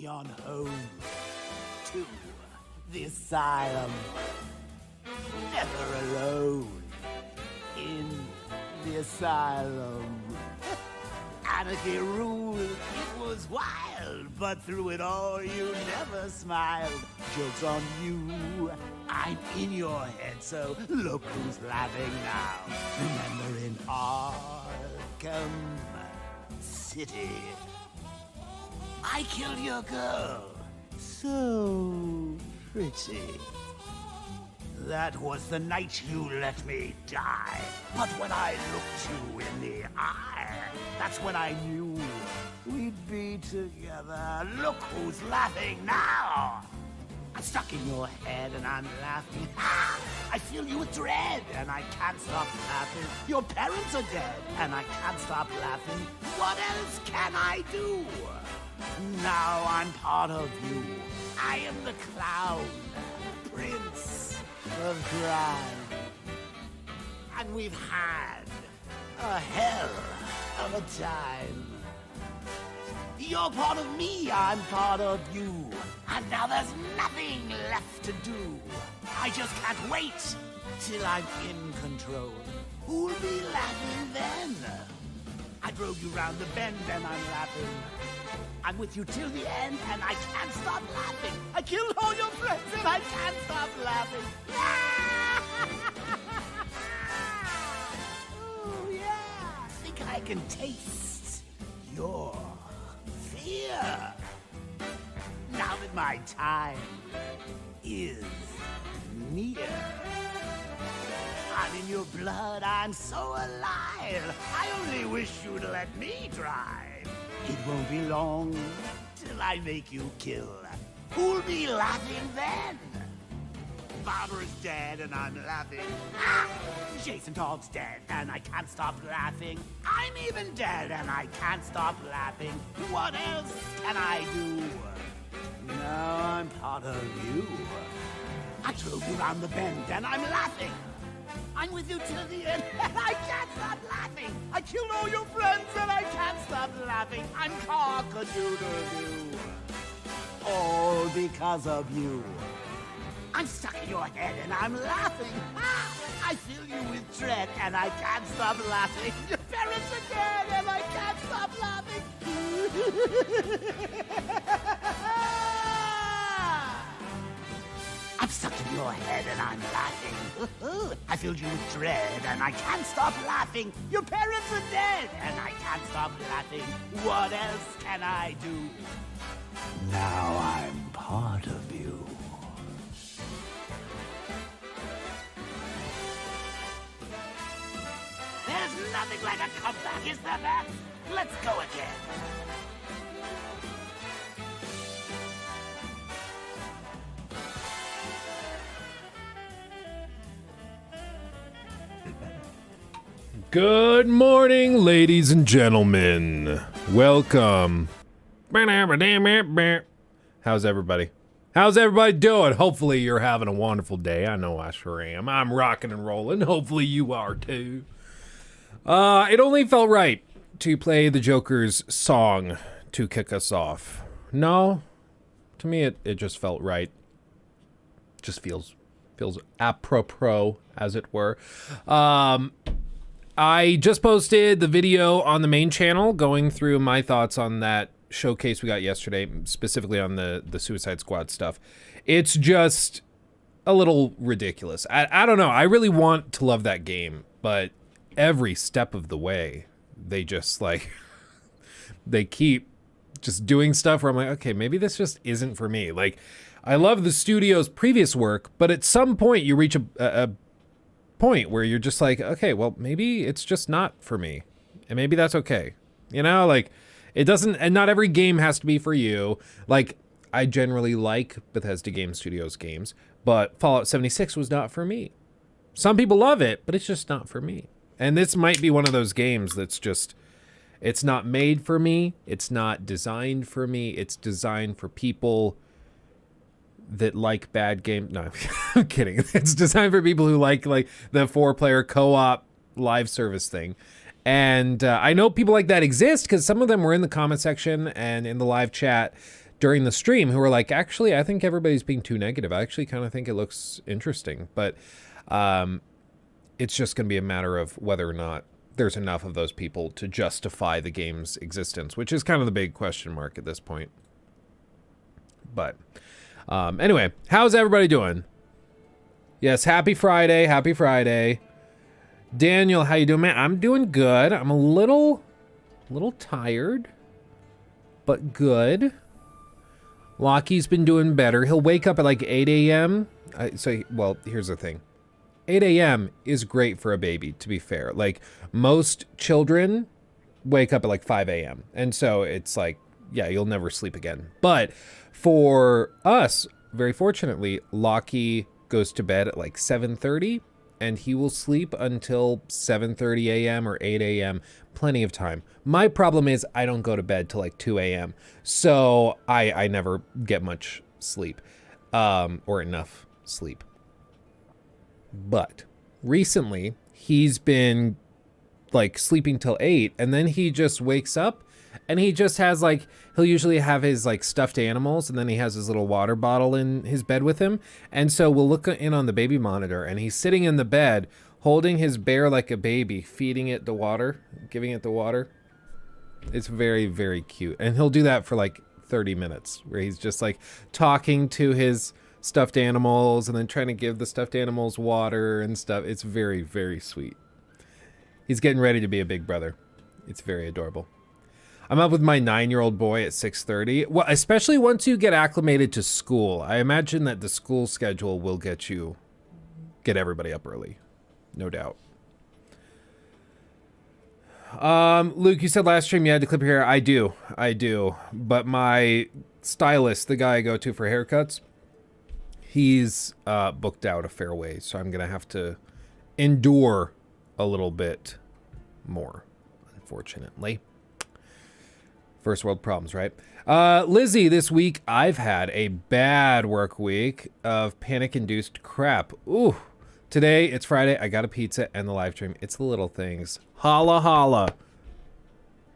on home to the asylum. Never alone in the asylum. Anarchy ruled, it was wild, but through it all you never smiled. Joke's on you, I'm in your head, so look who's laughing now. Remember in Arkham City, I killed your girl, so pretty. That was the night you let me die. But when I looked you in the eye, that's when I knew we'd be together. Look who's laughing now. I'm stuck in your head and I'm laughing. Ah, I feel you with dread and I can't stop laughing. Your parents are dead and I can't stop laughing. What else can I do? Now I'm part of you. I am the clown, prince of crime. And we've had a hell of a time. You're part of me, I'm part of you. And now there's nothing left to do. I just can't wait till I'm in control. Who'll be laughing then? I drove you round the bend and I'm laughing. I'm with you till the end and I can't stop laughing. I killed all your friends and I can't stop laughing. Oh yeah, I think I can taste your fear. Now that my time is near, I'm in your blood, I'm so alive. I only wish you'd let me drive. It won't be long till I make you kill. Who'll be laughing then? Barbara's dead and I'm laughing. Ah! Jason Todd's dead and I can't stop laughing. I'm even dead and I can't stop laughing. What else can I do? Now I'm part of you. I drove you round the bend and I'm laughing. I'm with you till the end and I can't stop laughing. I killed all your friends and I can't stop laughing. I'm cock-a-doodle-doo. All because of you. I'm stuck in your head and I'm laughing. Ah, I feel you with dread and I can't stop laughing. Your parents are dead and I can't stop laughing. I'm stuck in your head and I'm laughing. I feel you with dread and I can't stop laughing. Your parents are dead and I can't stop laughing. What else can I do? Now I'm part of you. There's nothing like a comeback, is there, Matt? Let's go again. Good morning, ladies and gentlemen. Welcome. How's everybody? How's everybody doing? Hopefully you're having a wonderful day. I know I sure am. I'm rocking and rolling. Hopefully you are too. It only felt right to play the Joker's song to kick us off. No, to me it just felt right. Just feels apropos, as it were. I just posted the video on the main channel going through my thoughts on that showcase we got yesterday, specifically on the Suicide Squad stuff. It's just a little ridiculous. I don't know. I really want to love that game, but every step of the way, they just like, they keep just doing stuff where I'm like, okay, maybe this just isn't for me. Like, I love the studio's previous work, but at some point you reach a point where you're just like, okay, well, maybe it's just not for me, and maybe that's okay. You know, like, it doesn't, and not every game has to be for you. Like, I generally like Bethesda Game Studios games, but Fallout 76 was not for me. Some people love it, but it's just not for me. And this might be one of those games that's just, it's not made for me. It's not designed for me. It's designed for people that like bad games. No, I'm kidding. It's designed for people who like the 4-player co-op live service thing. And I know people like that exist because some of them were in the comment section and in the live chat during the stream who were like, actually, I think everybody's being too negative. I actually kind of think it looks interesting, but it's just going to be a matter of whether or not there's enough of those people to justify the game's existence, which is kind of the big question mark at this point. But anyway, how's everybody doing? Yes, happy Friday, happy Friday. Daniel, how you doing, man? I'm doing good. I'm a little tired, but good. Lockie's been doing better. He'll wake up at like 8 a.m. Well, here's the thing. 8 a.m. is great for a baby, to be fair. Like, most children wake up at like 5 a.m. And so it's like, yeah, you'll never sleep again. But for us, very fortunately, Lockie goes to bed at like 7:30, and he will sleep until 7:30 a.m. or 8 a.m. Plenty of time. My problem is I don't go to bed till like 2 a.m. So I never get much sleep, or enough sleep. But recently he's been like sleeping till 8, and then he just wakes up and he just has like, he'll usually have his like stuffed animals, and then he has his little water bottle in his bed with him. And so we'll look in on the baby monitor, and he's sitting in the bed holding his bear like a baby, feeding it the water, giving it the water. It's very, very cute. And he'll do that for like 30 minutes where he's just like talking to his stuffed animals and then trying to give the stuffed animals water and stuff. It's very, very sweet. He's getting ready to be a big brother. It's very adorable. I'm up with my 9-year-old boy at 6:30. Well, especially once you get acclimated to school. I imagine that the school schedule will get everybody up early. No doubt. Luke, you said last stream you had to clip your hair. I do. But my stylist, the guy I go to for haircuts, he's booked out a fair way, so I'm gonna have to endure a little bit more, unfortunately. First world problems, right? Lizzie, this week I've had a bad work week of panic-induced crap. Ooh. Today, it's Friday. I got a pizza and the live stream. It's the little things. Holla, holla.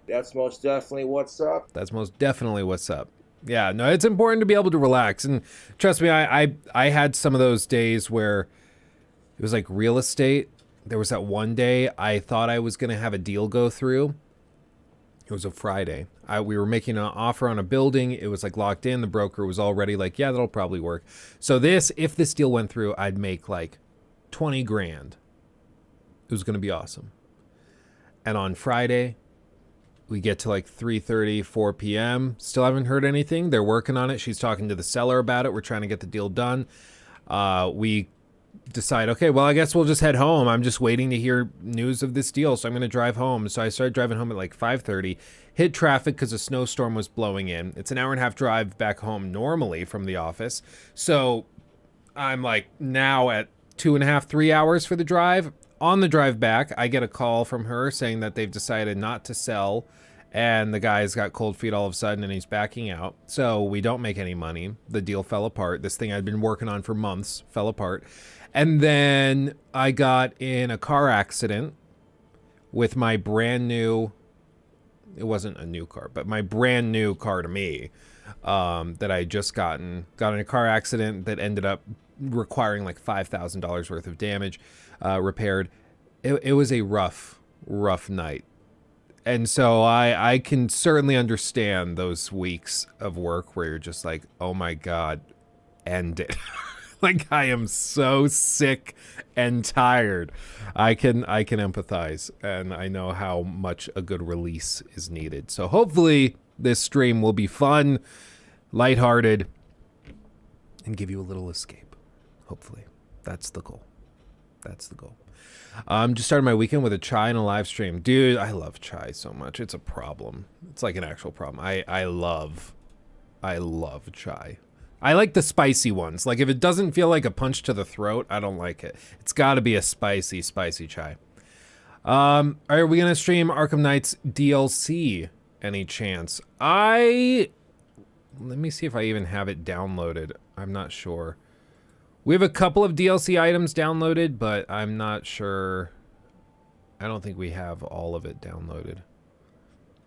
That's most definitely what's up. That's most definitely what's up. Yeah, no, it's important to be able to relax. And trust me, I had some of those days where it was like real estate. There was that one day I thought I was going to have a deal go through. It was a Friday. We were making an offer on a building. It was like locked in. The broker was already like, yeah, that'll probably work. So if this deal went through, I'd make like 20 grand. It was going to be awesome. And on Friday, we get to like 3:30, 4 p.m. Still haven't heard anything. They're working on it. She's talking to the seller about it. We're trying to get the deal done. We decide, okay, well, I guess we'll just head home. I'm just waiting to hear news of this deal, so I'm going to drive home. So I started driving home at like 5:30, hit traffic because a snowstorm was blowing in. It's an 1.5 hour drive back home normally from the office. So I'm like now at 2.5, 3 hours for the drive. On the drive back, I get a call from her saying that they've decided not to sell, and the guy's got cold feet all of a sudden and he's backing out. So we don't make any money. The deal fell apart. This thing I'd been working on for months fell apart. And then I got in a car accident with my brand new, it wasn't a new car, but my brand new car to me, that I had just got in a car accident that ended up requiring like $5,000 worth of damage repaired. It was a rough night. And so I can certainly understand those weeks of work where you're just like, oh my God, end it. Like, I am so sick and tired. I can empathize, and I know how much a good release is needed. So hopefully this stream will be fun, lighthearted, and give you a little escape. Hopefully. That's the goal. Just started my weekend with a chai and a live stream. Dude, I love chai so much. It's a problem. It's like an actual problem. I love chai. I like the spicy ones. Like, if it doesn't feel like a punch to the throat, I don't like it. It's got to be a spicy chai. Are we going to stream Arkham Knight's DLC? Any chance? Let me see if I even have it downloaded. I'm not sure. We have a couple of DLC items downloaded, but I'm not sure. I don't think we have all of it downloaded,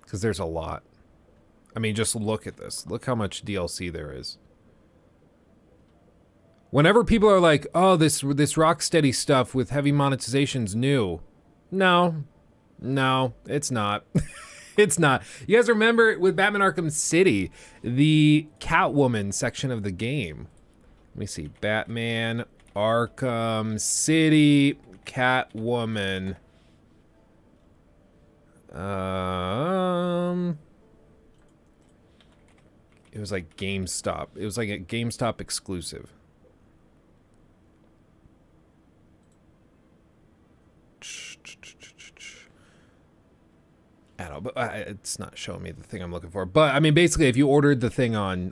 because there's a lot. I mean, just look at this. Look how much DLC there is. Whenever people are like, oh, this Rocksteady stuff with heavy monetization's new. No, it's not. It's not. You guys remember with Batman Arkham City, the Catwoman section of the game. Let me see. Batman Arkham City Catwoman. It was like GameStop. It was like a GameStop exclusive. I don't know, but it's not showing me the thing I'm looking for. But I mean, basically, if you ordered the thing on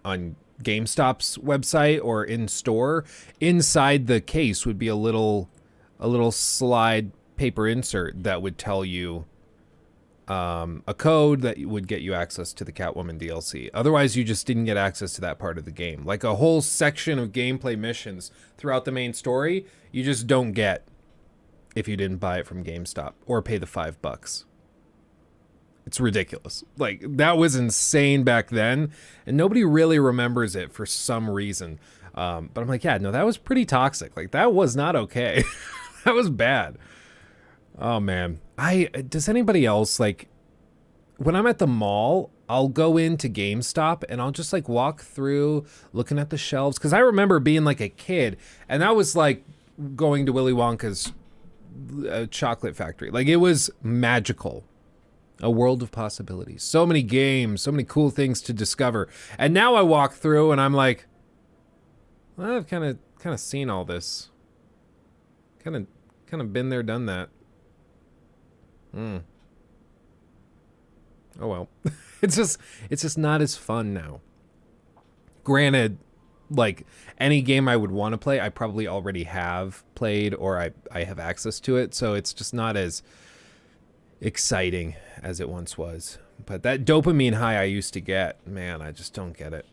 GameStop's website or in store, inside the case would be a little slide paper insert that would tell you a code that would get you access to the Catwoman DLC. Otherwise, you just didn't get access to that part of the game. Like a whole section of gameplay missions throughout the main story, you just don't get if you didn't buy it from GameStop or pay the $5. It's ridiculous. Like, that was insane back then, and nobody really remembers it for some reason. But I'm like, yeah, no, that was pretty toxic. Like, that was not okay. That was bad. Oh, man. Does anybody else, like, when I'm at the mall, I'll go into GameStop, and I'll just, like, walk through, looking at the shelves. Because I remember being, like, a kid, and that was, like, going to Willy Wonka's chocolate factory. Like, it was magical. A world of possibilities. So many games, so many cool things to discover. And now I walk through and I'm like, well, I've kind of seen all this. Kind of been there, done that. Oh well. It's just not as fun now. Granted, like any game I would want to play, I probably already have played or I have access to it, so it's just not as exciting as it once was. But that dopamine high I used to get, man, I just don't get it.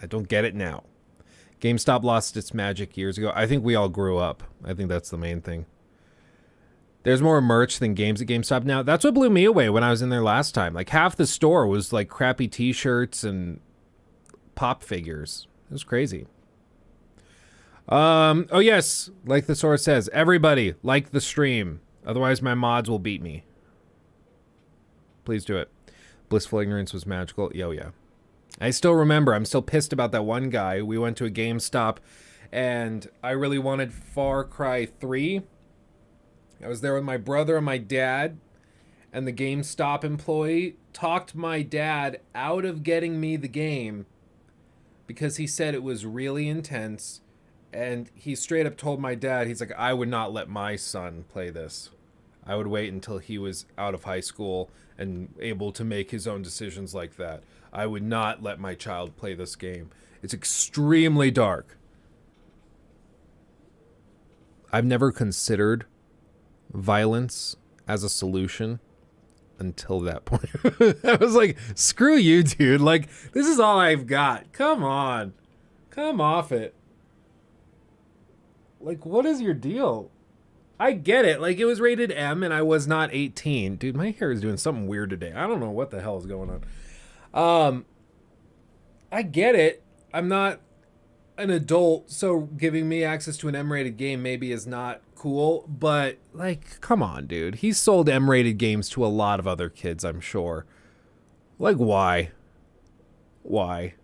I don't get it now. GameStop lost its magic years ago. I think we all grew up. I think that's the main thing. There's more merch than games at GameStop now. That's what blew me away when I was in there last time. Like half the store was like crappy t-shirts and pop figures. It was crazy. Oh yes, like the source says, everybody like the stream. Otherwise my mods will beat me. Please do it. Blissful ignorance was magical. Yo, yeah. I still remember. I'm still pissed about that one guy. We went to a GameStop, and I really wanted Far Cry 3. I was there with my brother and my dad, and the GameStop employee talked my dad out of getting me the game because he said it was really intense, and he straight up told my dad, he's like, I would not let my son play this. I would wait until he was out of high school and able to make his own decisions like that. I would not let my child play this game. It's extremely dark. I've never considered violence as a solution until that point. I was like, screw you, dude. Like, this is all I've got. Come on. Come off it. Like, what is your deal? I get it. Like, it was rated M and I was not 18. Dude, my hair is doing something weird today. I don't know what the hell is going on. I get it. I'm not an adult, so giving me access to an M-rated game maybe is not cool. But, like, come on, dude. He's sold M-rated games to a lot of other kids, I'm sure. Like, why? Why?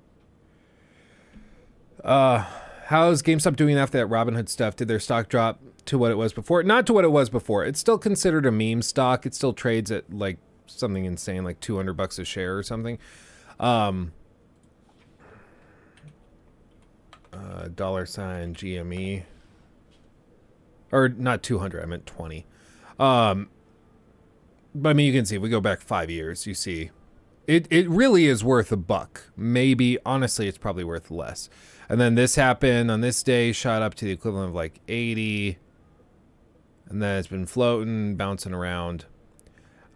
How's GameStop doing after that Robinhood stuff? Did their stock drop to what it was before? Not to what it was before. It's still considered a meme stock. It still trades at like something insane, like $200 a share or something. $ GME, or not 200. I meant 20. But I mean, you can see if we go back 5 years, you see, it really is worth $1. Maybe honestly, it's probably worth less. And then this happened on this day, shot up to the equivalent of like 80. And then it's been floating, bouncing around.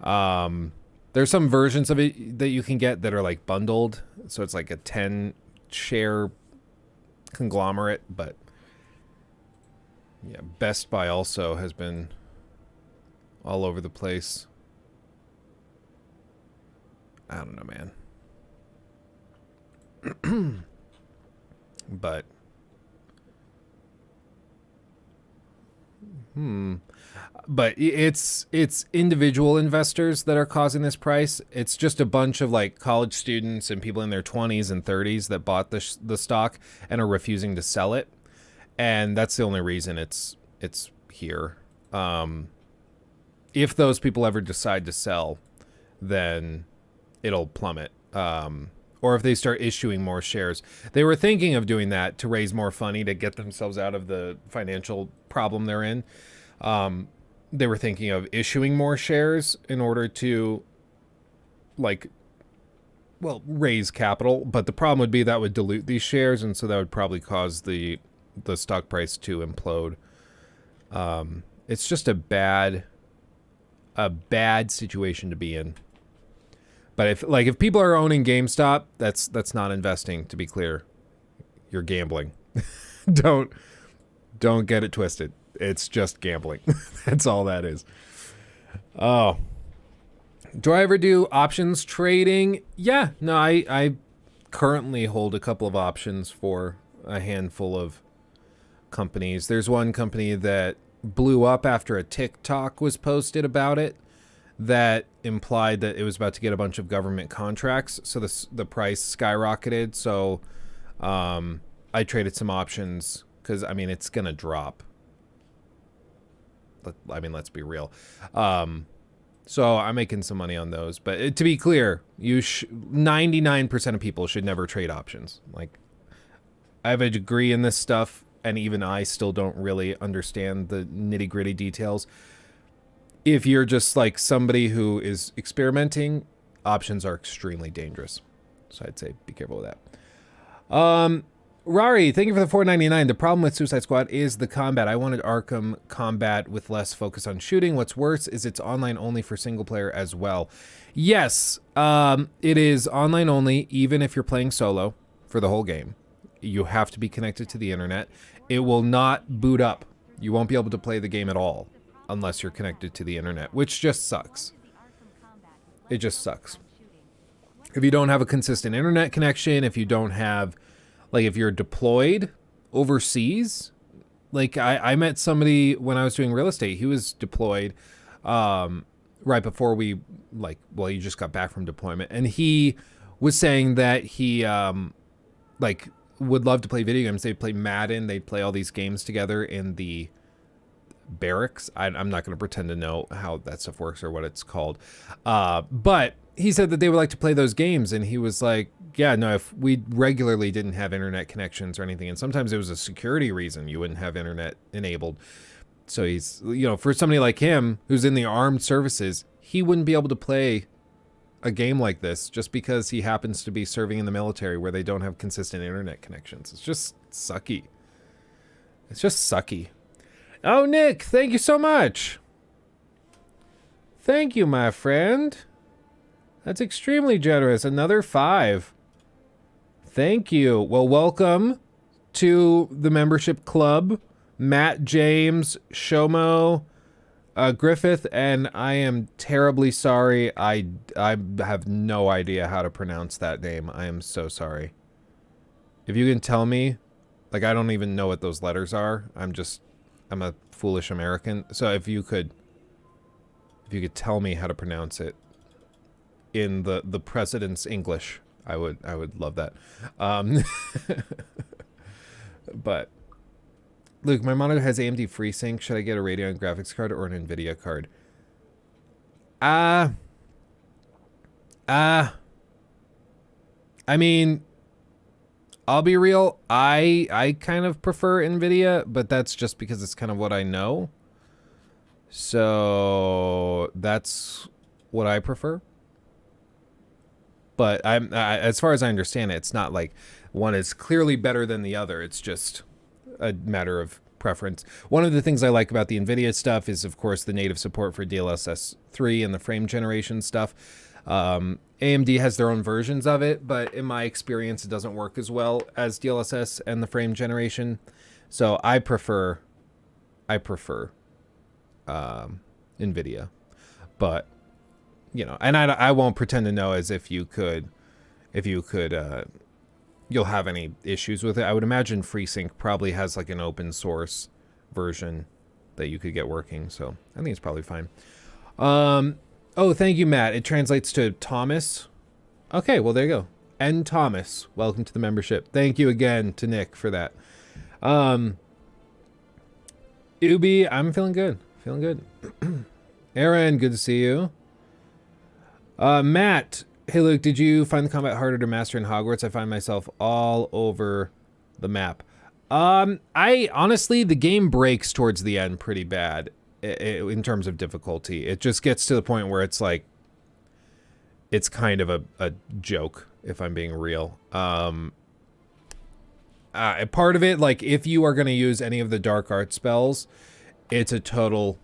There's some versions of it that you can get that are like bundled. So it's like a 10 share conglomerate. But yeah, Best Buy also has been all over the place. I don't know, man. But but it's individual investors that are causing this price. It's just a bunch of like college students and people in their 20s and 30s that bought the stock and are refusing to sell it, and that's the only reason it's here. If those people ever decide to sell, then it'll plummet. Or if they start issuing more shares. They were thinking of doing that to raise more money to get themselves out of the financial problem they're in. They were thinking of issuing more shares in order to, like, well, raise capital. But the problem would be that would dilute these shares, and so that would probably cause the stock price to implode. It's just a bad situation to be in. But if people are owning GameStop, that's not investing, to be clear. You're gambling. Don't get it twisted. It's just gambling. That's all that is. Oh. Do I ever do options trading? Yeah. No, I currently hold a couple of options for a handful of companies. There's one company that blew up after a TikTok was posted about it that implied that it was about to get a bunch of government contracts. So the price skyrocketed. So I traded some options because, I mean, it's going to drop. I mean, let's be real. So I'm making some money on those. But to be clear, 99% of people should never trade options. Like, I have a degree in this stuff, and even I still don't really understand the nitty-gritty details. If you're just like somebody who is experimenting, options are extremely dangerous. So I'd say be careful with that. Rari, thank you for the $4.99. The problem with Suicide Squad is the combat. I wanted Arkham combat with less focus on shooting. What's worse is it's online only for single player as well. Yes, it is online only, even if you're playing solo for the whole game. You have to be connected to the internet. It will not boot up. You won't be able to play the game at all unless you're connected to the internet, which just sucks. It just sucks. If you don't have a consistent internet connection, if you don't have, like, if you're deployed overseas, like I met somebody when I was doing real estate. He was deployed right before we, like, well, he just got back from deployment, and he was saying that he like would love to play video games. They'd play Madden, they'd play all these games together in the barracks. I'm not going to pretend to know how that stuff works or what it's called, but he said that they would like to play those games, and he was like, yeah, no, if we regularly didn't have internet connections or anything, and sometimes it was a security reason you wouldn't have internet enabled. So he's, you know, for somebody like him who's in the armed services, he wouldn't be able to play a game like this just because he happens to be serving in the military where they don't have consistent internet connections. It's just sucky. It's just sucky. Oh, Nick, thank you so much. Thank you, my friend. That's extremely generous. Another 5. Thank you. Well, welcome to the membership club, Matt, James, Shomo, Griffith, and I am terribly sorry. I have no idea how to pronounce that name. I am so sorry. If you can tell me, like, I don't even know what those letters are. I'm a foolish American. So if you could tell me how to pronounce it in the president's English, I would love that. But Luke, my monitor has AMD FreeSync. Should I get a Radeon graphics card or an Nvidia card? I mean, I'll be real. I kind of prefer Nvidia, but that's just because it's kind of what I know. So that's what I prefer. But as far as I understand it, it's not like one is clearly better than the other. It's just a matter of preference. One of the things I like about the Nvidia stuff is, of course, the native support for DLSS 3 and the frame generation stuff. AMD has their own versions of it, but in my experience, it doesn't work as well as DLSS and the frame generation. So I prefer Nvidia, but you know, and I won't pretend to know as if you could you'll have any issues with it. I would imagine FreeSync probably has like an open source version that you could get working, so I think it's probably fine. Oh, thank you, Matt. It translates to Thomas. Okay, well, there you go. N. Thomas, welcome to the membership. Thank you again to Nick for that. Ubi, I'm feeling good. Feeling good. Aaron, good to see you. Matt, hey Luke, did you find the combat harder to master in Hogwarts? I find myself all over the map. I honestly, the game breaks towards the end pretty bad in terms of difficulty. It just gets to the point where it's like, it's kind of a joke, if I'm being real. Part of it, like, if you are going to use any of the dark art spells, it's a total,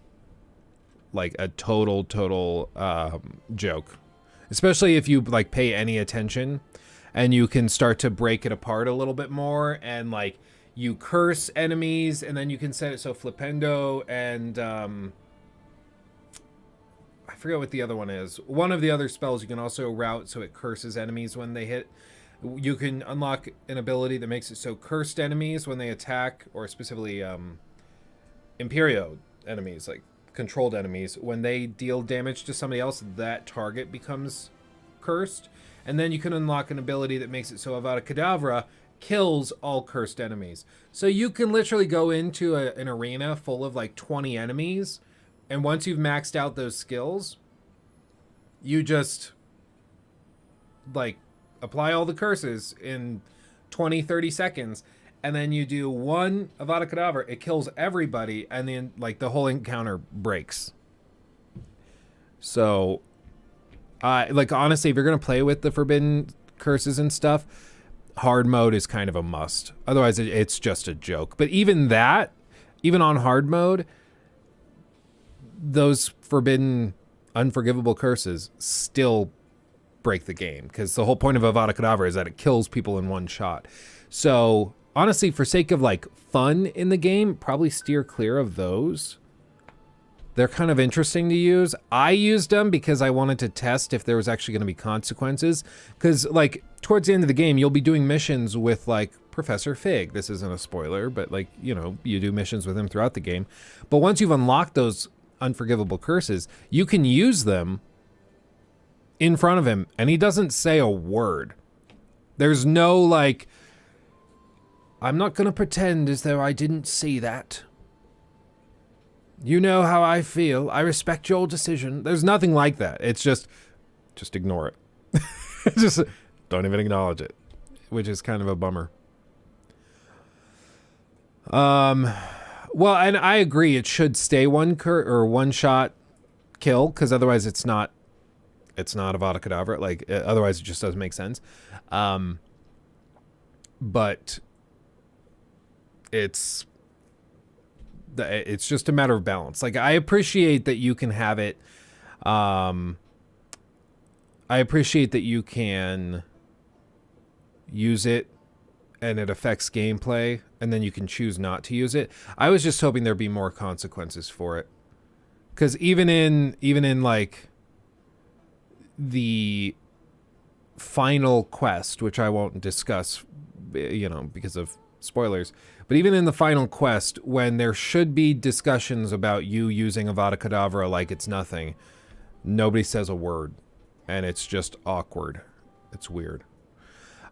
like, a total joke. Especially if you, like, pay any attention, and you can start to break it apart a little bit more, and, like, you curse enemies, and then you can set it so Flipendo and, I forget what the other one is. One of the other spells you can also route so it curses enemies when they hit. You can unlock an ability that makes it so cursed enemies when they attack, or specifically Imperio enemies, like controlled enemies, when they deal damage to somebody else, that target becomes cursed. And then you can unlock an ability that makes it so Avada Kedavra kills all cursed enemies. So you can literally go into an arena full of like 20 enemies, and once you've maxed out those skills, you just like apply all the curses in 20-30 seconds, and then you do one Avada Kedavra, it kills everybody, and then like the whole encounter breaks. So like honestly, if you're gonna play with the forbidden curses and stuff, hard mode is kind of a must. Otherwise it's just a joke. But even that, even on hard mode, those forbidden, unforgivable curses still break the game, because the whole point of Avada Kedavra is that it kills people in one shot. So honestly, for sake of like fun in the game, probably steer clear of those. They're kind of interesting to use. I used them because I wanted to test if there was actually going to be consequences, because like towards the end of the game you'll be doing missions with like Professor Fig. This isn't a spoiler, but like, you know, you do missions with him throughout the game. But once you've unlocked those unforgivable curses, you can use them in front of him and he doesn't say a word. There's no like, I'm not gonna pretend as though I didn't see that. You know how I feel. I respect your decision. There's nothing like that. It's just ignore it. Just don't even acknowledge it, which is kind of a bummer. Well, and I agree, it should stay one shot kill, because otherwise it's not Avada Kedavra. Like, otherwise it just doesn't make sense. But it's just a matter of balance. Like, I appreciate that you can have it. I appreciate that you can use it and it affects gameplay, and then you can choose not to use it. I was just hoping there'd be more consequences for it, because even in like the final quest, which I won't discuss, you know, because of spoilers, but even in the final quest, when there should be discussions about you using Avada Kedavra like it's nothing, nobody says a word, and it's just awkward. It's weird.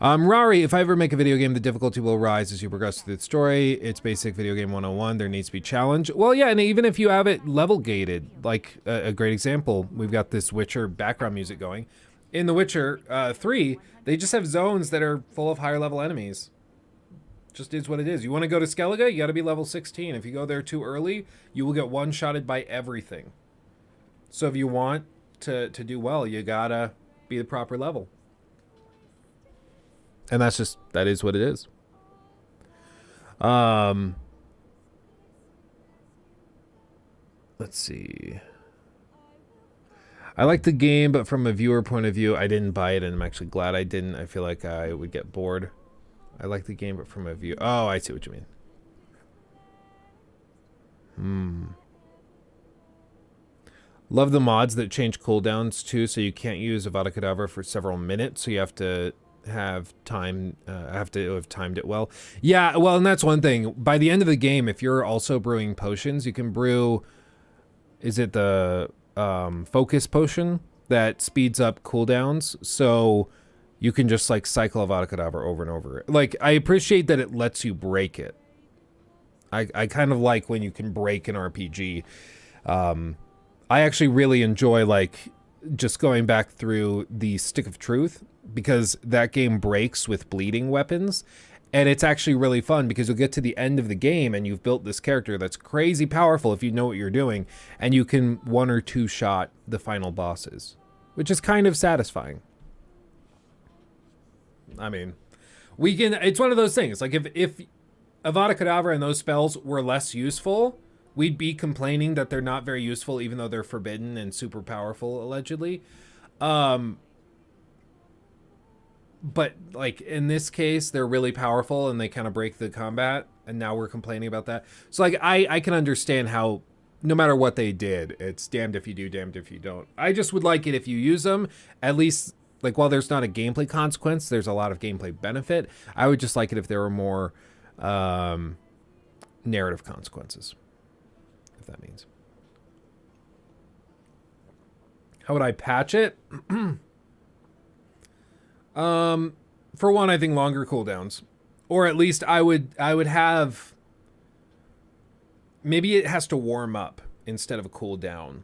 Rari, if I ever make a video game, the difficulty will rise as you progress through the story. It's basic video game 101. There needs to be challenge. Well, yeah, and even if you have it level gated, like a great example, we've got this Witcher background music going. In The Witcher 3, they just have zones that are full of higher level enemies. Just is what it is. You want to go to Skellige, you got to be level 16. If you go there too early, you will get one-shotted by everything. So if you want to do well, you gotta be the proper level. And that is what it is. Let's see. I like the game, but from a viewer point of view, I didn't buy it, and I'm actually glad I didn't. I feel like I would get bored. I like the game, but from a view... Oh, I see what you mean. Love the mods that change cooldowns, too, so you can't use Avada Kedavra for several minutes, so you have to have time. I have to have timed it well. Yeah, well, and that's one thing. By the end of the game, if you're also brewing potions, you can brew. Is it the focus potion that speeds up cooldowns? So you can just like cycle Avada Kedavra over and over. Like, I appreciate that it lets you break it. I kind of like when you can break an RPG. I actually really enjoy like just going back through the Stick of Truth, because that game breaks with bleeding weapons, and it's actually really fun because you'll get to the end of the game and you've built this character that's crazy powerful if you know what you're doing, and you can 1 or 2 shot the final bosses, which is kind of satisfying. I mean, it's one of those things, like if Avada Kedavra and those spells were less useful, we'd be complaining that they're not very useful, even though they're forbidden and super powerful, allegedly. But like in this case, they're really powerful and they kind of break the combat, and now we're complaining about that. So like I can understand how no matter what they did, it's damned if you do, damned if you don't. I just would like it if you use them, at least, like, while there's not a gameplay consequence, there's a lot of gameplay benefit. I would just like it if there were more narrative consequences, if that means. How would I patch it? For one, I think longer cooldowns, or at least I would have, maybe it has to warm up instead of a cooldown.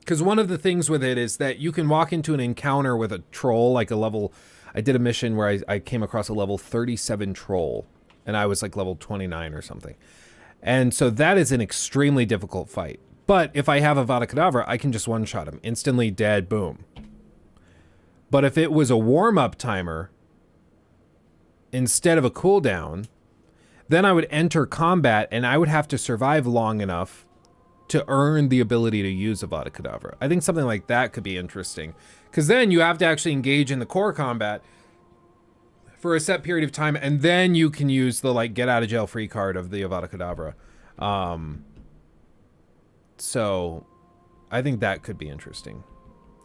Because one of the things with it is that you can walk into an encounter with a troll, like a level, I did a mission where I came across a level 37 troll, and I was like level 29 or something. And so that is an extremely difficult fight. But if I have Avada Kedavra, I can just one-shot him. Instantly dead, boom. But if it was a warm-up timer instead of a cooldown, then I would enter combat and I would have to survive long enough to earn the ability to use Avada Kedavra. I think something like that could be interesting, because then you have to actually engage in the core combat for a set period of time, and then you can use the like get out of jail free card of the Avada Kedavra. So I think that could be interesting.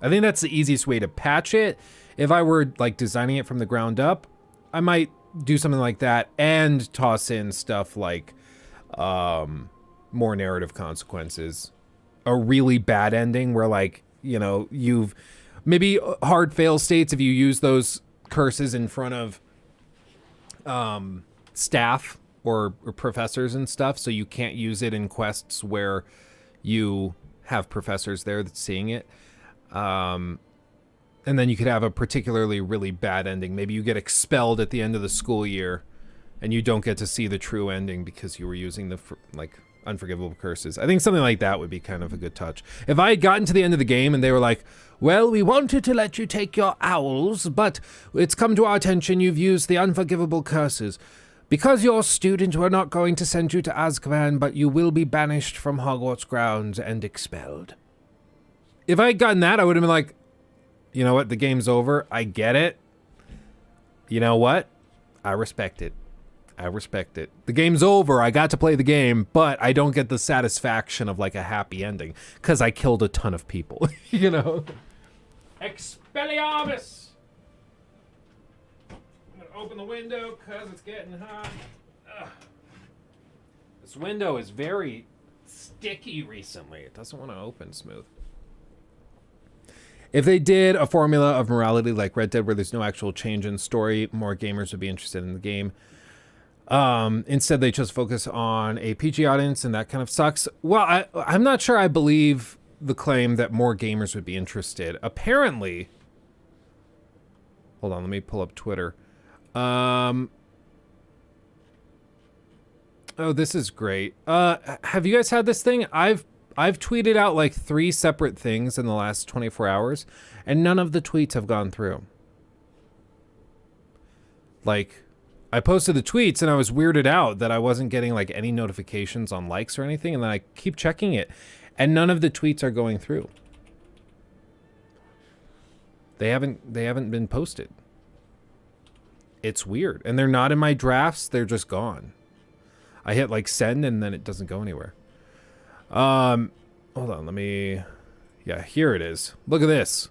I think that's the easiest way to patch it. If I were like designing it from the ground up, I might do something like that and toss in stuff like more narrative consequences. A really bad ending where, like, you know, you've maybe hard fail states if you use those curses in front of staff or professors and stuff, so you can't use it in quests where you have professors there that's seeing it. And then you could have a particularly really bad ending. Maybe you get expelled at the end of the school year and you don't get to see the true ending because you were using the like unforgivable curses. I think something like that would be kind of a good touch. If I had gotten to the end of the game and they were like, well, we wanted to let you take your owls, but it's come to our attention you've used the unforgivable curses. Because you're a student, we're not going to send you to Azkaban, but you will be banished from Hogwarts grounds and expelled. If I had gotten that, I would have been like, you know what, the game's over. I get it. You know what? I respect it. I respect it. The game's over. I got to play the game, but I don't get the satisfaction of like a happy ending because I killed a ton of people, you know? Expelliarmus! I'm going to open the window because it's getting hot. Ugh. This window is very sticky recently. It doesn't want to open smooth. If they did a formula of morality like Red Dead where there's no actual change in story, more gamers would be interested in the game. Instead, they just focus on a PG audience, and that kind of sucks. Well, I'm not sure I believe the claim that more gamers would be interested. Apparently, hold on, let me pull up Twitter. Oh, this is great. Have you guys had this thing? I've tweeted out like 3 separate things in the last 24 hours, and none of the tweets have gone through. Like, I posted the tweets and I was weirded out that I wasn't getting like any notifications on likes or anything, and then I keep checking it and none of the tweets are going through. They haven't been posted. It's weird. And they're not in my drafts, they're just gone. I hit like send and then it doesn't go anywhere. Hold on, let me, yeah, here it is. Look at this.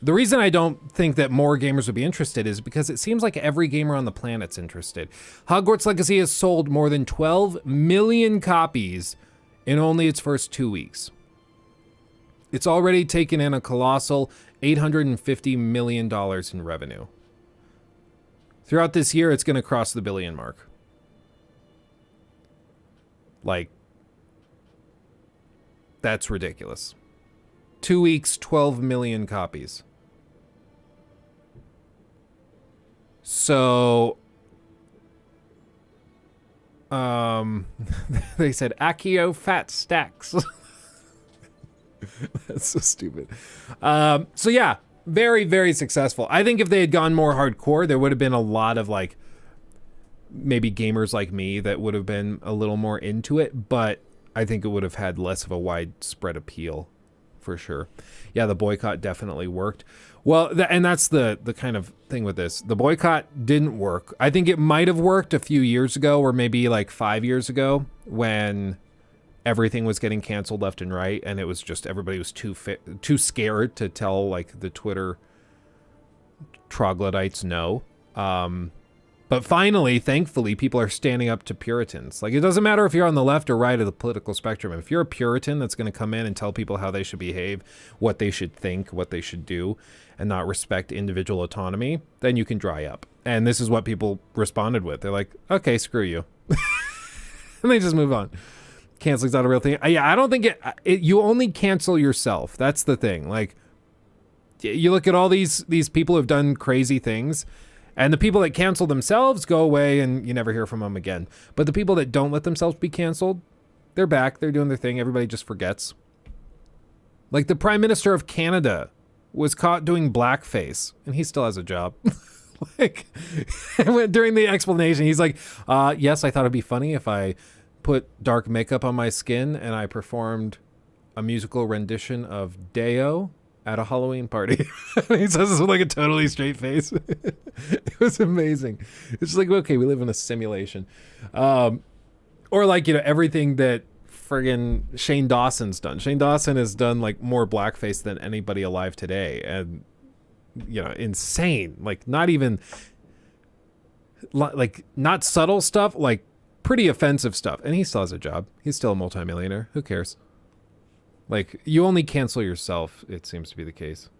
The reason I don't think that more gamers would be interested is because it seems like every gamer on the planet's interested. Hogwarts Legacy has sold more than 12 million copies in only its first 2 weeks. It's already taken in a colossal $850 million in revenue. Throughout this year, it's going to cross the billion mark. Like, that's ridiculous. 2 weeks, 12 million copies. So, they said Accio fat stacks. That's so stupid. So yeah, very, very successful. I think if they had gone more hardcore, there would have been a lot of like, maybe gamers like me that would have been a little more into it, but I think it would have had less of a widespread appeal for sure. Yeah, the boycott definitely worked. Well, and that's the kind of thing with this. The boycott didn't work. I think it might have worked a few years ago, or maybe like 5 years ago, when everything was getting canceled left and right, and it was just everybody was too scared to tell like the Twitter troglodytes no. But finally, thankfully, people are standing up to Puritans. Like, it doesn't matter if you're on the left or right of the political spectrum. If you're a Puritan that's going to come in and tell people how they should behave, what they should think, what they should do, and not respect individual autonomy, then you can dry up. And this is what people responded with. They're like, okay, screw you. And they just move on. Canceling's not a real thing. Yeah, I don't think you only cancel yourself. That's the thing. Like, you look at all these people who've done crazy things, and the people that cancel themselves go away and you never hear from them again. But the people that don't let themselves be canceled, they're back. They're doing their thing. Everybody just forgets. Like the Prime Minister of Canada was caught doing blackface, and he still has a job. Like, during the explanation, he's like, yes, I thought it'd be funny if I put dark makeup on my skin and I performed a musical rendition of Deo at a Halloween party. He says this with like a totally straight face. It was amazing. It's just like, okay, we live in a simulation. Or like, you know, everything that friggin' Shane Dawson's done. Shane Dawson has done like more blackface than anybody alive today. And, you know, insane. Like not even, like not subtle stuff, like pretty offensive stuff. And he still has a job. He's still a multimillionaire. Who cares? Like, you only cancel yourself, it seems to be the case.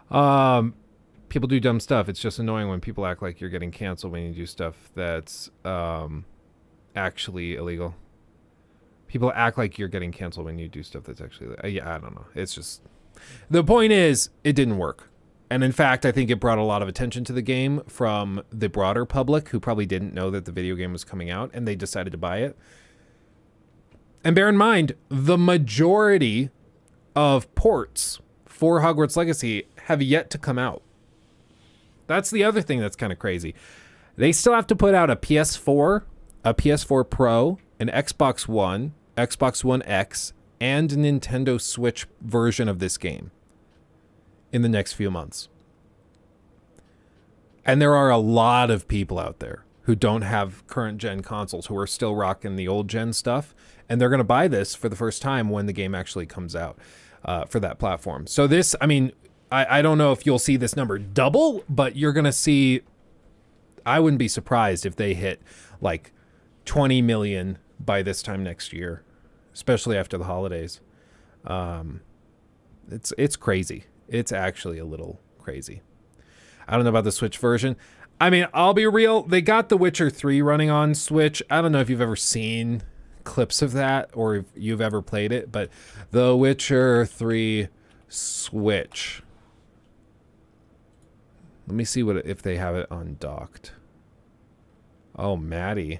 People do dumb stuff. It's just annoying when people act like you're getting canceled when you do stuff that's actually illegal. People act like you're getting canceled when you do stuff that's actually... yeah, I don't know. It's just... The point is, it didn't work. And in fact, I think it brought a lot of attention to the game from the broader public, who probably didn't know that the video game was coming out, and they decided to buy it. And bear in mind, the majority of ports for Hogwarts Legacy have yet to come out. That's the other thing that's kind of crazy. They still have to put out a PS4, a PS4 Pro, an Xbox One, Xbox One X, and a Nintendo Switch version of this game in the next few months. And there are a lot of people out there who don't have current gen consoles, who are still rocking the old gen stuff, and they're going to buy this for the first time when the game actually comes out for that platform. So this, I mean, I don't know if you'll see this number double, but you're going to see, I wouldn't be surprised if they hit like 20 million by this time next year, especially after the holidays. It's crazy. It's actually a little crazy. I don't know about the Switch version. I mean, I'll be real. They got The Witcher 3 running on Switch. I don't know if you've ever seen clips of that or if you've ever played it, but The Witcher 3 Switch. Let me see if they have it undocked. Oh, Maddie.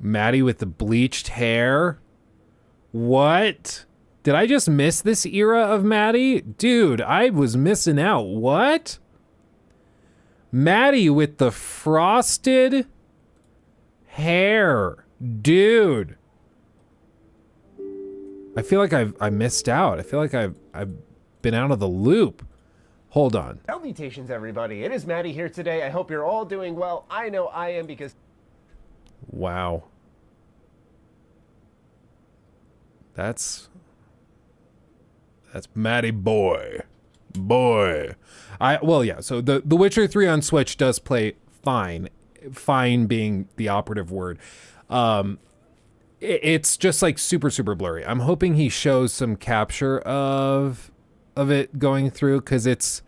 Maddie with the bleached hair? What? Did I just miss this era of Maddie? Dude, I was missing out. What? Maddie with the frosted hair. Dude. I feel like I missed out. I feel like I've been out of the loop. Hold on. Salutations, everybody. It is Maddie here today. I hope you're all doing well. I know I am because... Wow. That's That's Matty boy. Boy. Well, yeah, so the Witcher 3 on Switch does play fine. Fine being the operative word. It's just like super, super blurry. I'm hoping he shows some capture of it going through, because it's,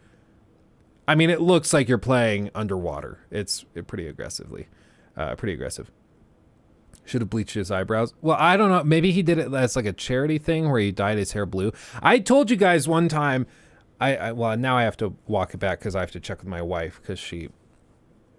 I mean, it looks like you're playing underwater. It's pretty aggressive. Should have bleached his eyebrows. Well, I don't know. Maybe he did it as like a charity thing where he dyed his hair blue. I told you guys one time, well, now I have to walk it back because I have to check with my wife because she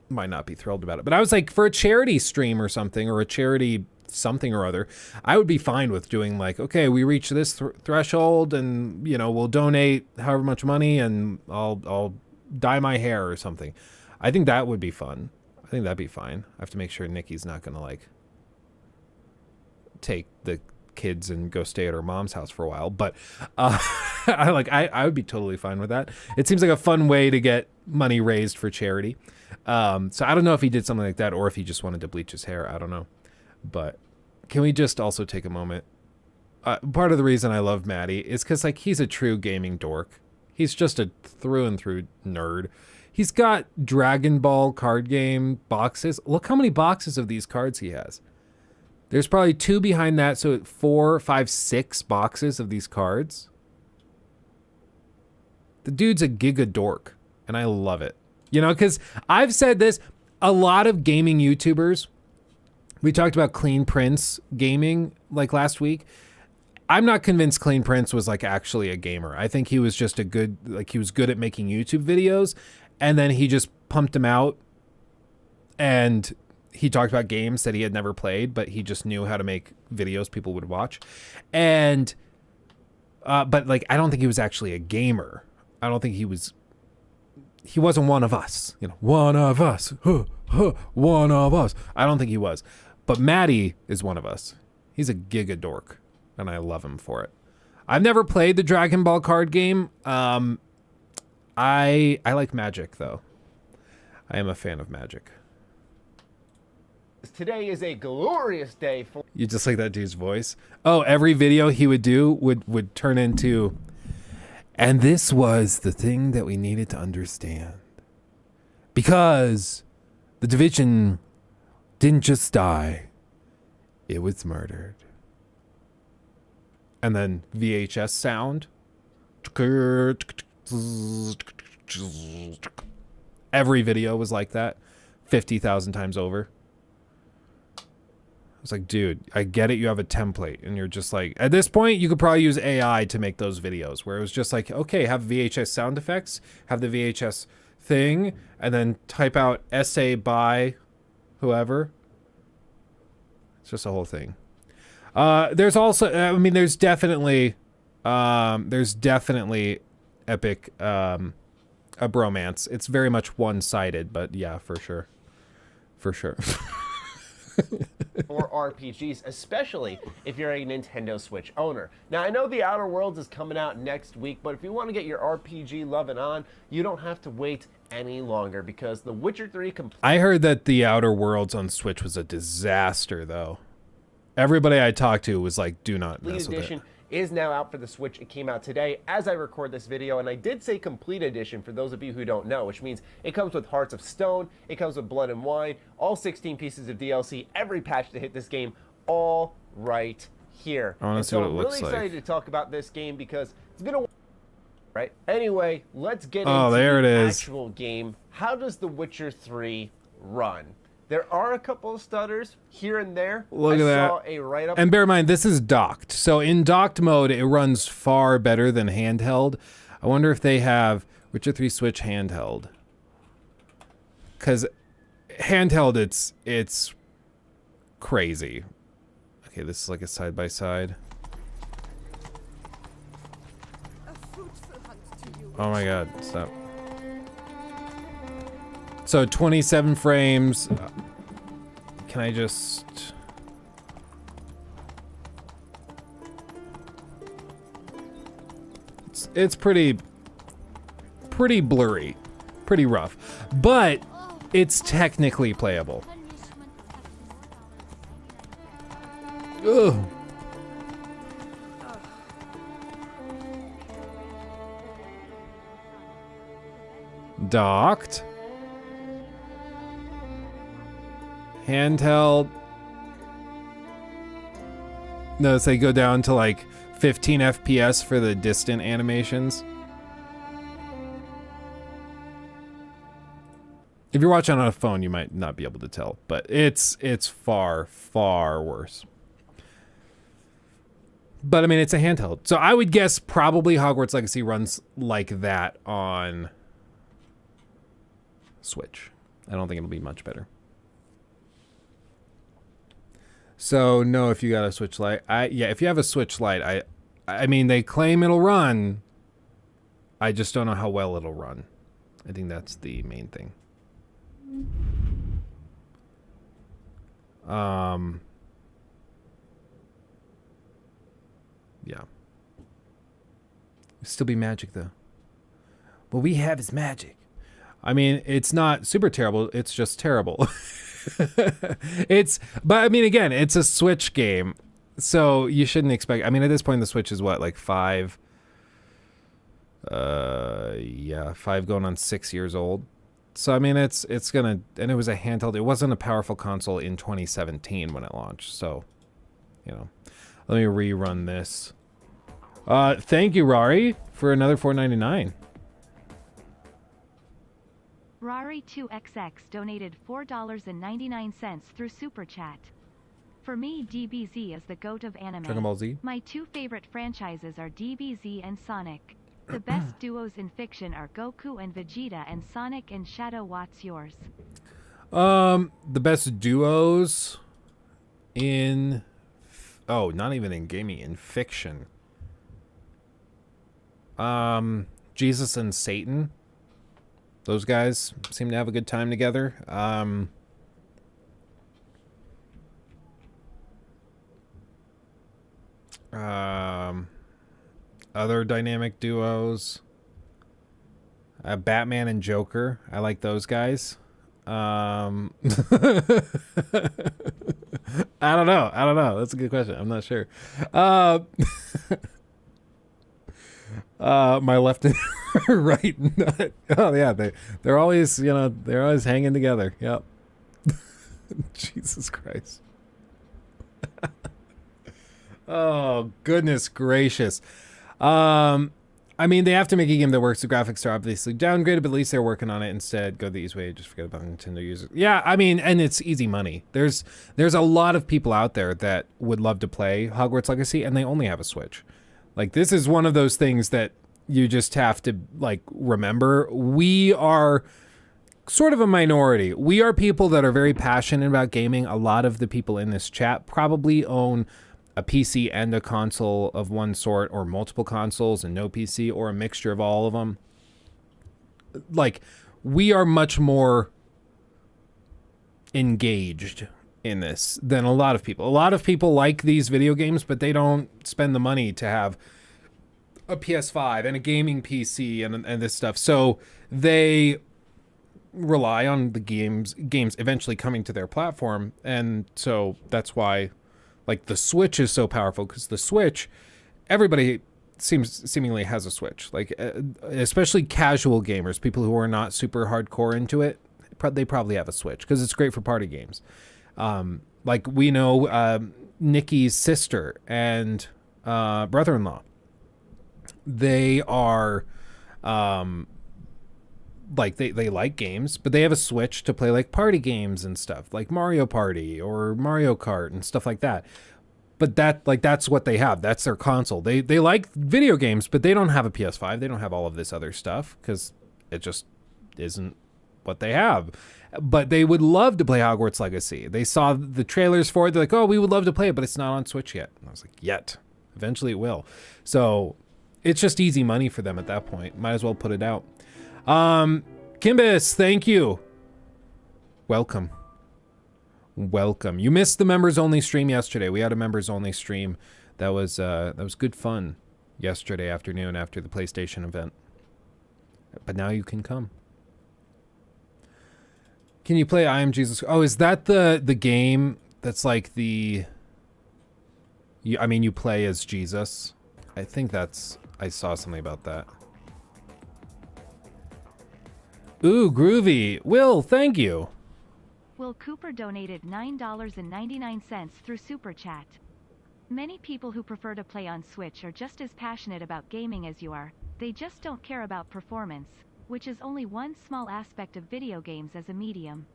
might not be thrilled about it. But I was like, for a charity stream or something, or a charity something or other, I would be fine with doing like, okay, we reach this threshold and, you know, we'll donate however much money and I'll dye my hair or something. I think that would be fun. I think that'd be fine. I have to make sure Nikki's not going to like take the kids and go stay at her mom's house for a while, but I would be totally fine with that. It seems like a fun way to get money raised for charity. So I don't know if he did something like that or if he just wanted to bleach his hair. I don't know. But can we just also take a moment? Part of the reason I love Matty is because like he's a true gaming dork. He's just a through and through nerd. He's got Dragon Ball card game boxes. Look how many boxes of these cards he has. There's probably 2 behind that, so 4, 5, 6 boxes of these cards. The dude's a giga dork, and I love it. You know, because I've said this, a lot of gaming YouTubers, we talked about Clean Prince gaming like last week. I'm not convinced Clean Prince was like actually a gamer. I think he was just he was good at making YouTube videos, and then he just pumped them out, and he talked about games that he had never played, but he just knew how to make videos people would watch. And, but like, I don't think he was actually a gamer. I don't think he wasn't one of us, you know, one of us, one of us. I don't think he was, but Matty is one of us. He's a giga dork and I love him for it. I've never played the Dragon Ball card game. I like Magic though. I am a fan of Magic. Today is a glorious day for... You just like that dude's voice? Oh, every video he would do would turn into... And this was the thing that we needed to understand. Because the Division didn't just die. It was murdered. And then VHS sound. Every video was like that. 50,000 times over. It's like, dude, I get it. You have a template and you're just like, at this point, you could probably use AI to make those videos where it was just like, okay, have VHS sound effects, have the VHS thing, and then type out essay by whoever. It's just a whole thing. There's also, I mean, there's definitely epic, a bromance. It's very much one-sided, but yeah, for sure. For sure. or RPGs, especially if you're a Nintendo Switch owner. Now, I know The Outer Worlds is coming out next week, but if you want to get your RPG loving on, you don't have to wait any longer because The Witcher 3 I heard that The Outer Worlds on Switch was a disaster, though. Everybody I talked to was like, do not mess with it. Is now out for the Switch. It came out today as I record this video, and I did say complete edition for those of you who don't know, which means it comes with Hearts of Stone, it comes with Blood and Wine, all 16 pieces of DLC, every patch to hit this game, all right here. I want to see what it looks like. I'm really excited to talk about this game because it's been a while, right? Anyway, let's get into the actual game. How does The Witcher 3 run? There are a couple of stutters here and there. Look at that. I saw a write-up. And bear in mind, this is docked. So in docked mode, it runs far better than handheld. I wonder if they have Witcher 3 Switch handheld. Because handheld, it's crazy. Okay, this is like a side-by-side. Oh my god, stop. So 27 frames. Can I just... It's pretty blurry, pretty rough, but it's technically playable. Ugh. Docked. Handheld. Notice they go down to like 15 FPS for the distant animations. If you're watching on a phone, you might not be able to tell, but it's far, far worse. But I mean, it's a handheld. So I would guess probably Hogwarts Legacy runs like that on Switch. I don't think it'll be much better. So no, if you got a Switch Lite, yeah, if you have a Switch Lite, I mean, they claim it'll run. I just don't know how well it'll run. I think that's the main thing. Yeah. Still be magic though. What we have is magic. I mean, it's not super terrible. It's just terrible. But I mean, again, it's a Switch game, so you shouldn't expect. I mean, at this point, the Switch is what, like 5? Yeah, 5 going on 6 years old. So I mean, it's gonna, and it was a handheld. It wasn't a powerful console in 2017 when it launched. So, you know, let me rerun this. Thank you, Rari, for another $4.99. Rari2XX donated $4.99 through Super Chat. For me, DBZ is the GOAT of anime. Dragon Ball Z. My two favorite franchises are DBZ and Sonic. The best duos in fiction are Goku and Vegeta and Sonic and Shadow. What's yours? The best duos in... Oh, not even in gaming, in fiction. Jesus and Satan. Those guys seem to have a good time together. Other dynamic duos. Batman and Joker. I like those guys. I don't know. That's a good question. I'm not sure. My left and right nut. Oh yeah, they're always, you know, they're always hanging together. Yep. Jesus Christ. Oh goodness gracious. I mean, they have to make a game that works. The graphics are obviously downgraded, but at least they're working on it. Instead, go the easy way. Just forget about Nintendo users. Yeah, I mean, and it's easy money. There's a lot of people out there that would love to play Hogwarts Legacy, and they only have a Switch. Like, this is one of those things that you just have to, like, remember. We are sort of a minority. We are people that are very passionate about gaming. A lot of the people in this chat probably own a PC and a console of one sort, or multiple consoles and no PC, or a mixture of all of them. Like, we are much more engaged in this than a lot of people. A lot of people like these video games, but they don't spend the money to have a PS5 and a gaming PC and this stuff. So they rely on the games eventually coming to their platform. And so that's why, like, the Switch is so powerful, because the Switch, everybody seemingly has a Switch. Like, especially casual gamers, people who are not super hardcore into it, they probably have a Switch because it's great for party games. Like, we know Nikki's sister and brother-in-law. They are like, they like games, but they have a Switch to play like party games and stuff, like Mario Party or Mario Kart and stuff like that. But that's what they have. That's their console. They like video games, but they don't have a PS5. They don't have all of this other stuff because it just isn't what they have. But they would love to play Hogwarts Legacy. They saw the trailers for it. They're like, oh, we would love to play it, but it's not on Switch yet. And I was like, yet. Eventually it will. So it's just easy money for them at that point. Might as well put it out. Kimbis, thank you. Welcome. You missed the members only stream yesterday. We had a members only stream. That was good fun yesterday afternoon after the PlayStation event. But now you can come. Can you play I Am Jesus? Oh, is that the game that's like I mean, you play as Jesus? I think I saw something about that. Ooh, groovy. Will, thank you. Will Cooper donated $9.99 through Super Chat. Many people who prefer to play on Switch are just as passionate about gaming as you are, they just don't care about performance, which is only one small aspect of video games as a medium.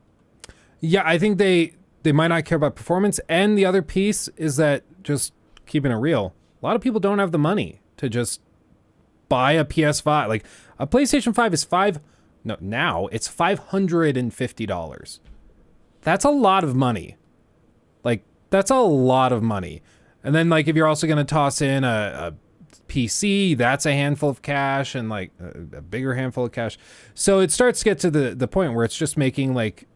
Yeah, I think they might not care about performance, and the other piece is that, just keeping it real, a lot of people don't have the money to just buy a PS5. Like, a PlayStation 5 is now it's $550. That's a lot of money. Like, that's a lot of money. And then, like, if you're also going to toss in a PC, that's a handful of cash, and like a bigger handful of cash. So it starts to get to the point where it's just making like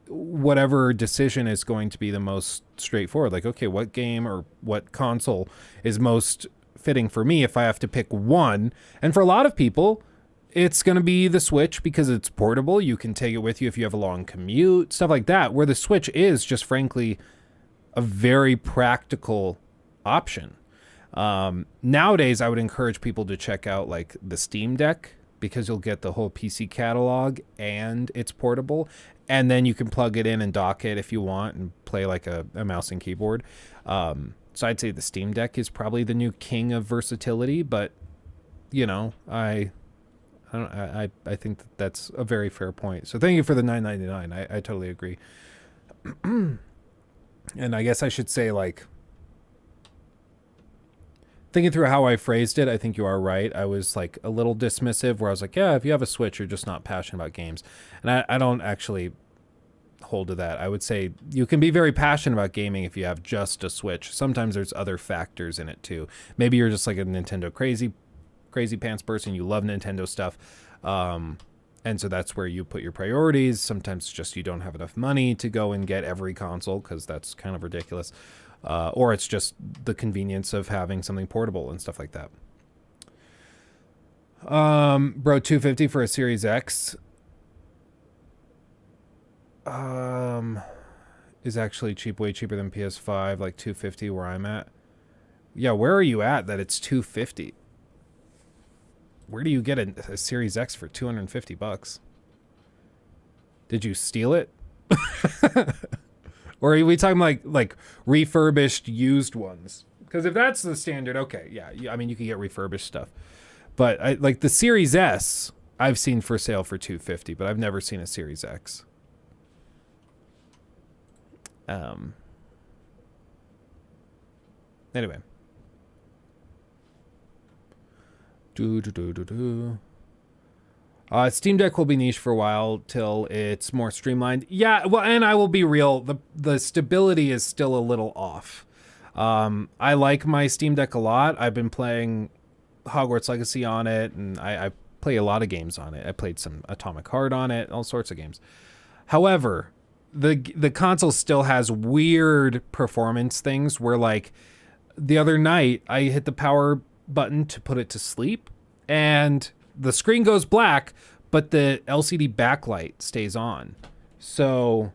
whatever decision is going to be the most straightforward. Like, okay, what game or what console is most fitting for me if I have to pick one? And for a lot of people, it's going to be the Switch because it's portable. You can take it with you if you have a long commute, stuff like that, where the Switch is just frankly a very practical option. Nowadays, I would encourage people to check out like the Steam Deck, because you'll get the whole PC catalog and it's portable, and then you can plug it in and dock it if you want and play like a mouse and keyboard. So I'd say the Steam Deck is probably the new king of versatility, but you know, I think that's a very fair point. So thank you for the $9.99. I totally agree. And I guess I should say, like, thinking through how I phrased it, I think you are right. I was like a little dismissive where I was like, yeah, if you have a Switch, you're just not passionate about games. And I don't actually hold to that. I would say you can be very passionate about gaming if you have just a Switch. Sometimes there's other factors in it too. Maybe you're just like a Nintendo crazy pants person. You love Nintendo stuff. And so that's where you put your priorities. Sometimes just you don't have enough money to go and get every console because that's kind of ridiculous. Or it's just the convenience of having something portable and stuff like that. Bro, $250 for a Series X is actually cheap, way cheaper than PS5, like $250 where I'm at. Yeah, where are you at that it's $250? Where do you get a Series X for $250? Did you steal it? Or are we talking like refurbished used ones? Because if that's the standard, okay, yeah. I mean, you can get refurbished stuff. But like the Series S, I've seen for sale for $250, but I've never seen a Series X. Anyway. Steam Deck will be niche for a while till it's more streamlined. Yeah, well, and I will be real, the stability is still a little off. I like my Steam Deck a lot. I've been playing Hogwarts Legacy on it, and I play a lot of games on it. I played some Atomic Heart on it, all sorts of games. However, the console still has weird performance things where, like, the other night I hit the power button to put it to sleep, and the screen goes black, but the LCD backlight stays on. So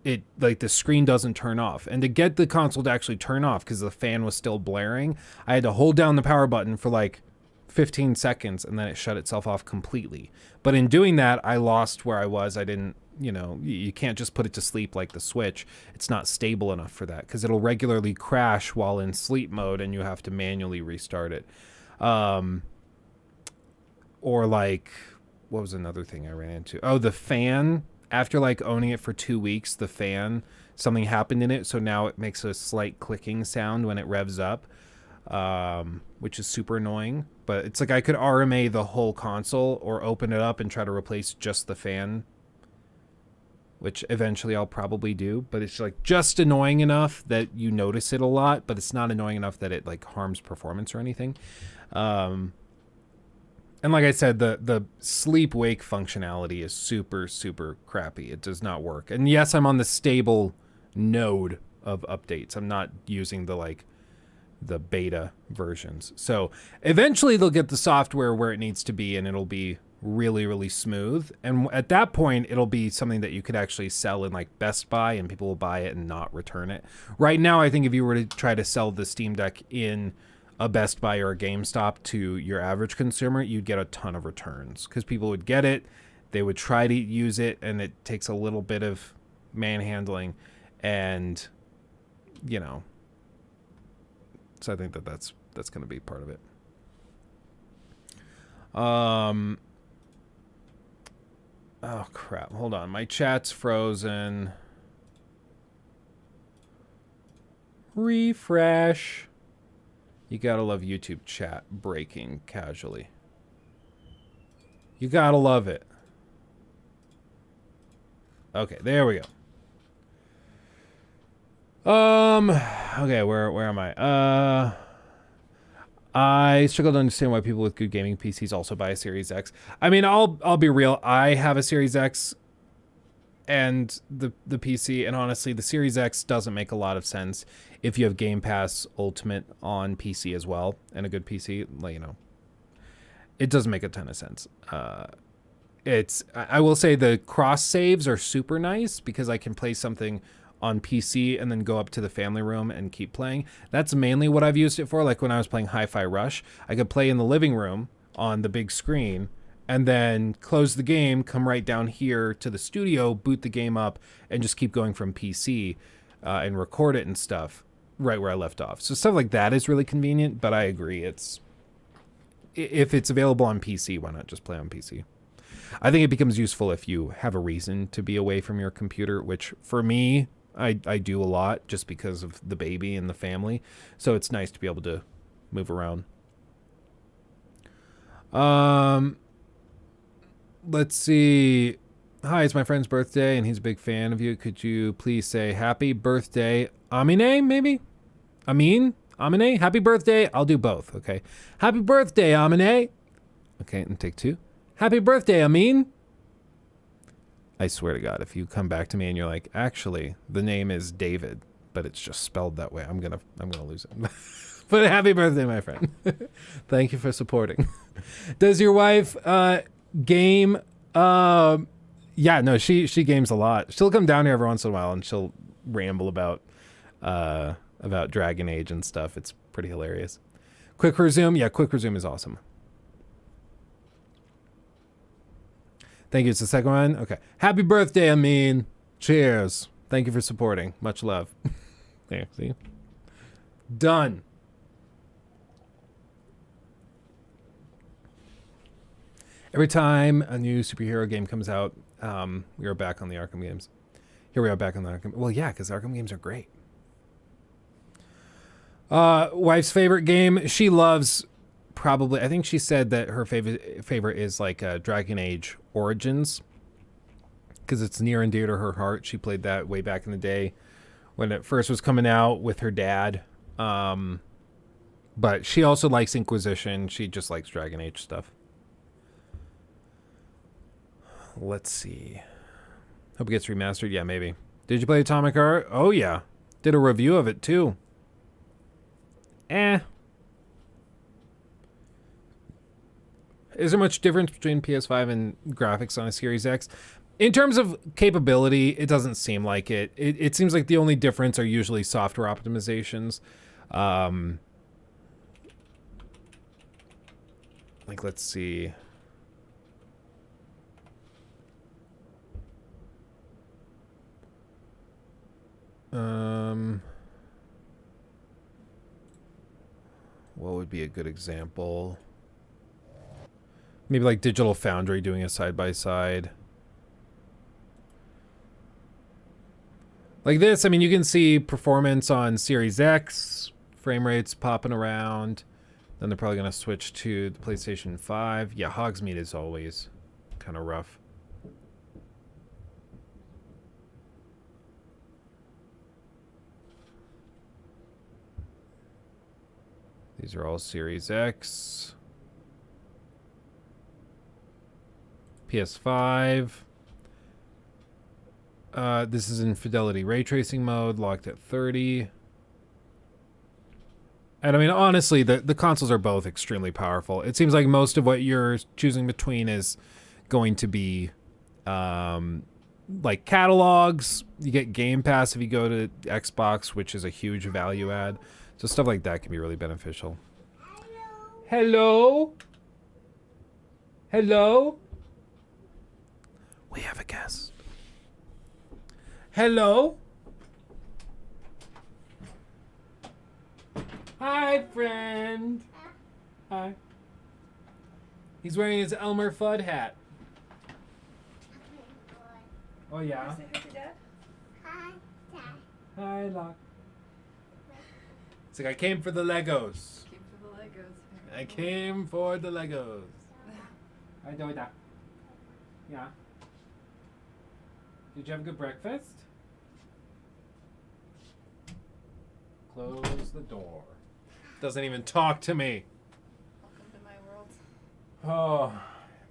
it, like, the screen doesn't turn off. And to get the console to actually turn off, because the fan was still blaring, I had to hold down the power button for like 15 seconds, and then it shut itself off completely. But in doing that, I lost where I was. I didn't, you know, you can't just put it to sleep like the Switch. It's not stable enough for that, because it'll regularly crash while in sleep mode, and you have to manually restart it. Or like, what was another thing I ran into? Oh, the fan. After like owning it for 2 weeks, the fan, something happened in it, so now it makes a slight clicking sound when it revs up, which is super annoying. But it's like I could RMA the whole console or open it up and try to replace just the fan, which eventually I'll probably do. But it's like just annoying enough that you notice it a lot, but it's not annoying enough that it like harms performance or anything. And like I said, the sleep-wake functionality is super, super crappy. It does not work. And yes, I'm on the stable node of updates. I'm not using the beta versions. So eventually they'll get the software where it needs to be, and it'll be really, really smooth. And at that point, it'll be something that you could actually sell in like Best Buy, and people will buy it and not return it. Right now, I think if you were to try to sell the Steam Deck in a Best Buy or a GameStop to your average consumer, you'd get a ton of returns, because people would get it, they would try to use it, and it takes a little bit of manhandling, and you know, so I think that's going to be part of it. Oh crap, hold on, my chat's frozen. Refresh. You gotta love YouTube chat breaking casually. You gotta love it. Okay, there we go. Okay, where am I? I struggle to understand why people with good gaming PCs also buy a Series X. I mean, I'll be real. I have a Series X and the PC, and honestly, the Series X doesn't make a lot of sense if you have Game Pass Ultimate on PC as well, and a good PC, like, you know, it doesn't make a ton of sense. I will say the cross saves are super nice because I can play something on PC and then go up to the family room and keep playing. That's mainly what I've used it for. Like when I was playing Hi-Fi Rush, I could play in the living room on the big screen and then close the game, come right down here to the studio, boot the game up, and just keep going from PC and record it and stuff right where I left off. So stuff like that is really convenient, but I agree. If it's available on PC, why not just play on PC? I think it becomes useful if you have a reason to be away from your computer, which for me, I do a lot just because of the baby and the family. So it's nice to be able to move around. Let's see. Hi, it's my friend's birthday and he's a big fan of you. Could you please say happy birthday, Amine, maybe? Amine? Happy birthday. I'll do both, okay? Happy birthday, Amine. Okay, and take two. Happy birthday, Amin. I swear to God, if you come back to me and you're like, actually, the name is David, but it's just spelled that way, I'm gonna lose it. But happy birthday, my friend. Thank you for supporting. Does your wife game? Yeah, no, she games a lot. She'll come down here every once in a while and she'll ramble about Dragon Age and stuff. It's pretty hilarious. Quick resume, yeah, quick resume is awesome. Thank you. It's the second one. Okay. Happy birthday, Amin. Cheers. Thank you for supporting. Much love. There, see? Done. Every time a new superhero game comes out, we are back on the Arkham games. Here we are back on the Arkham. Well, yeah, because Arkham games are great. Wife's favorite game. She loves... Probably, I think she said that her favorite is like Dragon Age Origins because it's near and dear to her heart. She played that way back in the day when it first was coming out with her dad. But she also likes Inquisition. She just likes Dragon Age stuff. Let's see. Hope it gets remastered. Yeah, maybe. Did you play Atomic Heart? Oh, yeah. Did a review of it, too. Is there much difference between PS5 and graphics on a Series X? In terms of capability, it doesn't seem like it. It seems like the only difference are usually software optimizations. Like, let's see. What would be a good example? Maybe like Digital Foundry doing a side-by-side. Like this, I mean, you can see performance on Series X, frame rates popping around. Then they're probably going to switch to the PlayStation 5. Yeah, Hogsmeade is always kind of rough. These are all Series X. PS5. This is in Fidelity Ray Tracing mode, locked at 30. And I mean, honestly, the consoles are both extremely powerful. It seems like most of what you're choosing between is going to be like catalogs. You get Game Pass if you go to Xbox, which is a huge value add. So stuff like that can be really beneficial. Hello? Hello? We have a guest. Hello. Hi, friend. Hi. He's wearing his Elmer Fudd hat. Oh, yeah. Say hi to Dad. Hi, Locke. It's like, I came for the Legos. Came for the Legos. I came for the Legos. Hi, Doida. Yeah. Did you have a good breakfast? Close the door. Doesn't even talk to me. Welcome to my world. Oh,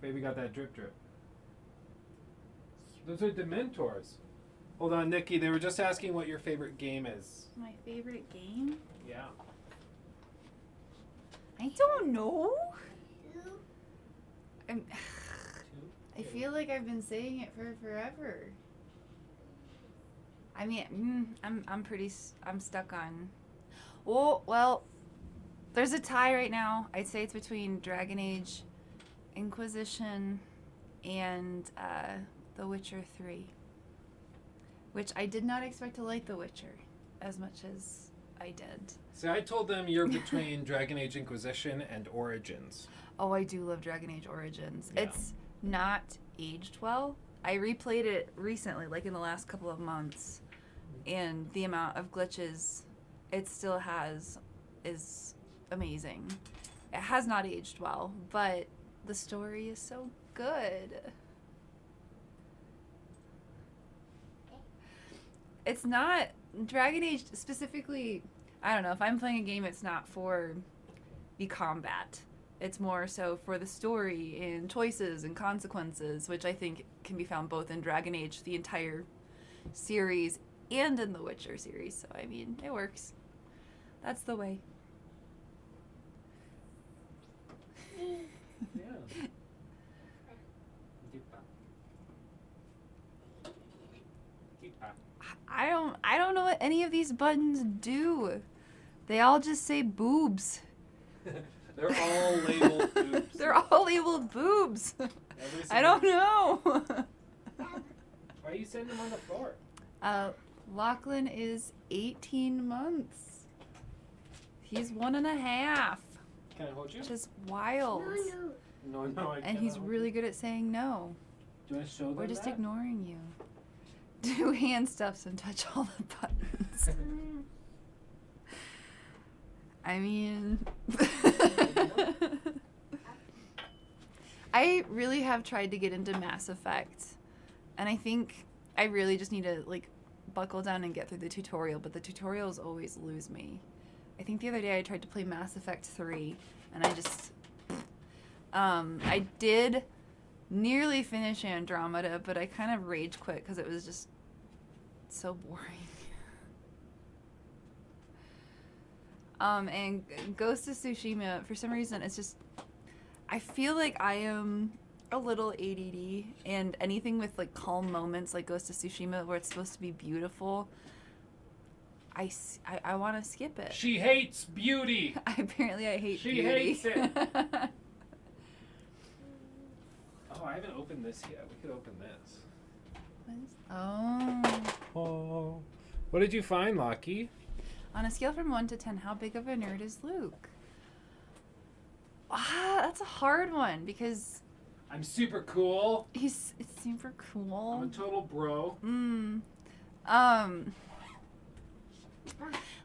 baby got that drip drip. Those are Dementors. Hold on, Nikki. They were just asking what your favorite game is. My favorite game? Yeah. I don't know. I feel like I've been saying it for forever. I mean, I'm stuck on. Oh well, there's a tie right now. I'd say it's between Dragon Age, Inquisition, and The Witcher 3. Which I did not expect to like The Witcher as much as I did. See, I told them you're between Dragon Age Inquisition and Origins. Oh, I do love Dragon Age Origins. Yeah. It's not aged well. I replayed it recently, like in the last couple of months, and the amount of glitches it still has is amazing. It has not aged well, but the story is so good. It's not Dragon Age specifically. I don't know, if I'm playing a game, it's not for the combat. It's more so for the story and choices and consequences, which I think can be found both in Dragon Age, the entire series, and in the Witcher series. So, I mean, it works. That's the way. Yeah. I don't know what any of these buttons do. They all just say boobs. They're all labeled boobs. They're all labeled boobs. I don't know. Why are you sitting them on the floor? Lachlan is 18 months. He's 1.5. Can I hold you? Which is wild. No, I And cannot he's hold really good at saying no. you. Do I show them Or just that? ignoring you. Do hand stuffs and touch all the buttons. I mean, I really have tried to get into Mass Effect, and I think I really just need to like buckle down and get through the tutorial, but the tutorials always lose me. I think the other day I tried to play Mass Effect 3, and I just I did nearly finish Andromeda, but I kind of rage quit because it was just so boring. And Ghost of Tsushima, for some reason, it's just, I feel like I am a little ADD, and anything with like calm moments like Ghost of Tsushima where it's supposed to be beautiful, I want to skip it. She hates beauty. Apparently I hate She beauty. hates it. Oh, I haven't opened this yet. We could open this. Oh. What did you find, Lockie? On a scale from 1 to 10, how big of a nerd is Luke? That's a hard one because I'm super cool. it's super cool. I'm a total bro.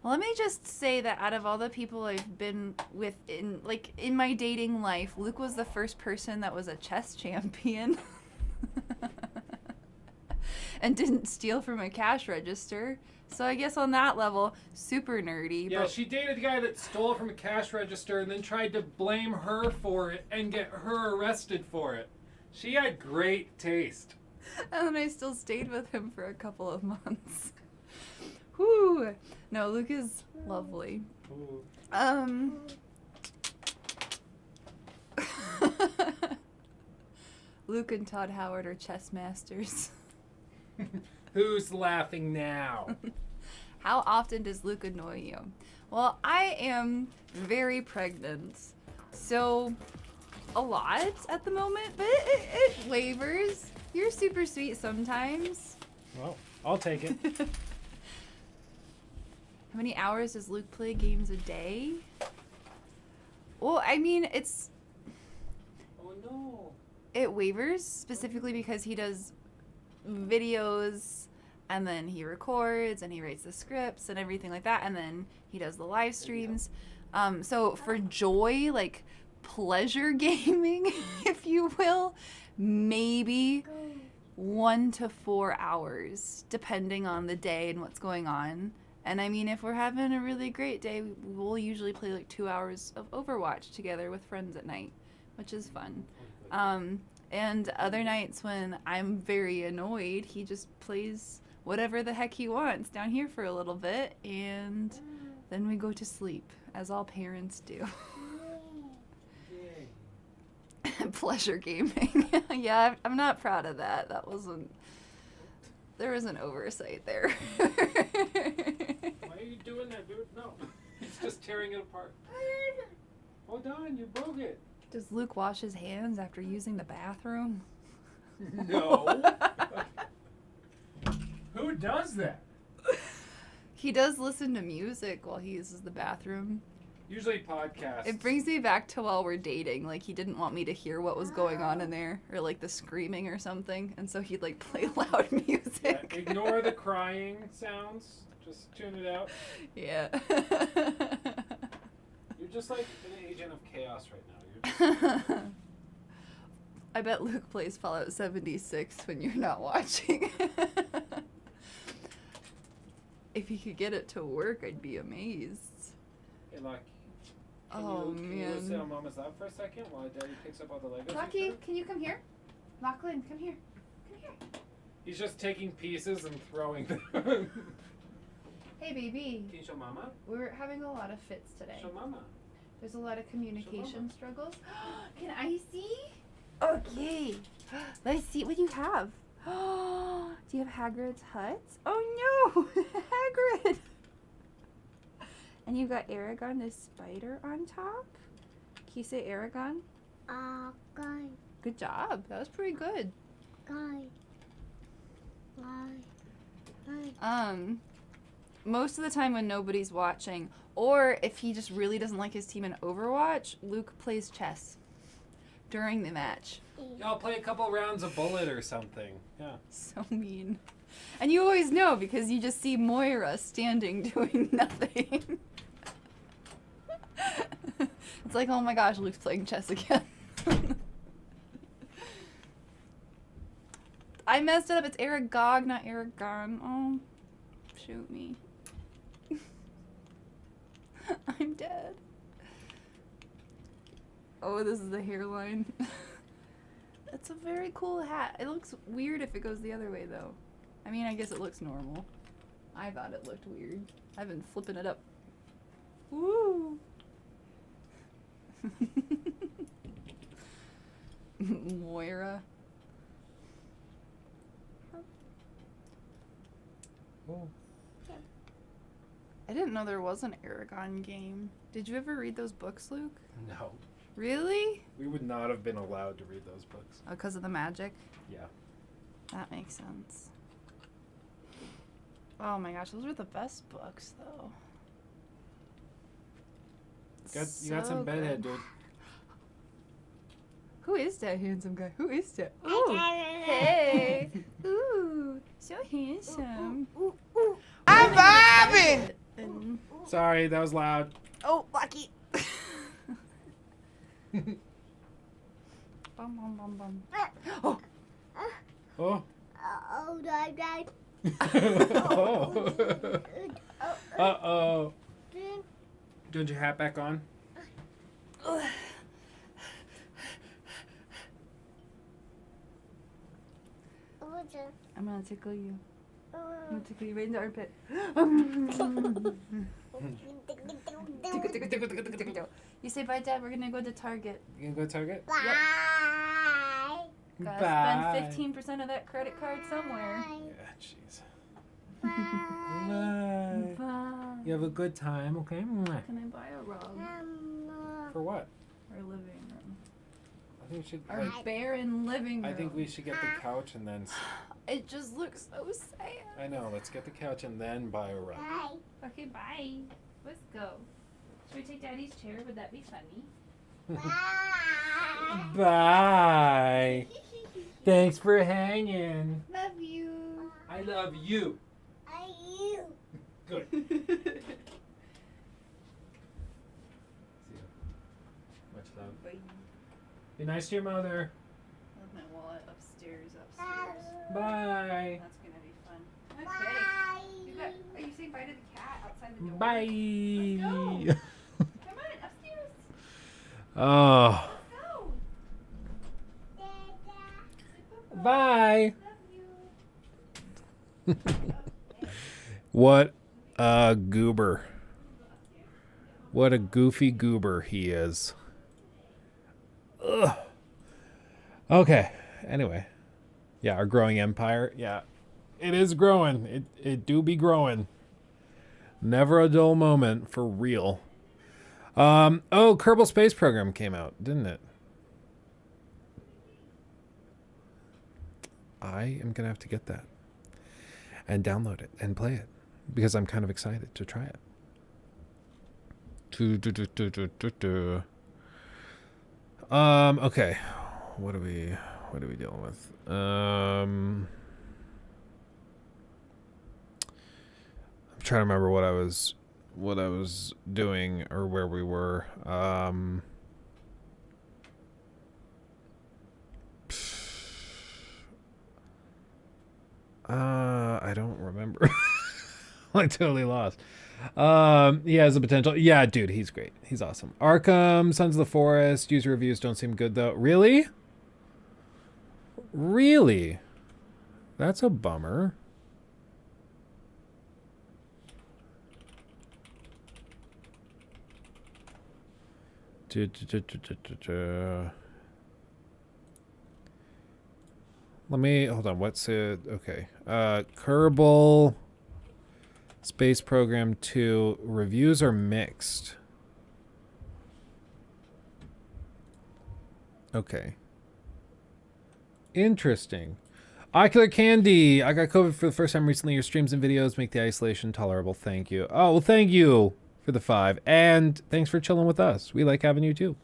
Let me just say that out of all the people I've been with in my dating life, Luke was the first person that was a chess champion and didn't steal from a cash register. So I guess on that level, super nerdy. Yeah, but she dated a guy that stole from a cash register and then tried to blame her for it and get her arrested for it. She had great taste. And then I still stayed with him for a couple of months. Whew. No, Luke is lovely. Ooh. Luke and Todd Howard are chess masters. Who's laughing now? How often does Luke annoy you? Well, I am very pregnant, so a lot at the moment, but it wavers. You're super sweet sometimes. Well, I'll take it. How many hours does Luke play games a day? Well, I mean, Oh no. it wavers specifically because he does videos and then he records and he writes the scripts and everything like that, and then he does the live streams. So for joy, like pleasure gaming, if you will, maybe 1 to 4 hours, depending on the day and what's going on. And I mean, if we're having a really great day, we'll usually play like 2 hours of Overwatch together with friends at night, which is fun. And other nights when I'm very annoyed, he just plays whatever the heck he wants down here for a little bit, and then we go to sleep, as all parents do. Pleasure gaming. Yeah, I'm not proud of that. There was an oversight there. Why are you doing that, dude? No. He's just tearing it apart. Hold on, you broke it. Does Luke wash his hands after using the bathroom? No. Who does that? He does listen to music while he uses the bathroom. Usually podcasts. It brings me back to while we're dating. Like, he didn't want me to hear what was going on in there, or like the screaming or something, and so he'd like play loud music. Yeah, ignore the crying sounds. Just tune it out. Yeah. You're just like an agent of chaos right now. You're just... I bet Luke plays Fallout 76 when you're not watching. If he could get it to work, I'd be amazed. Hey, Lucky. Can you sit on Mama's lap for a second while Daddy picks up all the Legos? Lucky, can you come here? Lachlan, come here. Come here. He's just taking pieces and throwing them. Hey, baby. Can you show Mama? We're having a lot of fits today. Show Mama. There's a lot of communication Mama. struggles. Can I see? Okay. Let's see what you have. Do you have Hagrid's hut? Oh no! Hagrid! And you got Aragon the spider on top? Can you say Aragon? Guy. Good job. That was pretty good. Guy. Most of the time when nobody's watching, or if he just really doesn't like his team in Overwatch, Luke plays chess during the match. Y'all play a couple rounds of Bullet or something. Yeah. So mean. And you always know because you just see Moira standing doing nothing. It's like, oh my gosh, Luke's playing chess again. I messed it up. It's Aragog, not Aragon. Oh, shoot me. I'm dead. Oh, this is the hairline. It's a very cool hat. It looks weird if it goes the other way, though. I mean, I guess it looks normal. I thought it looked weird. I've been flipping it up. Woo! Moira. Oh. I didn't know there was an Aragon game. Did you ever read those books, Luke? No. Really? We would not have been allowed to read those books. Oh, because of the magic? Yeah. That makes sense. Oh my gosh, those were the best books, though. You got some bedhead, dude. Who is that handsome guy? Who is that? Ooh, hey! Ooh, so handsome. I'm vibing! And, Sorry, that was loud. Oh, Lucky. bum, bum, bum, bum. Oh. Oh, die. Oh. Uh-oh. Do you want your hat back on? I'm gonna tickle you. I'm gonna tickle you right in the armpit. You say bye, Dad. We're gonna go to Target. You gonna go to Target? Bye. Gotta Bye. spend 15% of that credit card somewhere. Yeah, jeez. Bye. Bye. Bye. You have a good time, okay? Mwah. Can I buy a rug For what? for a living room? think we should. Our barren living room. I think we should get the couch and then. It just looks so sad. I know. Let's get the couch and then buy a rug. Okay, bye. Let's go. Should we take Daddy's chair? Would that be funny? Bye. Thanks for hanging. Love you. I love you. Good. See ya. Much love. Bye. Be nice to your mother. I left my wallet upstairs. Bye. That's gonna be fun. Okay. Are you saying bye to the cat outside the door? Bye. Let's go. Come on, upstairs. Oh. Let's go. Bye. Love you. What a goober. What a goofy goober he is. Ugh. Okay. Anyway. Yeah, our growing empire. Yeah. It is growing. It do be growing. Never a dull moment for real. Oh, Kerbal Space Program came out, didn't it? I am gonna have to get that and download it and play it because I'm kind of excited to try it. Okay. What are we dealing with? I'm trying to remember what I was doing or where we were. I don't remember. I totally lost. He has the potential. Yeah, dude, he's great. He's awesome. Arkham, Sons of the Forest. User reviews don't seem good though. Really? Really? That's a bummer. Let me hold on. What's it? Okay. Kerbal Space Program 2 reviews are mixed. Okay. Interesting. Ocular Candy. I got COVID for the first time recently. Your streams and videos make the isolation tolerable. Thank you. Oh, well, thank you for the 5. And thanks for chilling with us. We like having you too.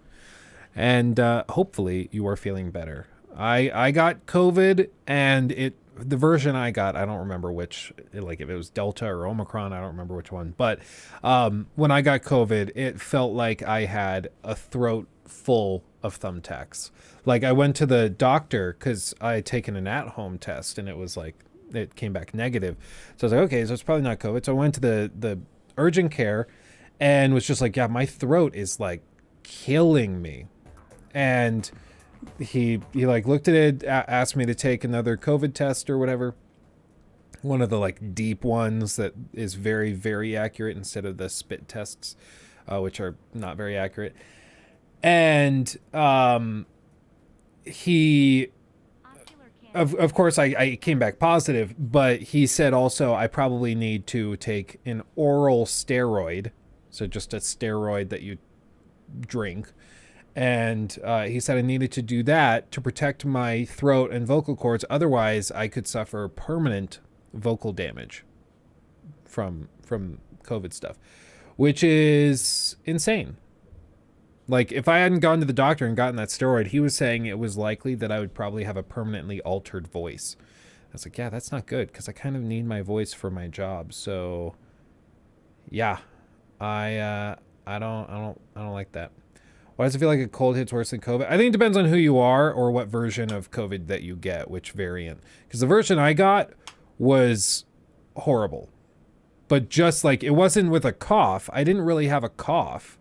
And hopefully you are feeling better. I got COVID and the version I got, I don't remember which, like if it was Delta or Omicron, I don't remember which one. But when I got COVID, it felt like I had a throat full of thumbtacks. Like I went to the doctor because I had taken an at-home test and it was like, it came back negative. So I was like, okay, so it's probably not COVID. So I went to the urgent care and was just like, yeah, my throat is like killing me. And he like looked at it, asked me to take another COVID test or whatever. One of the like deep ones that is very, very accurate instead of the spit tests, which are not very accurate. And he, of course, I came back positive, but he said also I probably need to take an oral steroid. So just a steroid that you drink. And he said I needed to do that to protect my throat and vocal cords. Otherwise, I could suffer permanent vocal damage from COVID stuff, which is insane. Like, if I hadn't gone to the doctor and gotten that steroid, he was saying it was likely that I would probably have a permanently altered voice. I was like, yeah, that's not good because I kind of need my voice for my job. So, yeah, I don't like that. Why does it feel like a cold hits worse than COVID? I think it depends on who you are or what version of COVID that you get, which variant. Because the version I got was horrible. But just like, it wasn't with a cough. I didn't really have a cough.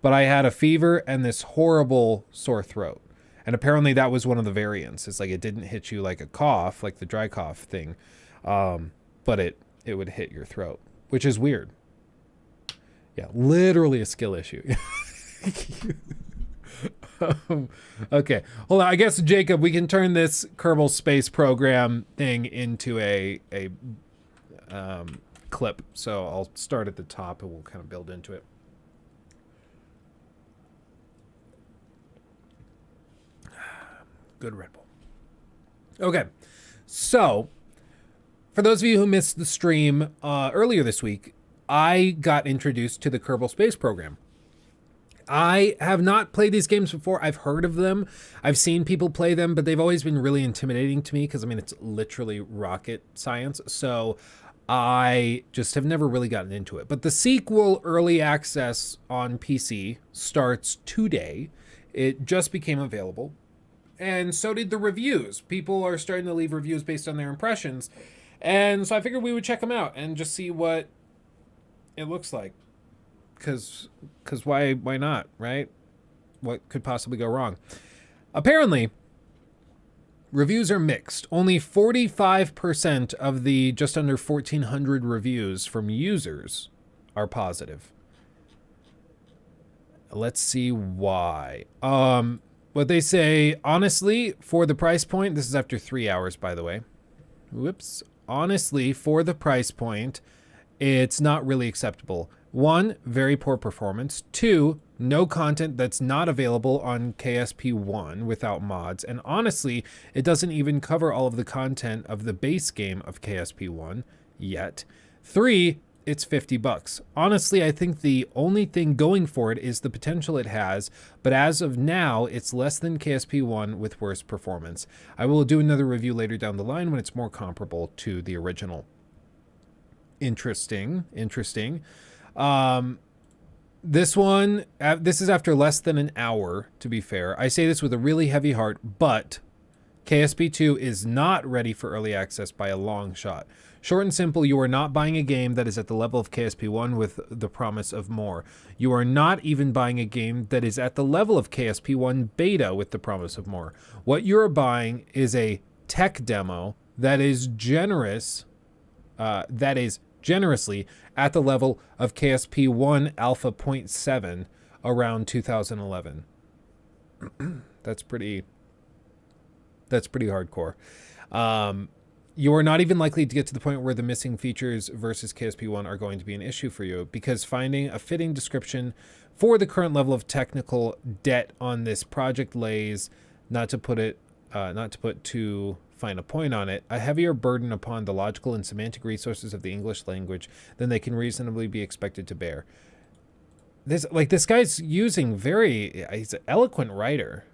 But I had a fever and this horrible sore throat. And apparently that was one of the variants. It's like it didn't hit you like a cough, like the dry cough thing. But it would hit your throat, which is weird. Yeah, literally a skill issue. Okay, hold on. I guess, Jacob, we can turn this Kerbal Space Program thing into a clip. So I'll start at the top and we'll kind of build into it. Good Red Bull. Okay, so for those of you who missed the stream earlier this week, I got introduced to the Kerbal Space Program. I have not played these games before. I've heard of them. I've seen people play them, but they've always been really intimidating to me because, I mean, it's literally rocket science. So I just have never really gotten into it. But the sequel early access on PC starts today. It just became available. And so did the reviews. People are starting to leave reviews based on their impressions. And so I figured we would check them out and just see what it looks like. Because why not, right? What could possibly go wrong? Apparently, reviews are mixed. Only 45% of the just under 1,400 reviews from users are positive. Let's see why. What they say, honestly, for the price point, this is after 3 hours, by the way. Whoops. Honestly, for the price point, it's not really acceptable. 1, very poor performance. 2, no content that's not available on KSP1 without mods. And honestly, it doesn't even cover all of the content of the base game of KSP1 yet. 3, it's $50. Honestly, I think the only thing going for it is the potential it has, but as of now, it's less than KSP1 with worse performance. I will do another review later down the line when it's more comparable to the original. Interesting. This one, this is after less than an hour, to be fair. I say this with a really heavy heart, but KSP2 is not ready for early access by a long shot. Short and simple, you are not buying a game that is at the level of KSP1 with the promise of more. You are not even buying a game that is at the level of KSP1 beta with the promise of more. What you're buying is a tech demo that is generously at the level of KSP1 Alpha 0.7 around 2011. That's pretty hardcore. You are not even likely to get to the point where the missing features versus KSP1 are going to be an issue for you, because finding a fitting description for the current level of technical debt on this project lays, not to put too fine a point on it, a heavier burden upon the logical and semantic resources of the English language than they can reasonably be expected to bear. This guy's he's an eloquent writer.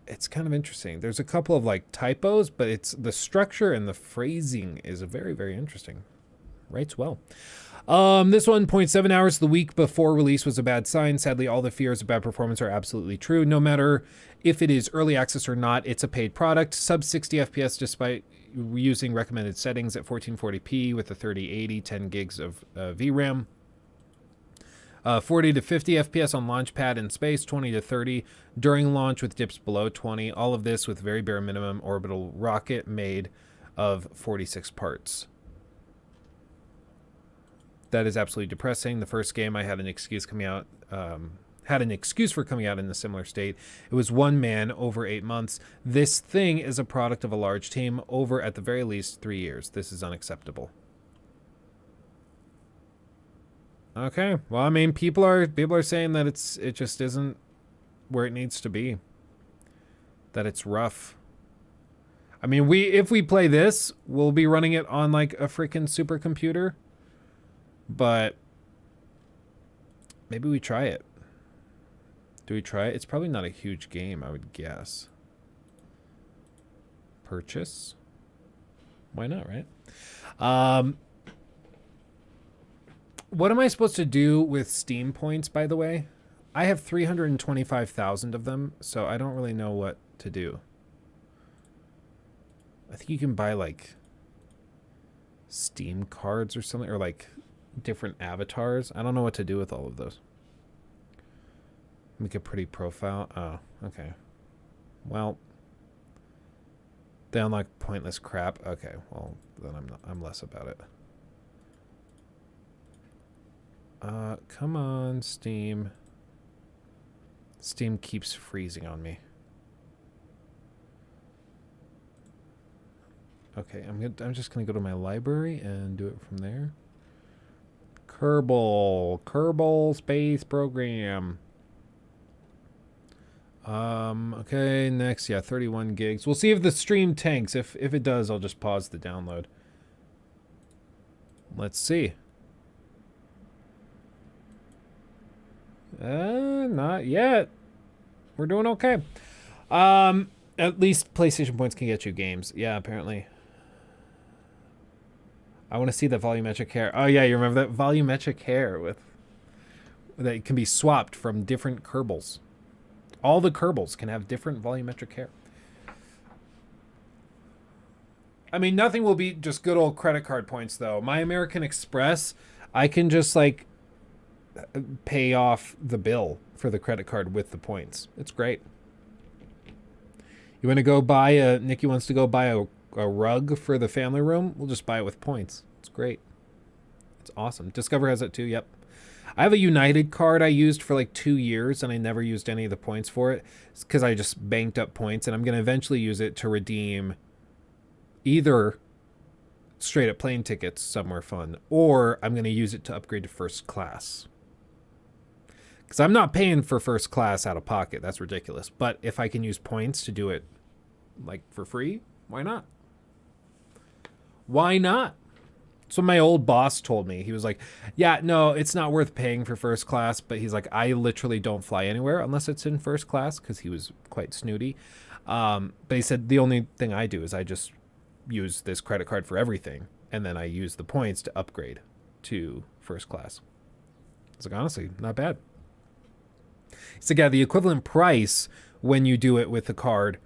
It's kind of interesting. There's a couple of typos, but it's the structure and the phrasing is very, very interesting. Writes well. This 1.7 hours the week before release was a bad sign. Sadly, all the fears of bad performance are absolutely true. No matter if it is early access or not, it's a paid product. Sub 60 FPS despite using recommended settings at 1440p with a 3080, 10 gigs of VRAM. 40 to 50 FPS on launch pad in space, 20 to 30 during launch with dips below 20. All of this with very bare minimum orbital rocket made of 46 parts. That is absolutely depressing. The first game I had an excuse coming out, for coming out in a similar state. It was one man over 8 months. This thing is a product of a large team over at the very least 3 years. This is unacceptable. Okay, well, I mean, people are saying that it just isn't where it needs to be. That it's rough. I mean, if we play this, we'll be running it on a freaking supercomputer. But maybe we try it. Do we try it? It's probably not a huge game, I would guess. Purchase? Why not, right? What am I supposed to do with Steam points, by the way? I have 325,000 of them, so I don't really know what to do. I think you can buy, Steam cards or something, or, different avatars. I don't know what to do with all of those. Make a pretty profile. Oh, okay. Well, they unlock pointless crap. Okay, well, then I'm less about it. Come on, Steam. Steam keeps freezing on me. Okay, I'm just gonna go to my library and do it from there. Kerbal Space Program. Okay, next, yeah, 31 gigs. We'll see if the stream tanks. If it does, I'll just pause the download. Let's see. Not yet. We're doing okay. At least PlayStation points can get you games. Yeah, apparently. I want to see the volumetric hair. Oh yeah, you remember that volumetric hair with that can be swapped from different Kerbals. All the Kerbals can have different volumetric hair. I mean, nothing will beat just good old credit card points, though. My American Express, I can just, like, pay off the bill for the credit card with the points. It's great. You want to go buy a... Nikki wants to go buy a rug for the family room? We'll just buy it with points. It's great. It's awesome. Discover has it, too. Yep. I have a United card I used for like 2 years, and I never used any of the points for it. It's because I just banked up points, and I'm going to eventually use it to redeem either straight up plane tickets somewhere fun, or I'm going to use it to upgrade to first class. Because I'm not paying for first class out of pocket. That's ridiculous. But if I can use points to do it like for free, why not? Why not? So my old boss told me. He was like, yeah, no, it's not worth paying for first class. But he's like, I literally don't fly anywhere unless it's in first class, because he was quite snooty. But he said the only thing I do is I just use this credit card for everything. And then I use the points to upgrade to first class. It's like, honestly, not bad. He's like, yeah, the equivalent price when you do it with the card,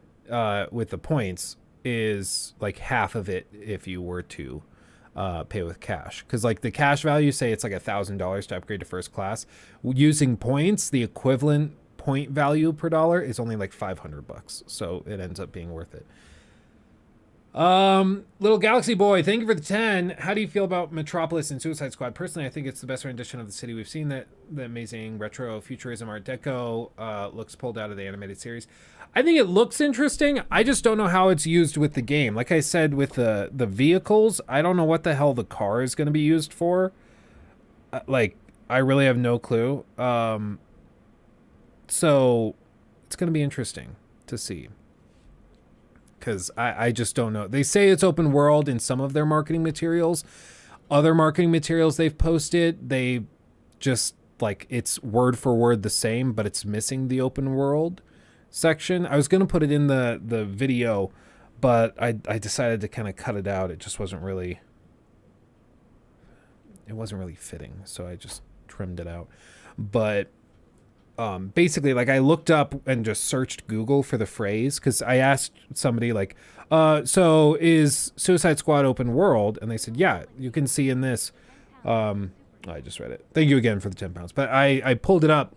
with the points, is like half of it if you were to pay with cash. Because like the cash value, say it's like $1,000 to upgrade to first class. Using points, the equivalent point value per dollar is only like $500. So it ends up being worth it. Little Galaxy Boy, thank you for the 10. How do you feel about Metropolis and Suicide Squad? Personally, I think it's the best rendition of the city we've seen. That the amazing retro futurism art deco looks pulled out of the animated series. I think it looks interesting. I just don't know how it's used with the game. Like I said, with the vehicles, I don't know what the hell the car is going to be used for. Like, I really have no clue. So it's going to be interesting to see. Because I just don't know. They say it's open world in some of their marketing materials. Other marketing materials they've posted, they just, like, it's word for word the same, but it's missing the open world section. I was going to put it in the video, but I decided to kind of cut it out. It just wasn't really... It wasn't really fitting, so I just trimmed it out. But... basically, like, I looked up and just searched Google for the phrase, because I asked somebody, like, so is Suicide Squad open world? And they said, yeah, you can see in this. I just read it. Thank you again for the 10 pounds. But I pulled it up,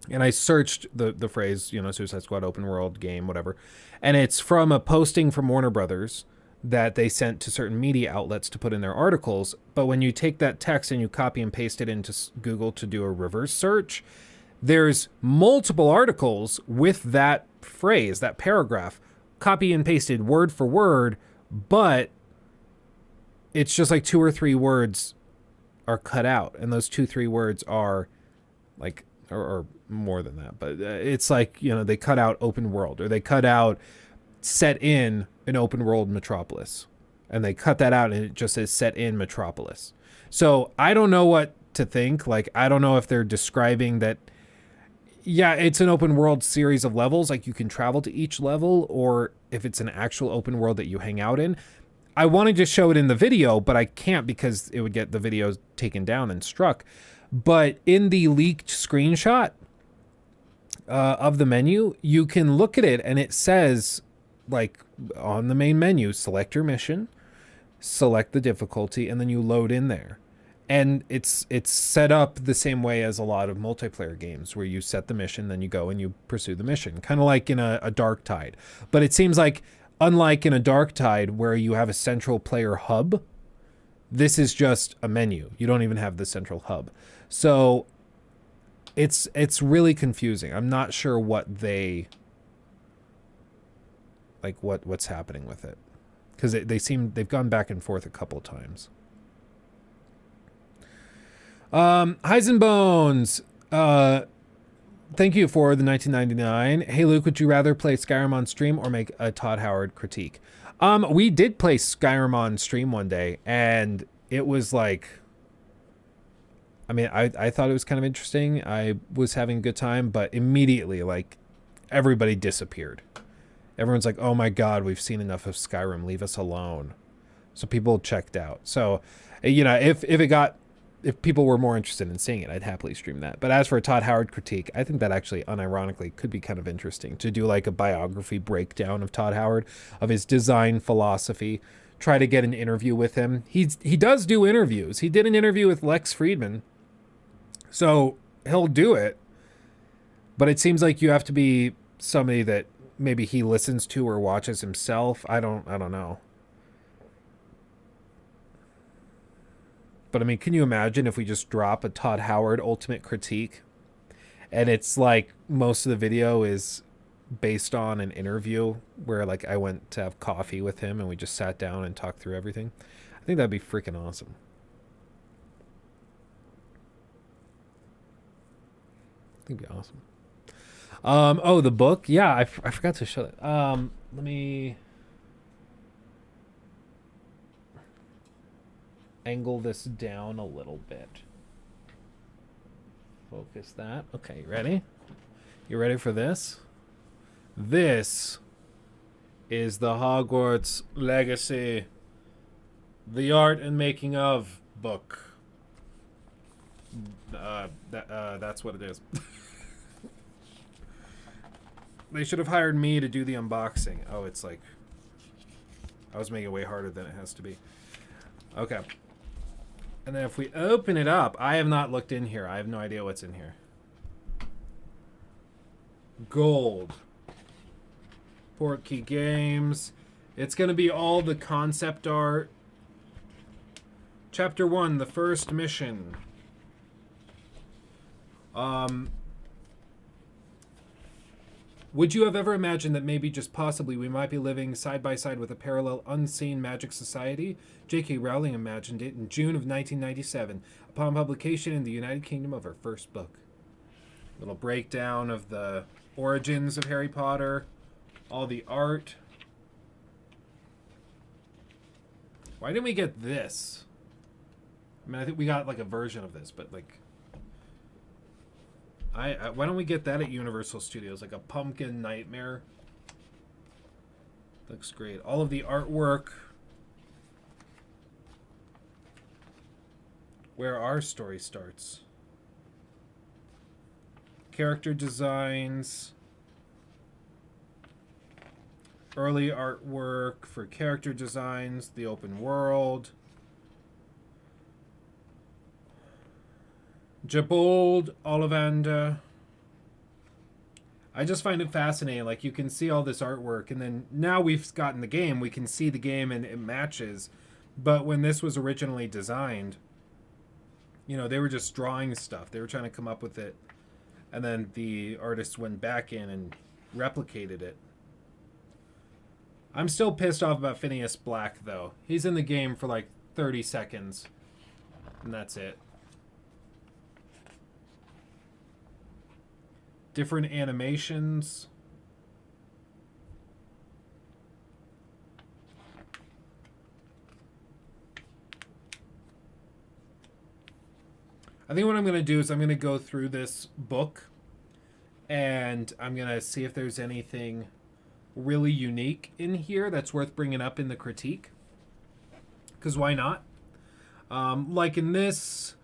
and I searched the phrase, you know, Suicide Squad open world game, whatever. And it's from a posting from Warner Brothers that they sent to certain media outlets to put in their articles. But when you take that text and you copy and paste it into Google to do a reverse search, there's multiple articles with that phrase, that paragraph, copy and pasted word for word, but it's just like 2 or 3 words are cut out. And those 2-3 words are like, or more than that, but it's like, you know, they cut out open world, or they cut out set in an open world metropolis, and they cut that out and it just says set in metropolis. So I don't know what to think. Like, I don't know if they're describing that, yeah, it's an open world series of levels, like you can travel to each level, or if it's an actual open world that you hang out in. I wanted to show it in the video, but I can't because it would get the video taken down and struck. But in the leaked screenshot of the menu, you can look at it and it says, like, on the main menu, select your mission, select the difficulty, and then you load in there. And it's set up the same way as a lot of multiplayer games, where you set the mission, then you go and you pursue the mission, kind of like in a Dark Tide. But it seems like, unlike in a Dark Tide where you have a central player hub, this is just a menu. You don't even have the central hub. So it's really confusing. I'm not sure what they, like, what's happening with it, because they've gone back and forth a couple of times. Heisenbones, thank you for the 1999. Hey Luke, would you rather play Skyrim on stream or make a Todd Howard critique? We did play Skyrim on stream one day, and it was like, I mean, I thought it was kind of interesting. I was having a good time, but immediately, like, everybody disappeared. Everyone's like, oh my God, we've seen enough of Skyrim. Leave us alone. So people checked out. So, you know, if people were more interested in seeing it, I'd happily stream that. But as for a Todd Howard critique, I think that actually, unironically, could be kind of interesting to do like a biography breakdown of Todd Howard, of his design philosophy. Try to get an interview with him. He does do interviews. He did an interview with Lex Friedman. So he'll do it. But it seems like you have to be somebody that maybe he listens to or watches himself. I don't know. But I mean, can you imagine if we just drop a Todd Howard ultimate critique and it's like most of the video is based on an interview where like I went to have coffee with him and we just sat down and talked through everything? I think that'd be freaking awesome. I think it'd be awesome. Oh, the book? Yeah, I forgot to show that. Let me angle this down a little bit. Focus that. Okay, you ready? You ready for this? This is the Hogwarts Legacy, the art and making of book. That's what it is. They should have hired me to do the unboxing. Oh, it's like, I was making it way harder than it has to be. Okay. And then if we open it up, I have not looked in here. I have no idea what's in here. Gold. Portkey Games. It's going to be all the concept art. Chapter 1, the first mission. Would you have ever imagined that maybe just possibly we might be living side by side with a parallel unseen magic society? J.K. Rowling imagined it in June of 1997 upon publication in the United Kingdom of her first book. Little breakdown of the origins of Harry Potter, all the art. Why didn't we get this? I mean, I think we got like a version of this, but like, why don't we get that at Universal Studios? Like a pumpkin nightmare. Looks great. All of the artwork. Where our story starts. Character designs. Early artwork for character designs. The open world. Jabold, Ollivander. I just find it fascinating. Like, you can see all this artwork, and then now we've gotten the game, we can see the game and it matches. But when this was originally designed, you know, they were just drawing stuff. They were trying to come up with it. And then the artists went back in and replicated it. I'm still pissed off about Phineas Black, though. He's in the game for like 30 seconds. And that's it. Different animations. I think what I'm going to do is I'm going to go through this book and I'm going to see if there's anything really unique in here that's worth bringing up in the critique. Because why not? Like in this,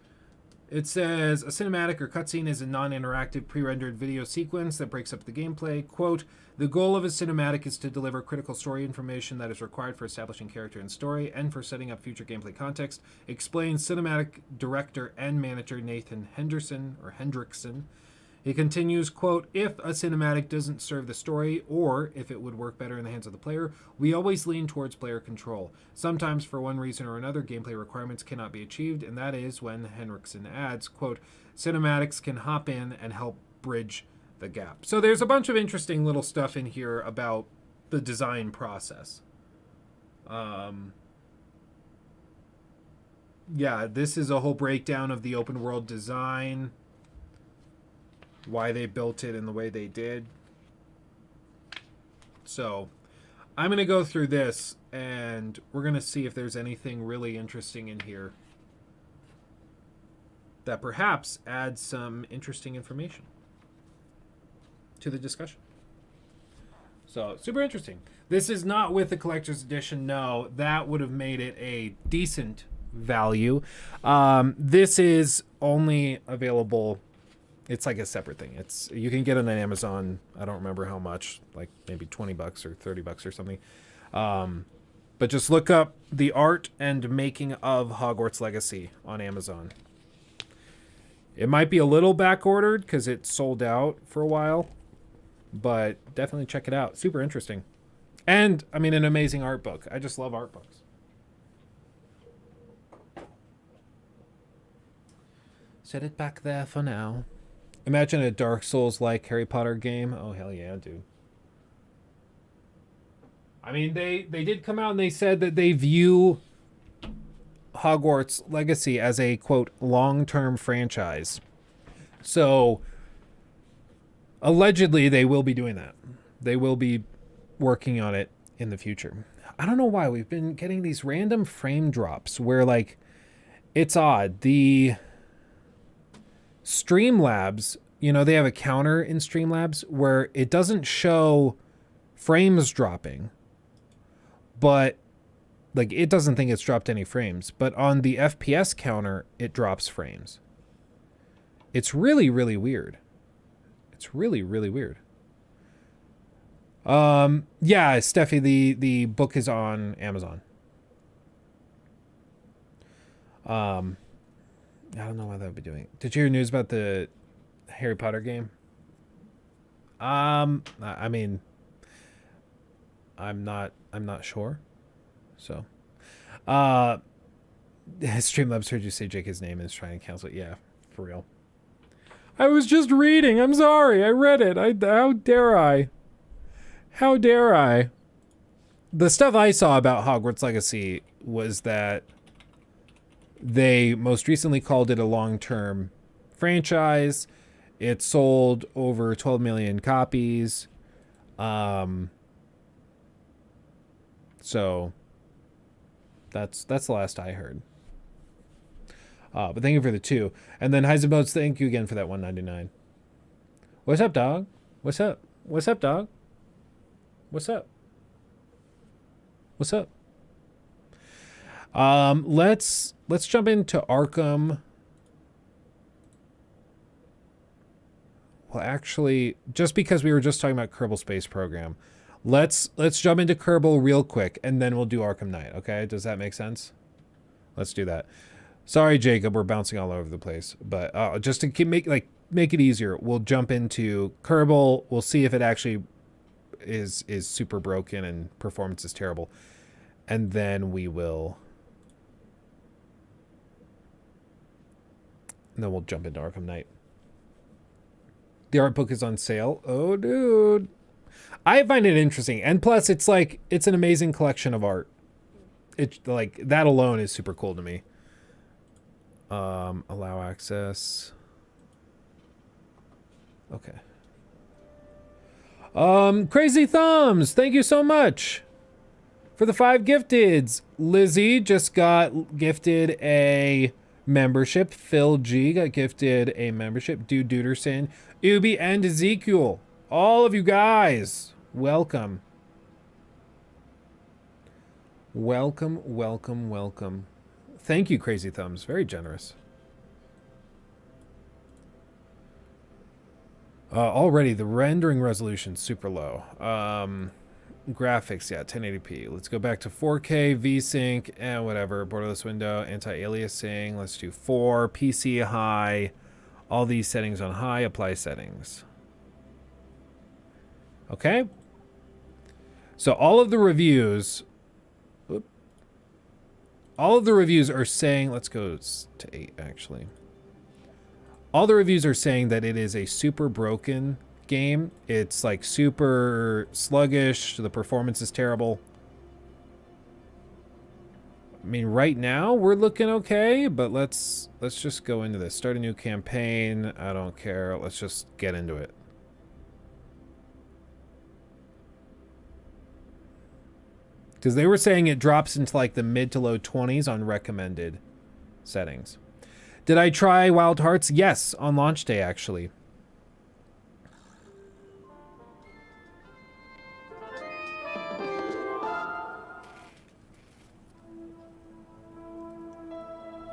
it says, a cinematic or cutscene is a non-interactive pre-rendered video sequence that breaks up the gameplay. Quote, the goal of a cinematic is to deliver critical story information that is required for establishing character and story and for setting up future gameplay context, explains cinematic director and manager Nathan Hendrickson. He continues, quote, if a cinematic doesn't serve the story or if it would work better in the hands of the player, we always lean towards player control. Sometimes, for one reason or another, gameplay requirements cannot be achieved, and that is when Hendrickson adds, quote, cinematics can hop in and help bridge the gap. So there's a bunch of interesting little stuff in here about the design process. Yeah, this is a whole breakdown of the open world design. why they built it in the way they did. So I'm going to go through this, and we're going to see if there's anything really interesting in here that perhaps adds some interesting information to the discussion. So, super interesting. This is not with the collector's edition. No, that would have made it a decent value. This is only available. It's like a separate thing. You can get it on Amazon. I don't remember how much, like maybe $20 or $30 or something. But just look up the art and making of Hogwarts Legacy on Amazon. It might be a little back ordered because it sold out for a while, but definitely check it out. Super interesting. And I mean, an amazing art book. I just love art books. Set it back there for now. Imagine a Dark Souls-like Harry Potter game. Oh, hell yeah, dude. I mean, they did come out and they said that they view Hogwarts Legacy as a, quote, long-term franchise. So, allegedly, they will be doing that. They will be working on it in the future. I don't know why. We've been getting these random frame drops where, like, it's odd. The Streamlabs, you know, they have a counter in Streamlabs where it doesn't show frames dropping, but like it doesn't think it's dropped any frames, but on the FPS counter it drops frames. It's really, really weird. It's really, really weird. Yeah, Steffi, the book is on Amazon. I don't know why that would be doing. Did you hear news about the Harry Potter game? I mean, I'm not sure. So, Streamlabs heard you say Jake's name and is trying to cancel it. Yeah, for real. I was just reading. I'm sorry. I read it. How dare I? How dare I? The stuff I saw about Hogwarts Legacy was that they most recently called it a long-term franchise. It sold over 12 million copies. So that's the last I heard. But thank you for the 2. And then Heisenboats, thank you again for that $1.99. What's up, dog? What's up? What's up, dog? What's up? What's up? Let's jump into Arkham. Well, actually, just because we were just talking about Kerbal Space Program, let's jump into Kerbal real quick, and then we'll do Arkham Knight. Okay, does that make sense? Let's do that. Sorry, Jacob, we're bouncing all over the place, but just to make it easier, we'll jump into Kerbal. We'll see if it actually is super broken and performance is terrible, and then we'll jump into Arkham Knight. The art book is on sale. Oh, dude. I find it interesting. And plus, it's an amazing collection of art. It's like, that alone is super cool to me. Allow access. Okay. Crazy Thumbs, thank you so much for the 5 gifteds. Lizzie just got gifted a membership. Phil G got gifted a membership. Dude Duderson, Ubi, and Ezekiel. All of you guys, welcome. Welcome, welcome, welcome. Thank you, Crazy Thumbs. Very generous. Already, the rendering resolution super low. Graphics, yeah, 1080p. Let's go back to 4K, VSync, and whatever. Borderless window, anti-aliasing. Let's do 4, PC high. All these settings on high. Apply settings. Okay. So all of the reviews... all of the reviews are saying... Let's go to 8, actually. All the reviews are saying that it is a super broken game. It's like super sluggish. The performance is terrible. I mean, right now we're looking okay, but let's just go into this. Start a new campaign. I don't care. Let's just get into it. Because they were saying it drops into like the mid to low 20s on recommended settings. Did I try Wild Hearts? Yes, on launch day, actually.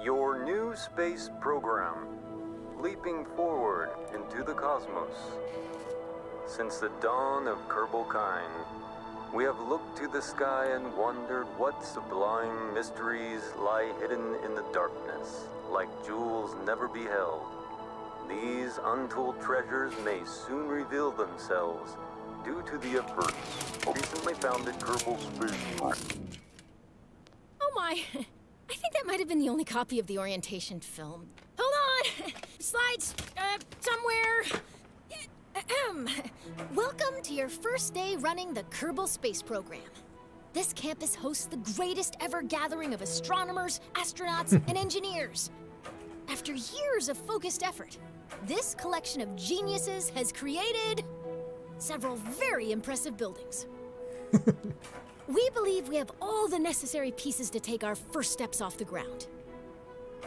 Your new space program, leaping forward into the cosmos. Since the dawn of Kerbal Kind, we have looked to the sky and wondered what sublime mysteries lie hidden in the darkness, like jewels never beheld. These untold treasures may soon reveal themselves due to the efforts recently founded Kerbal Space Program. Oh my! I think that might have been the only copy of the orientation film. Hold on! Slides, somewhere. Welcome to your first day running the Kerbal Space Program. This campus hosts the greatest ever gathering of astronomers, astronauts, and engineers. After years of focused effort, this collection of geniuses has created several very impressive buildings. We believe we have all the necessary pieces to take our first steps off the ground.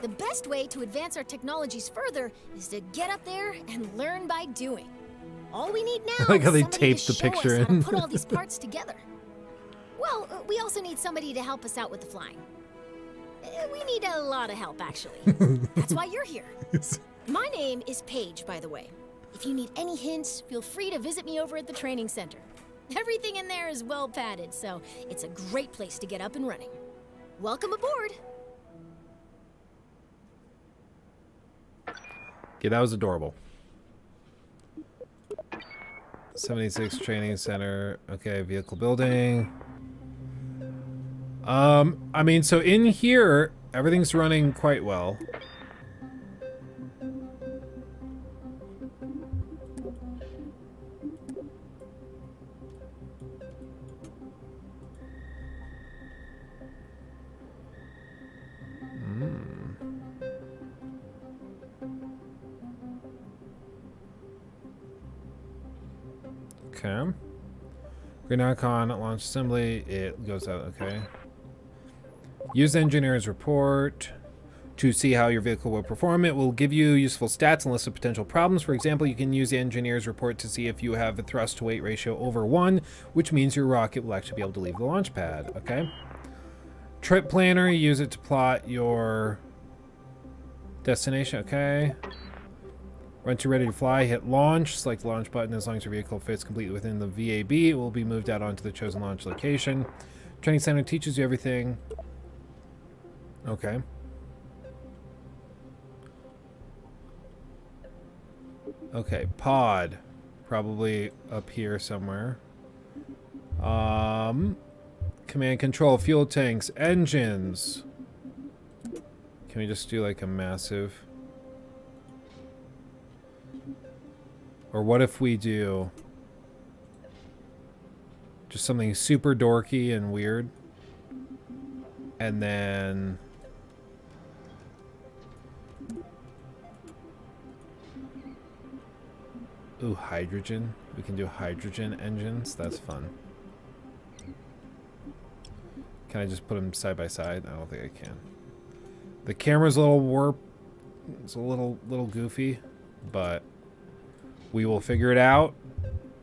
The best way to advance our technologies further is to get up there and learn by doing. All we need now I like how is they somebody taped to the show picture us how in. to put all these parts together. Well, we also need somebody to help us out with the flying. We need a lot of help, actually. That's why you're here. My name is Paige, by the way. If you need any hints, feel free to visit me over at the training center. Everything in there is well padded, so it's a great place to get up and running. Welcome aboard. Okay, that was adorable. 76 training center. Okay, vehicle building. I mean, so in here, everything's running quite well. Okay. Green icon at launch assembly. It goes out. Okay. Use engineer's report to see how your vehicle will perform. It will give you useful stats and list of potential problems. For example, you can use the engineer's report to see if you have a thrust to weight ratio over 1, which means your rocket will actually be able to leave the launch pad. Okay. Trip planner. You use it to plot your destination. Okay. Once you're ready to fly, hit launch. Select the launch button. As long as your vehicle fits completely within the VAB, it will be moved out onto the chosen launch location. Training center teaches you everything. Okay. Okay, pod. Probably up here somewhere. Command control, fuel tanks, engines. Can we just do like a massive... Or what if we do just something super dorky and weird? And then... Ooh, hydrogen. We can do hydrogen engines. That's fun. Can I just put them side by side? I don't think I can. The camera's a little warped. It's a little goofy, but we will figure it out.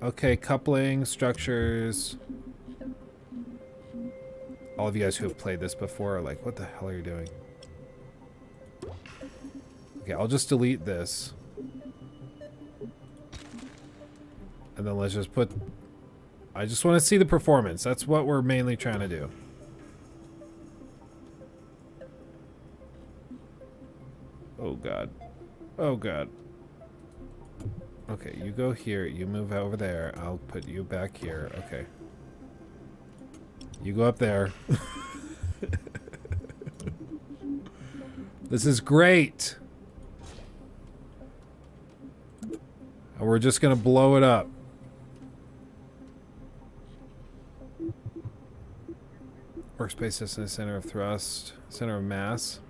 Okay, coupling, structures. All of you guys who have played this before are like, what the hell are you doing? Okay, I'll just delete this. And then let's just put... I just want to see the performance. That's what we're mainly trying to do. Oh, God. Oh, God. Okay, you go here. You move over there. I'll put you back here. Okay. You go up there. This is great. And we're just going to blow it up. We're workspace is the center of thrust, center of mass.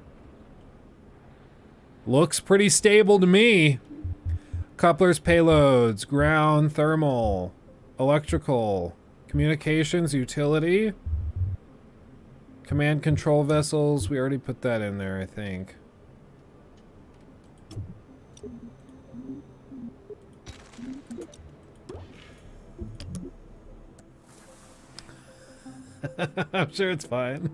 Looks pretty stable to me. Couplers, payloads, ground, thermal, electrical, communications, utility, command control vessels. We already put that in there, I think. I'm sure it's fine.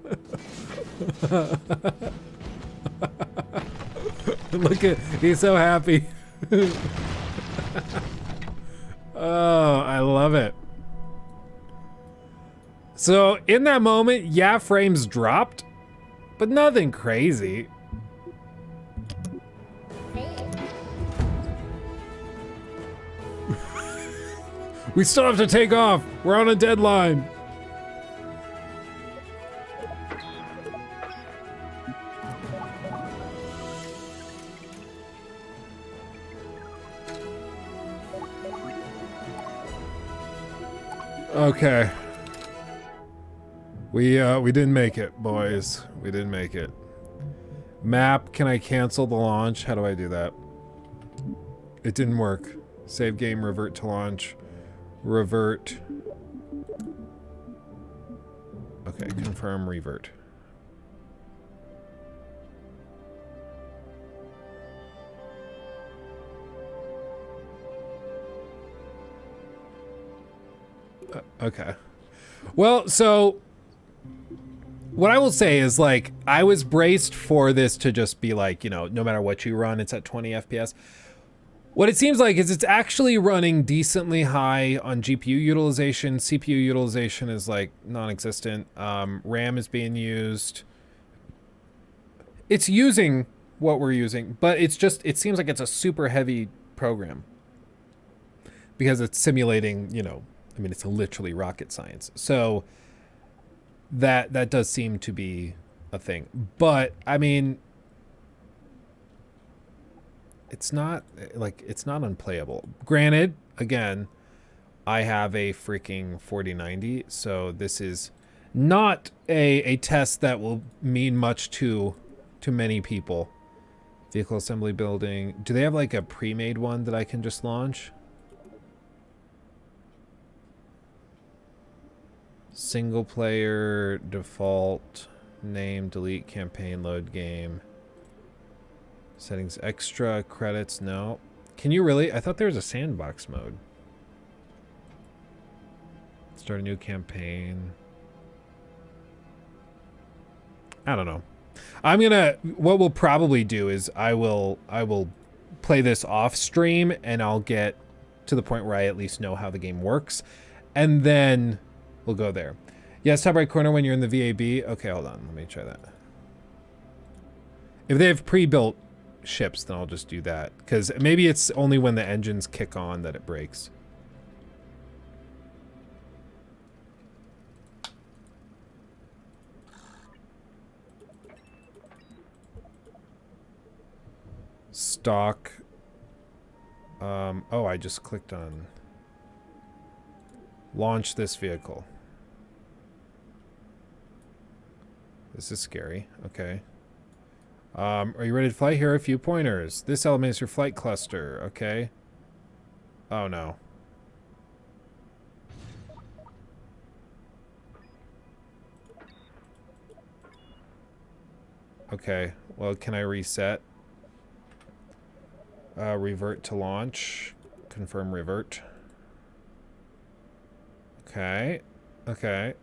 Look at, he's so happy. Oh, I love it. So in that moment, yeah, frames dropped, but nothing crazy. We still have to take off. We're on a deadline. Okay. We didn't make it, boys. We didn't make it. Map, can I cancel the launch? How do I do that? It didn't work. Save game, revert to launch. Revert. Okay, confirm, revert. Okay. Well, so what I will say is, like, I was braced for this to just be like, you know, no matter what you run, it's at 20 FPS. What it seems like is it's actually running decently high on GPU utilization. CPU utilization is like non-existent. RAM is being used. It's using what we're using, but it's just, it seems like it's a super heavy program because it's simulating, you know, I mean, it's literally rocket science. So that does seem to be a thing. But I mean, it's not like, it's not unplayable. Granted, again, I have a freaking 4090, so this is not a test that will mean much to many people. Vehicle assembly building. Do they have like a pre-made one that I can just launch? Single player, default, name, delete, campaign, load game. Settings, extra, credits, no. Can you really? I thought there was a sandbox mode. Start a new campaign. I don't know. I'm gonna, what we'll probably do is I will play this off stream and I'll get to the point where I at least know how the game works. And then we'll go there. Yes, top right corner when you're in the VAB. Okay, hold on. Let me try that. If they have pre-built ships, then I'll just do that. Because maybe it's only when the engines kick on that it breaks. Stock. Oh, I just clicked on launch this vehicle. This is scary. Okay. Are you ready to fly? Here are a few pointers. This element is your flight cluster. Okay. Oh no. Okay. Well, can I reset? Revert to launch. Confirm revert. Okay. Okay.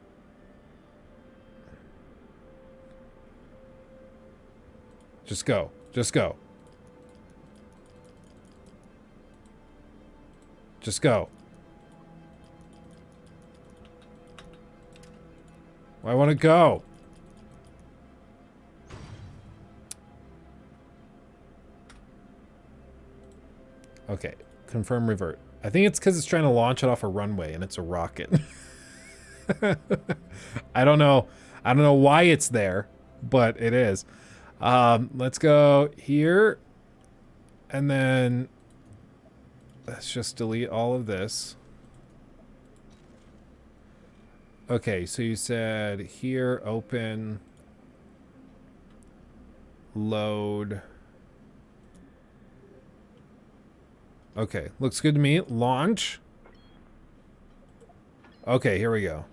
Just go. Just go. Just go. I want to go. Okay. Confirm revert. I think it's because it's trying to launch it off a runway and it's a rocket. I don't know. I don't know why it's there, but it is. Let's go here. And then let's just delete all of this. Okay, so you said here, open, load. Okay, looks good to me. Launch. Okay, here we go.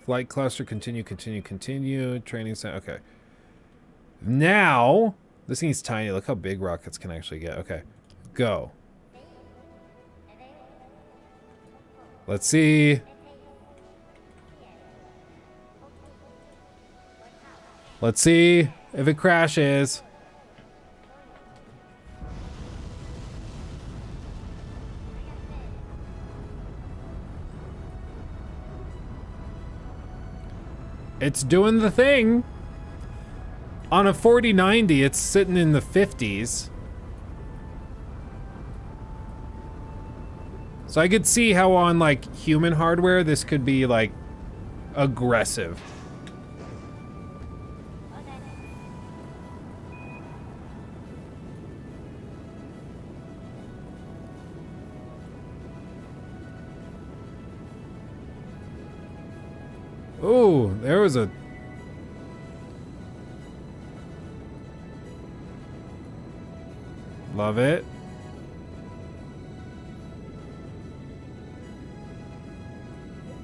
Flight cluster, continue, continue, continue. Training center, okay. Now, this thing's tiny. Look how big rockets can actually get. Okay, go. Let's see. Let's see if it crashes. It's doing the thing. On a 4090, it's sitting in the 50s. So I could see how on like human hardware, this could be like aggressive. Ooh, there was a... Love it.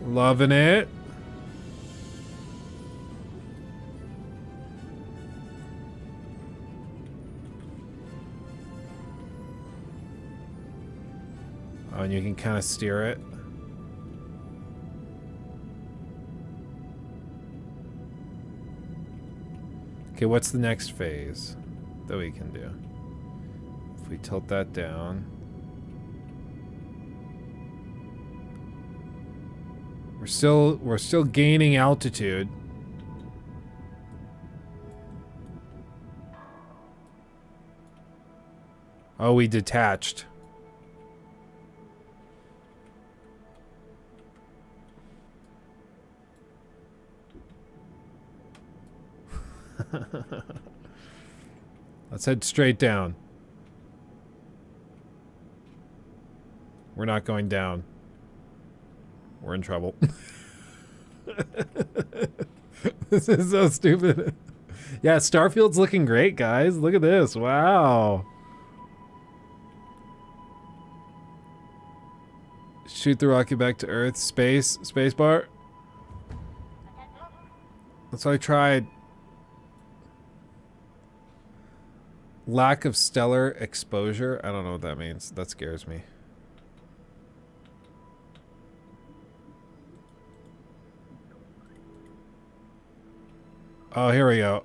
Loving it. Oh, and you can kind of steer it. Okay, what's the next phase that we can do? If we tilt that down. We're still gaining altitude. Oh, we detached. Let's head straight down. We're not going down. We're in trouble. This is so stupid. Yeah, Starfield's looking great, guys. Look at this. Wow. Shoot the rocket back to Earth. Spacebar. That's what I tried. Lack of stellar exposure. I don't know what that means. That scares me. Oh, here we go.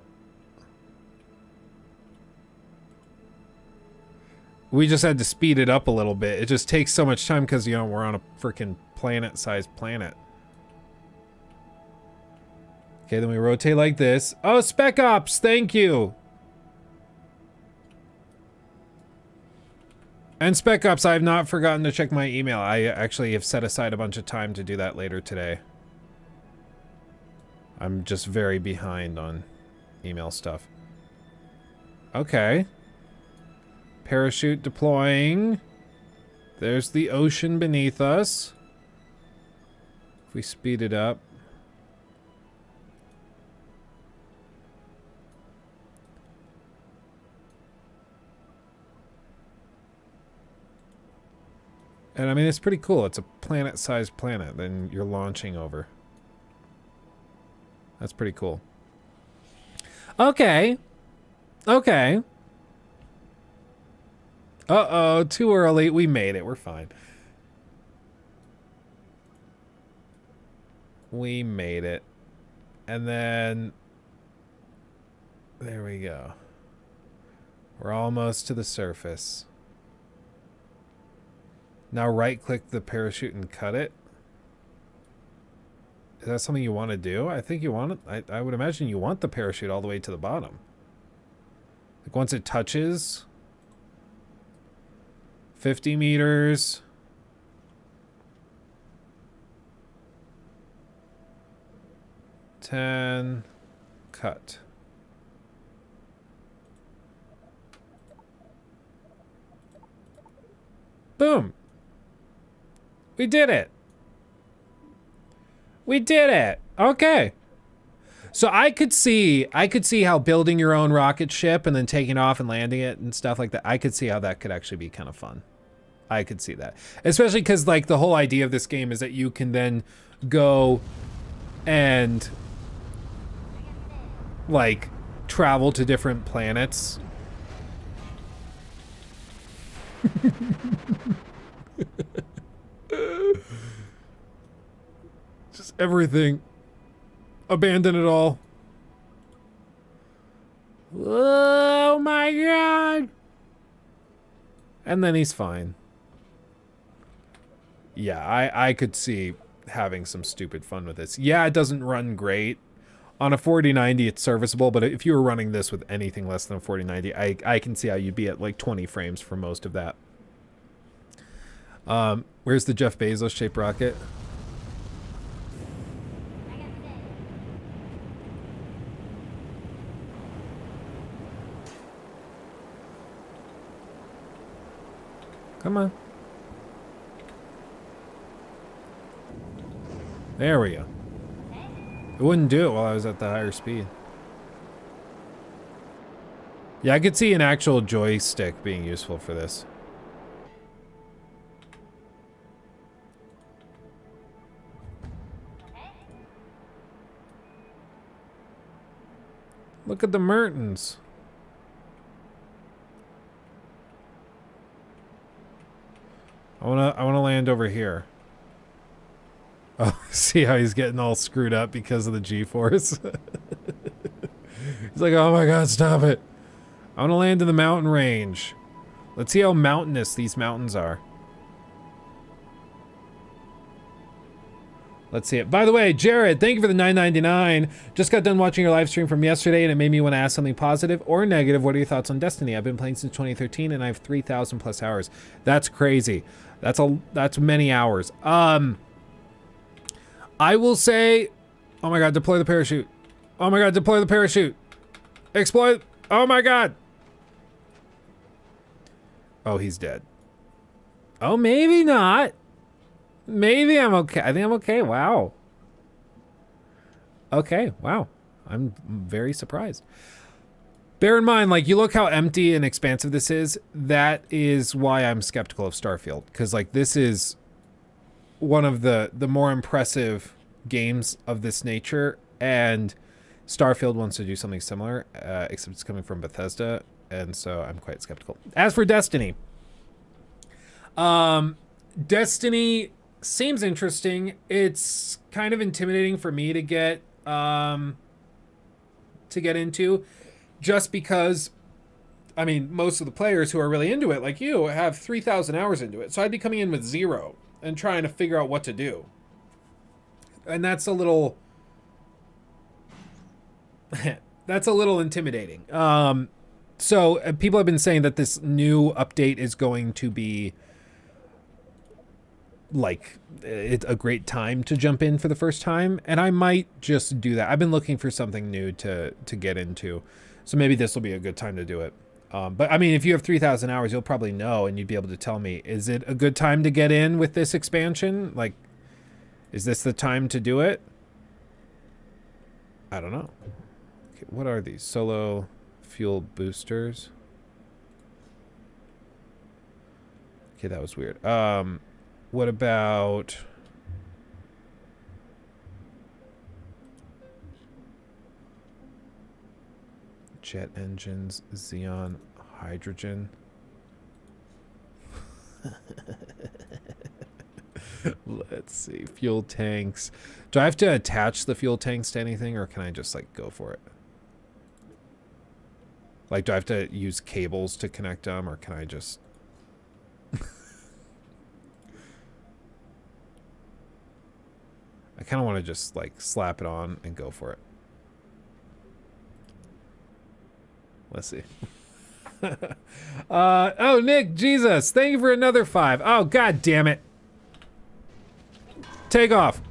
We just had to speed it up a little bit. It just takes so much time because, you know, we're on a freaking planet-sized planet. Okay, then we rotate like this. Oh, Spec Ops, thank you. And Spec Ops, I have not forgotten to check my email. I actually have set aside a bunch of time to do that later today. I'm just very behind on email stuff. Okay. Parachute deploying. There's the ocean beneath us. If we speed it up. And I mean, it's pretty cool. It's a planet-sized planet that you're launching over. That's pretty cool. Okay. Okay. Uh-oh, too early. We made it. We're fine. We made it. And then... there we go. We're almost to the surface. Now right-click the parachute and cut it. Is that something you want to do? I think you want it. I would imagine you want the parachute all the way to the bottom. Like once it touches... 50 meters. Ten. Cut. Boom. We did it. We did it. Okay. So I could see how building your own rocket ship and then taking off and landing it and stuff like that. I could see how that could actually be kind of fun. I could see that. Especially because like the whole idea of this game is that you can then go and like travel to different planets. Just everything. Abandon it all. Oh my god. And then he's fine. Yeah, I could see having some stupid fun with this. Yeah, it doesn't run great. On a 4090, it's serviceable, but if you were running this with anything less than a 4090, I can see how you'd be at like 20 frames for most of that. Where's the Jeff Bezos shaped rocket? Come on. There we go. It wouldn't do it while I was at the higher speed. Yeah, I could see an actual joystick being useful for this. Look at the Mertens. I wanna land over here. Oh, see how he's getting all screwed up because of the G-force? He's like, oh my god, stop it. I wanna land in the mountain range. Let's see how mountainous these mountains are. Let's see it. By the way, Jared, thank you for the $9.99. Just got done watching your live stream from yesterday and it made me want to ask something positive or negative. What are your thoughts on Destiny? I've been playing since 2013 and I have 3,000 plus hours. That's crazy. That's many hours. I will say, oh my god, deploy the parachute. Oh my god, deploy the parachute. Exploit. Oh my god. Oh, he's dead. Oh, maybe not. Maybe I'm okay. I think I'm okay. Wow. Okay, wow. I'm very surprised. Bear in mind, like, you look how empty and expansive this is. That is why I'm skeptical of Starfield. Because, like, this is one of the more impressive games of this nature. And Starfield wants to do something similar, except it's coming from Bethesda. And so I'm quite skeptical. As for Destiny. Destiny seems interesting. It's kind of intimidating for me to get into, just because, I mean, most of the players who are really into it, like you, have 3,000 hours into it. So I'd be coming in with 0 and trying to figure out what to do. And that's a little that's a little intimidating. So people have been saying that this new update is going to be like it's a great time to jump in for the first time, and I might just do that. I've been looking for something new to get into, so maybe this will be a good time to do it. But I mean, if you have 3,000 hours, you'll probably know, and you'd be able to tell me, is it a good time to get in with this expansion? Like, is this the time to do it? I don't know. Okay, what are these? Solo fuel boosters? Okay, that was weird. What about jet engines, xenon, hydrogen? Let's see. Fuel tanks. Do I have to attach the fuel tanks to anything, or can I just like go for it? Like, do I have to use cables to connect them, or can I just... I kind of want to just like slap it on and go for it. Let's see. Oh, Nick, Jesus, thank you for another 5. Oh, god damn it. Take off.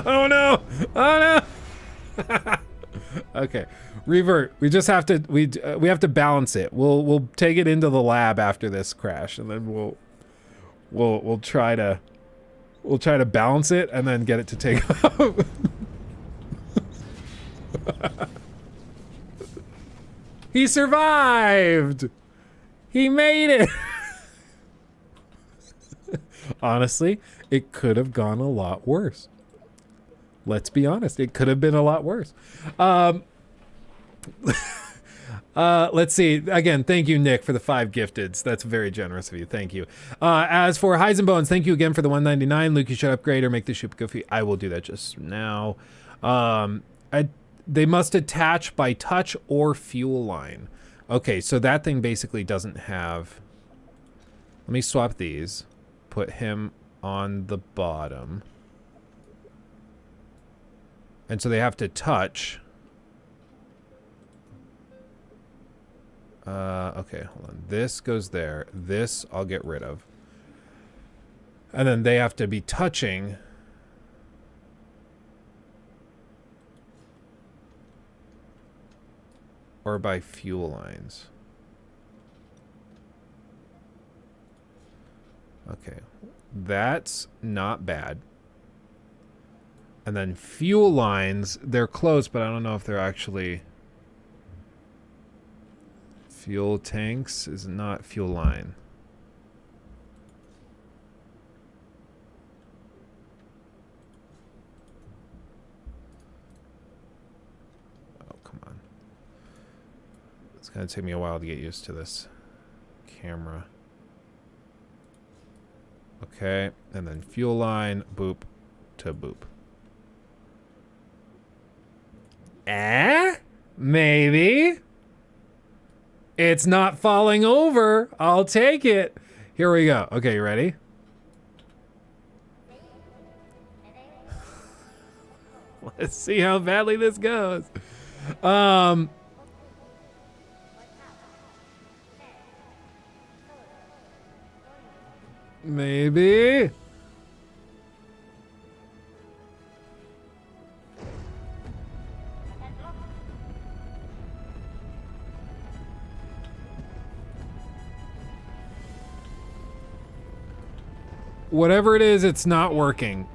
Oh no. Oh no. Okay, revert. We just have to we have to balance it. We'll take it into the lab after this crash, and then we'll try to We'll try to balance it and then get it to take off. He survived! He made it! Honestly, it could have gone a lot worse. Let's be honest, it could have been a lot worse. Let's see. Again, thank you, Nick, for the 5 gifteds. That's very generous of you. Thank you. As for Heisenbones, thank you again for the 199. Luke, you should upgrade or make the ship goofy. I will do that just now. They must attach by touch or fuel line. Okay, so that thing basically doesn't have... Let me swap these. Put him on the bottom. And so they have to touch. Okay, hold on. This goes there. This I'll get rid of. And then they have to be touching. Or by fuel lines. Okay, that's not bad. And then fuel lines, they're close, but I don't know if they're actually... Fuel tanks is not fuel line. Oh, come on. It's gonna take me a while to get used to this camera. Okay, and then fuel line, boop to boop. Maybe. It's not falling over. I'll take it. Here we go. Okay, you ready? Let's see how badly this goes. Maybe. Whatever it is, it's not working.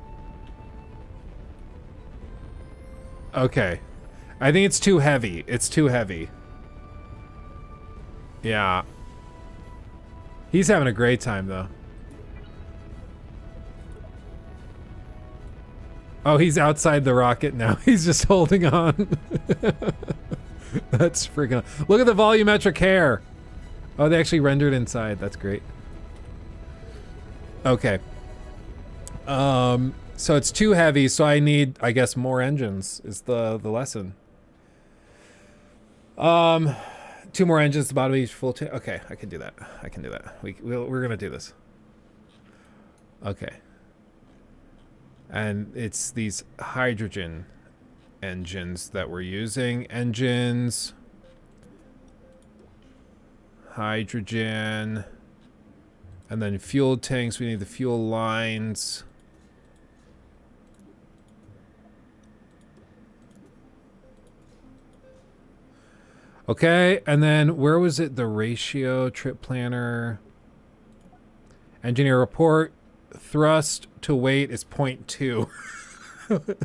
Okay. I think it's too heavy. It's too heavy. Yeah. He's having a great time, though. Oh, he's outside the rocket now. He's just holding on. That's freaking... Look at the volumetric hair. Oh, they actually rendered inside. That's great. Okay. So it's too heavy, so I need, I guess, more engines is the lesson. 2 more engines, the bottom of each full tank. Okay, I can do that. I can do that. We're gonna do this. Okay. And it's these hydrogen engines that we're using. Engines. Hydrogen. And then fuel tanks. We need the fuel lines. Okay, and then where was it? The ratio, trip planner, engineer report, thrust to weight is 0.2.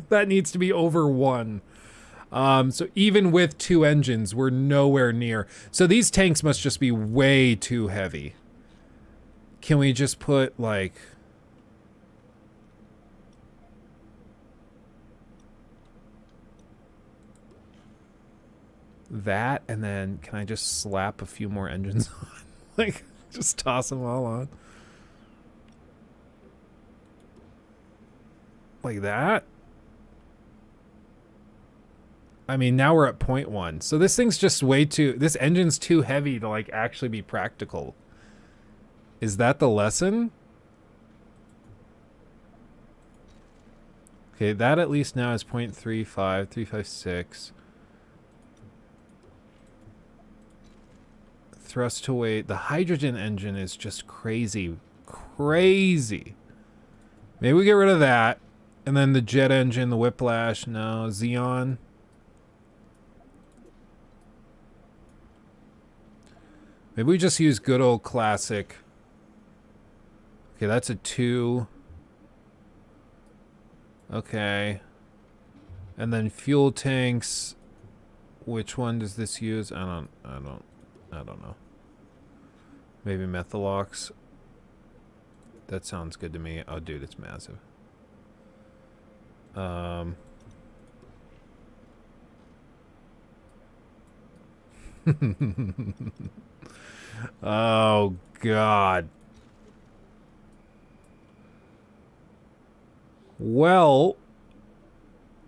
That needs to be over 1. So even with 2 engines, we're nowhere near. So these tanks must just be way too heavy. Can we just put like... that, and then can I just slap a few more engines on? Like, just toss them all on. Like that? I mean, now we're at 0.1. So this thing's just way too... This engine's too heavy to, like, actually be practical. Is that the lesson? Okay, that at least now is 0.35, 356. Thrust to weight. The hydrogen engine is just crazy. Crazy. Maybe we get rid of that. And then the jet engine, the whiplash. No. Xeon. Maybe we just use good old classic. Okay, that's a 2. Okay. And then fuel tanks. Which one does this use? I don't know. Maybe Methalox. That sounds good to me. Oh, dude, it's massive. Oh, God. Well,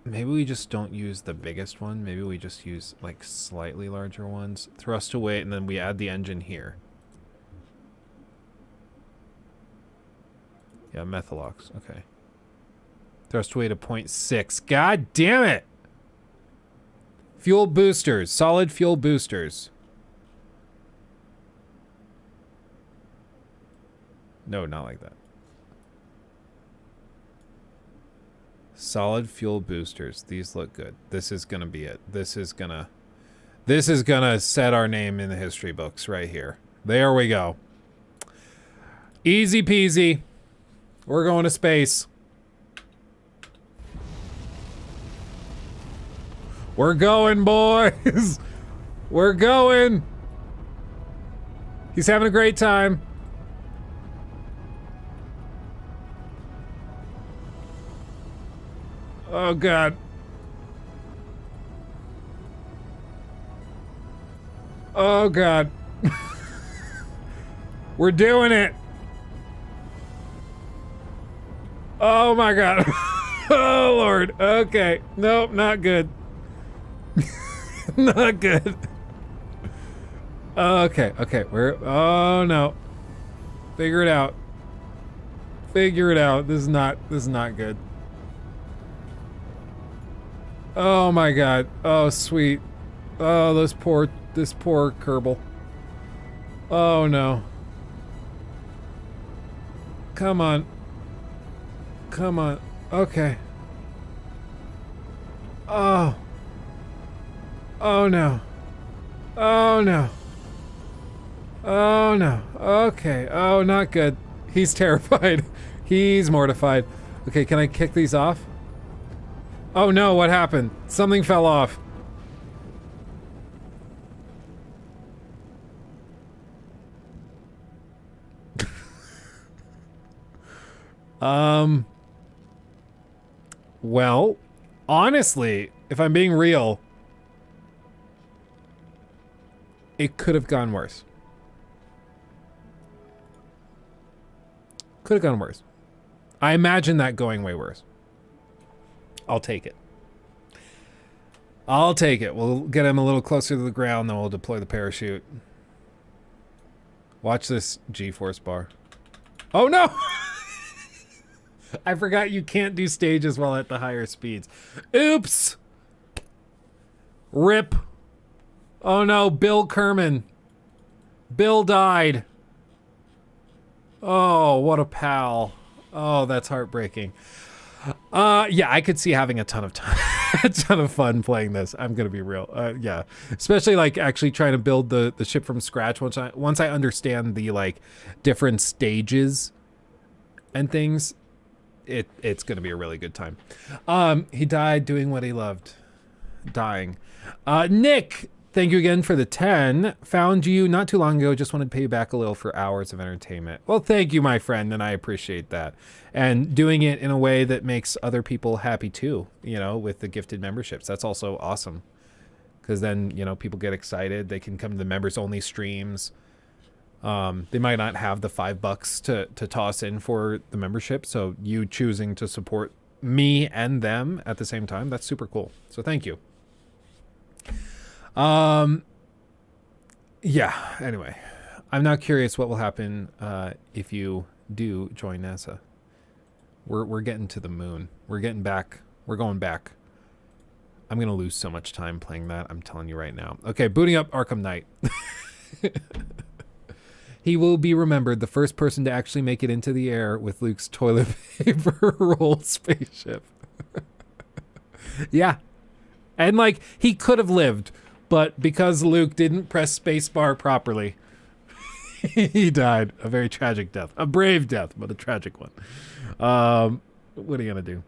maybe we just don't use the biggest one. Maybe we just use, like, slightly larger ones. Thrust away, and then we add the engine here. Yeah, Methalox. Okay. Thrust away to 0.6. God damn it! Fuel boosters. Solid fuel boosters. No, not like that. Solid fuel boosters. These look good. This is gonna be it. This is gonna set our name in the history books right here. There we go. Easy peasy. We're going to space. We're going, boys. We're going. He's having a great time. Oh, God. Oh, God. We're doing it. Oh, my God. Oh, Lord. Okay. Nope, not good. Not good. Okay, okay. Oh, no. Figure it out. Figure it out. This is not good. Oh my God. Oh, sweet. Oh, this poor Kerbal. Oh no. Come on. Come on. Okay. Oh. Oh no. Oh no. Oh no. Okay. Oh, not good. He's terrified. He's mortified. Okay, can I kick these off? Oh no, what happened? Something fell off. Well, honestly, if I'm being real, it could have gone worse. Could have gone worse. I imagine that going way worse. I'll take it. I'll take it. We'll get him a little closer to the ground, then we'll deploy the parachute. Watch this G-force bar. Oh no! I forgot you can't do stages while at the higher speeds. Oops! Rip. Oh no, Bill Kerman. Bill died. Oh, what a pal. Oh, that's heartbreaking. Yeah, I could see having a ton of time, a ton of fun playing this. I'm gonna be real. Yeah, especially like actually trying to build the ship from scratch. Once I understand the like different stages and things, it's gonna be a really good time. He died doing what he loved, dying. Nick, thank you again for the 10. Found you not too long ago. Just wanted to pay you back a little for hours of entertainment. Well, thank you, my friend, and I appreciate that. And doing it in a way that makes other people happy too, you know, with the gifted memberships. That's also awesome. Because then, you know, people get excited. They can come to the members only streams. They might not have the $5 to toss in for the membership. So you choosing to support me and them at the same time, that's super cool. So thank you. Yeah, anyway, I'm now curious what will happen if you do join NASA. We're getting to the moon. We're getting back. We're going back. I'm going to lose so much time playing that. I'm telling you right now. Okay, booting up Arkham Knight. He will be remembered the first person to actually make it into the air with Luke's toilet paper roll spaceship. Yeah. And like, he could have lived, but because Luke didn't press spacebar properly, he died a very tragic death. A brave death, but a tragic one. What are you gonna do?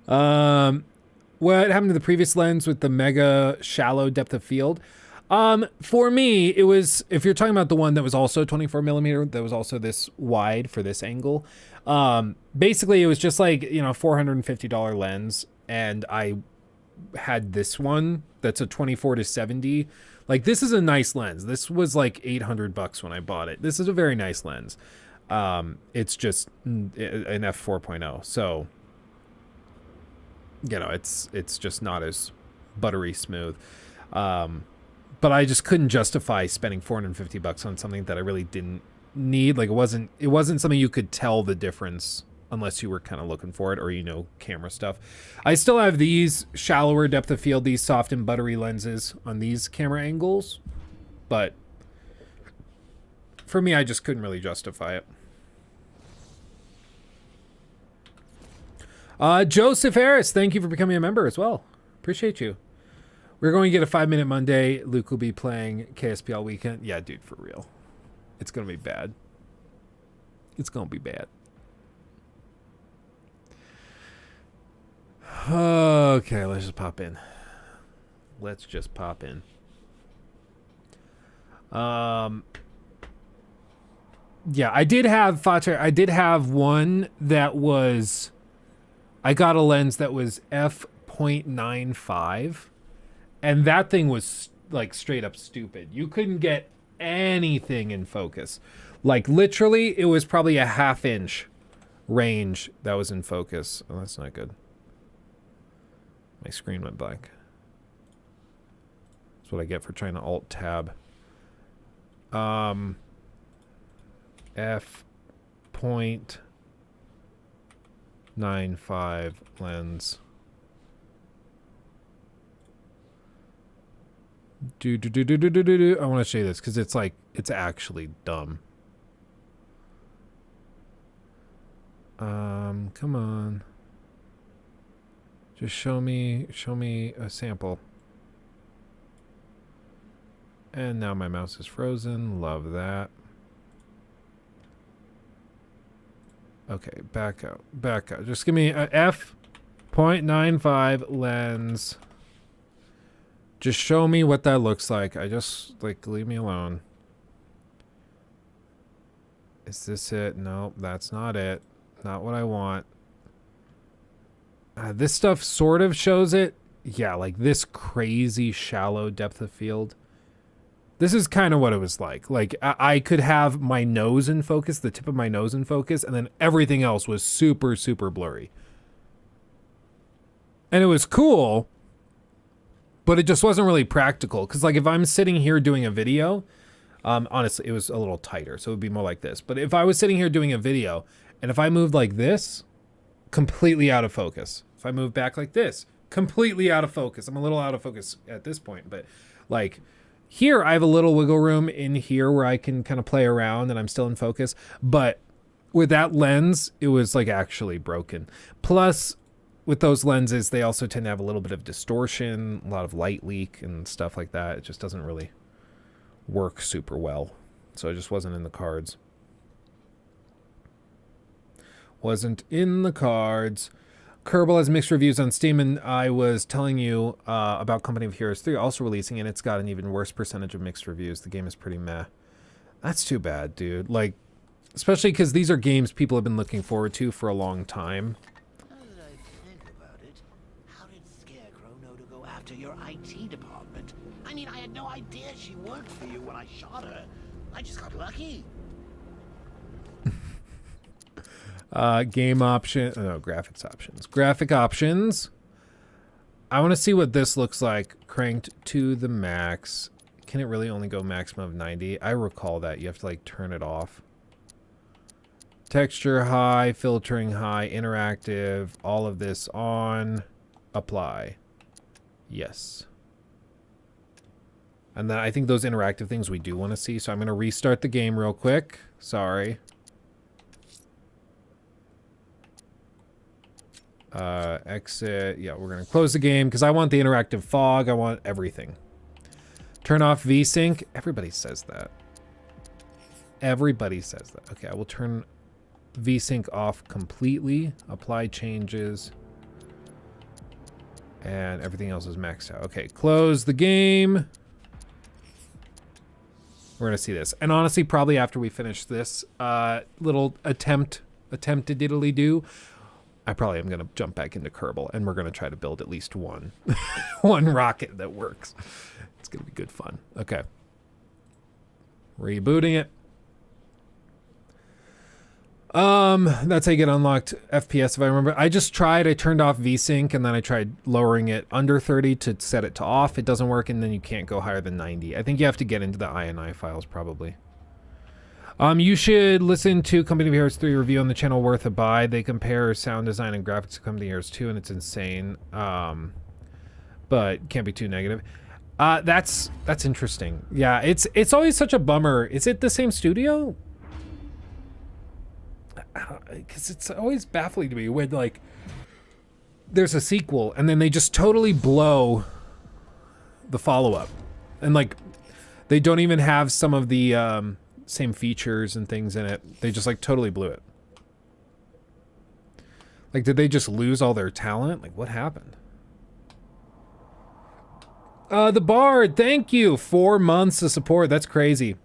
What happened to the previous lens with the mega shallow depth of field? For me, it was, if you're talking about the one that was also 24 millimeter, that was also this wide for this angle. Basically it was just like, you know, $450 lens. And I had this one that's a 24 to 70. Like, this is a nice lens. This was like $800 when I bought it. This is a very nice lens. It's just an f4.0. So, you know, it's just not as buttery smooth. But I just couldn't justify spending $450 on something that I really didn't need. Like, it wasn't something you could tell the difference unless you were kind of looking for it, or, you know, camera stuff. I still have these shallower depth of field, these soft and buttery lenses on these camera angles, but for me, I just couldn't really justify it. Joseph Harris, thank you for becoming a member as well. Appreciate you. We're going to get a 5-minute Monday. Luke will be playing KSP all weekend. Yeah, dude, for real. It's going to be bad. It's going to be bad. Okay, let's just pop in. Let's just pop in. Yeah, I did have one that was, I got a lens that was f.95, and that thing was like straight up stupid. You couldn't get anything in focus. Like, literally, it was probably a ½ range that was in focus. Oh, that's not good. My screen went blank. That's what I get for trying to alt-tab. f.95 lens. I want to show you this because it's like, it's actually dumb. Come on. Just show me a sample. And now my mouse is frozen. Love that. Okay, back out. Just give me a f.95 lens. Just show me what that looks like. I just, like, leave me alone. Is this it? Nope, that's not it. Not what I want. This stuff sort of shows it. Yeah, like this crazy shallow depth of field. This is kind of what it was like. Like, I could have my nose in focus, the tip of my nose in focus, and then everything else was super, super blurry. And it was cool, but it just wasn't really practical. Because, like, if I'm sitting here doing a video, honestly, it was a little tighter, so it would be more like this. But if I was sitting here doing a video, and if I moved like this, completely out of focus. If I move back like this, completely out of focus. I'm a little out of focus at this point, but like here I have a little wiggle room in here where I can kind of play around and I'm still in focus. But with that lens, it was like actually broken. Plus, with those lenses, they also tend to have a little bit of distortion, a lot of light leak and stuff like that. It just doesn't really work super well. So it just wasn't in the cards. Wasn't in the cards. Kerbal has mixed reviews on Steam, and I was telling you about Company of Heroes 3 also releasing, and it's got an even worse percentage of mixed reviews. The game is pretty meh. That's too bad, dude. Like, especially because these are games people have been looking forward to for a long time. Now that I think about it, how did Scarecrow know to go after your IT department? I mean, I had no idea she worked for you when I shot her. I just got lucky. Game option, no, graphics options. Graphic options. I want to see what this looks like cranked to the max. Can it really only go maximum of 90? I recall that. You have to like turn it off. Texture high, filtering high, interactive, all of this on. Apply. Yes. And then I think those interactive things we do want to see. So I'm going to restart the game real quick. Sorry. Exit. Yeah, we're going to close the game because I want the interactive fog. I want everything. Turn off VSync. Everybody says that. Everybody says that. Okay, I will turn VSync off completely. Apply changes. And everything else is maxed out. Okay, close the game. We're gonna see this. And honestly, probably after we finish this little attempted diddly-do, I probably am gonna jump back into Kerbal, and we're gonna try to build at least one one rocket that works. It's gonna be good fun. Okay. Rebooting it. That's how you get unlocked FPS, if I remember. I turned off VSync, and then I tried lowering it under 30 to set it to off. It doesn't work, and then you can't go higher than 90. I think you have to get into the INI files, probably. You should listen to Company of Heroes 3 review on the channel, worth a buy. They compare sound design and graphics to Company of Heroes 2, and it's insane. But can't be too negative. That's interesting. Yeah, it's always such a bummer. Is it the same studio? Because it's always baffling to me when, like, there's a sequel and then they just totally blow the follow-up, and like they don't even have some of the same features and things in it. They just like totally blew it. Like, did they just lose all their talent? Like, what happened? The Bard, thank you. 4 months of support. That's crazy.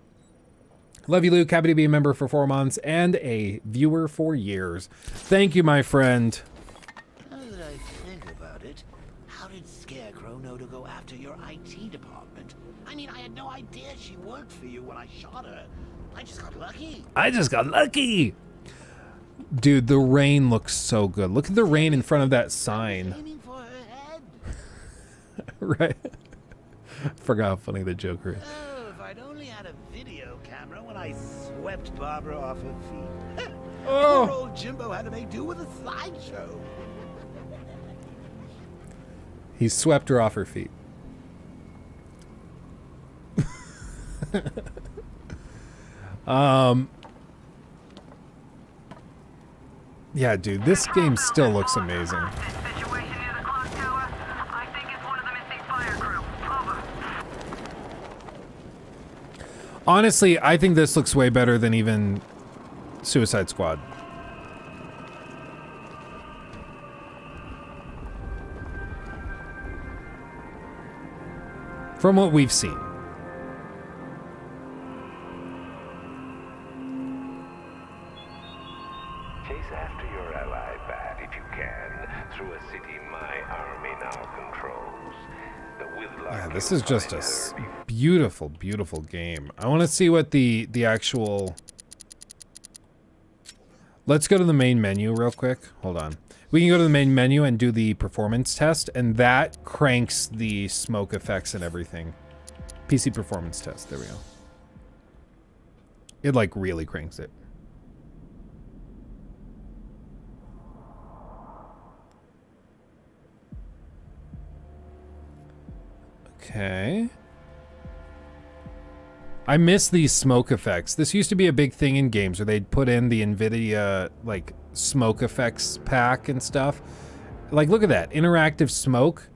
Love you, Luke. Happy to be a member for 4 months and a viewer for years. Thank you, my friend. Now that I think about it, how did Scarecrow know to go after your IT department? I mean, I had no idea she worked for you when I shot her. I just got lucky. I just got lucky. Dude, the rain looks so good. Look at the rain in front of that sign. Aiming for her head. Right. Forgot how funny the Joker is. Oh, if I'd only had a video camera when I swept Barbara off her feet. Oh. Poor old Jimbo had to make do with a slideshow. He swept her off her feet. Yeah, dude, this game still looks amazing. Honestly, I think this looks way better than even Suicide Squad. From what we've seen. Chase after your ally, Bat, if you can, through a city my army now controls. The Whitlock. Yeah, this is just a beautiful, beautiful game. I want to see what the actual... Let's go to the main menu real quick. Hold on. We can go to the main menu and do the performance test, and that cranks the smoke effects and everything. PC performance test. There we go. It, like, really cranks it. Okay. I miss these smoke effects. This used to be a big thing in games where they'd put in the NVIDIA, like, smoke effects pack and stuff. Like, look at that. Interactive smoke.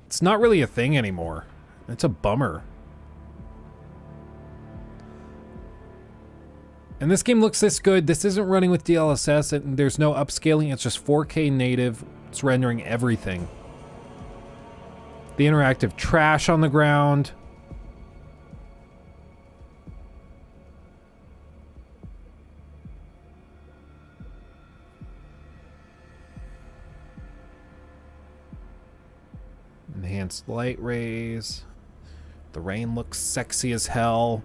It's not really a thing anymore. It's a bummer. And this game looks this good. This isn't running with DLSS, and there's no upscaling. It's just 4K native. It's rendering everything. The interactive trash on the ground. Enhanced light rays. The rain looks sexy as hell.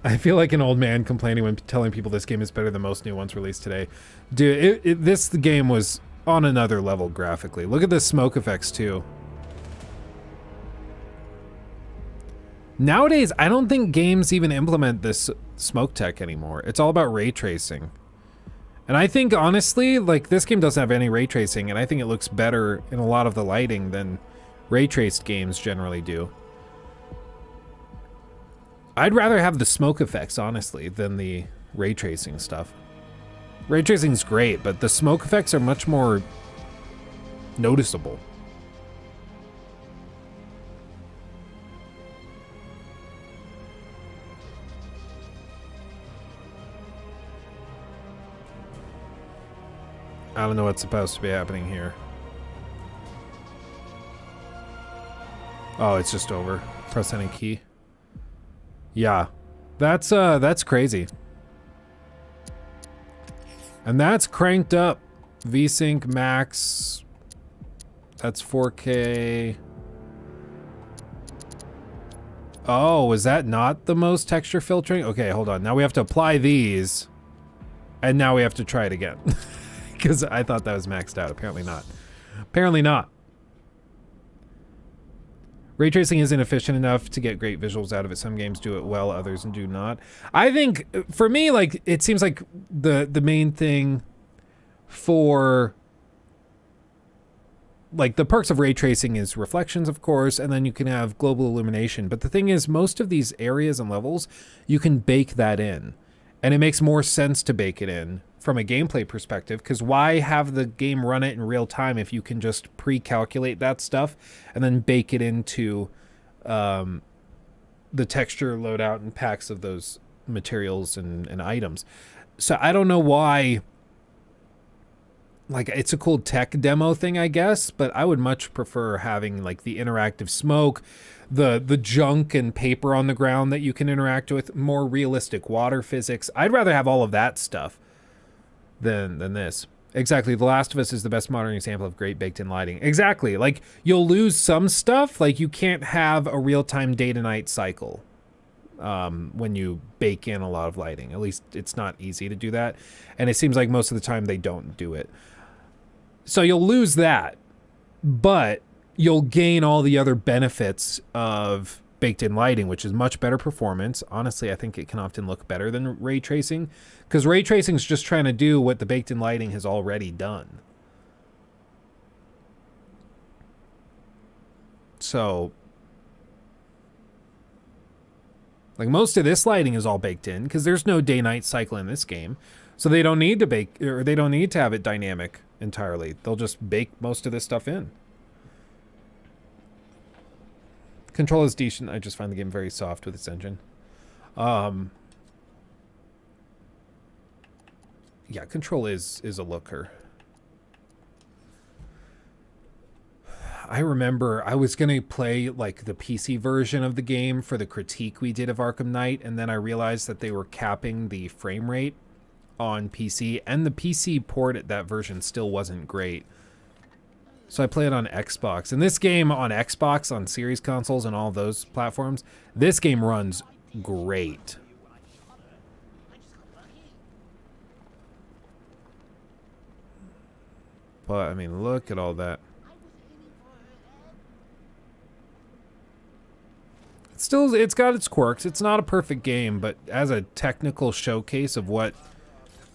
I feel like an old man complaining when telling people this game is better than most new ones released today. Dude, this game was on another level graphically. Look at the smoke effects too. Nowadays, I don't think games even implement this smoke tech anymore. It's all about ray tracing. And I think, honestly, like, this game doesn't have any ray tracing, and I think it looks better in a lot of the lighting than ray traced games generally do. I'd rather have the smoke effects, honestly, than the ray tracing stuff. Ray tracing's great, but the smoke effects are much more noticeable. I don't know what's supposed to be happening here. Oh, it's just over. Press any key. Yeah. That's crazy. And that's cranked up. VSync max. That's 4K. Oh, is that not the most texture filtering? Okay, hold on. Now we have to apply these. And now we have to try it again. Because I thought that was maxed out. Apparently not. Apparently not. Ray tracing isn't efficient enough to get great visuals out of it. Some games do it well, others do not. I think, for me, like, it seems like the main thing for, like, the perks of ray tracing is reflections, of course, and then you can have global illumination. But the thing is, most of these areas and levels, you can bake that in. And it makes more sense to bake it in from a gameplay perspective, because why have the game run it in real time if you can just pre-calculate that stuff and then bake it into the texture loadout and packs of those materials and items. So I don't know why, like, it's a cool tech demo thing, I guess, but I would much prefer having like the interactive smoke, the junk and paper on the ground that you can interact with, more realistic water physics. I'd rather have all of that stuff than this. Exactly. The Last of Us is the best modern example of great baked-in lighting. Exactly. Like, you'll lose some stuff. Like, you can't have a real-time day-to-night cycle when you bake in a lot of lighting. At least it's not easy to do that. And it seems like most of the time they don't do it. So you'll lose that, but you'll gain all the other benefits of baked-in lighting, which is much better performance. Honestly, I think it can often look better than ray tracing, because ray tracing is just trying to do what the baked-in lighting has already done. So, like, most of this lighting is all baked in, because there's no day-night cycle in this game. So they don't need to bake, or they don't need to have it dynamic entirely. They'll just bake most of this stuff in. Control is decent. I just find the game very soft with its engine. Yeah, Control is a looker. I remember I was going to play like the PC version of the game for the critique we did of Arkham Knight, and then I realized that they were capping the frame rate on PC, and the PC port at that version still wasn't great. So I play it on Xbox. And this game on Xbox, on series consoles and all those platforms, this game runs great. But, I mean, look at all that. It's got its quirks. It's not a perfect game, but as a technical showcase of what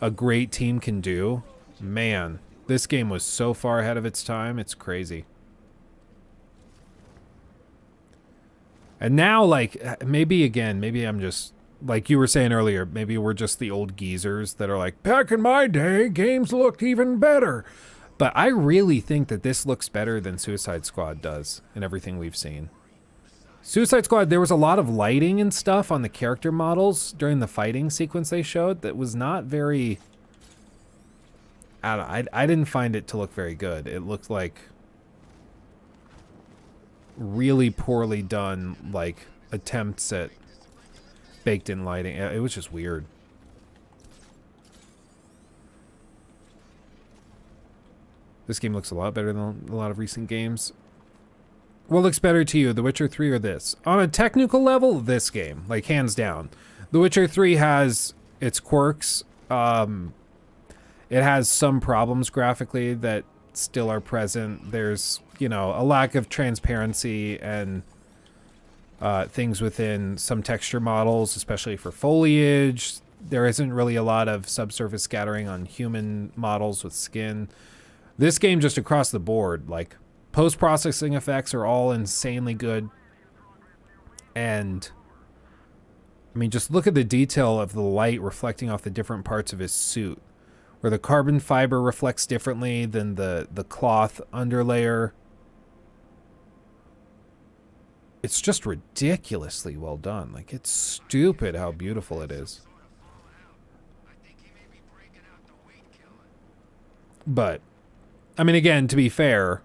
a great team can do, man, this game was so far ahead of its time, it's crazy. And now, like, maybe I'm just, like you were saying earlier, maybe we're just the old geezers that are like, back in my day, games looked even better. But I really think that this looks better than Suicide Squad does in everything we've seen. Suicide Squad, there was a lot of lighting and stuff on the character models during the fighting sequence they showed that was not very... I didn't find it to look very good. It looked like really poorly done, like, attempts at baked-in lighting. It was just weird. This game looks a lot better than a lot of recent games. What looks better to you, The Witcher 3 or this? On a technical level, this game, like, hands down. The Witcher 3 has its quirks. It has some problems graphically that still are present. There's, you know, a lack of transparency and things within some texture models, especially for foliage. There isn't really a lot of subsurface scattering on human models with skin. This game, just across the board, like, post-processing effects are all insanely good. And, I mean, just look at the detail of the light reflecting off the different parts of his suit, where the carbon fiber reflects differently than the cloth underlayer. It's just ridiculously well done. Like, it's stupid how beautiful it is. But, I mean, again, to be fair,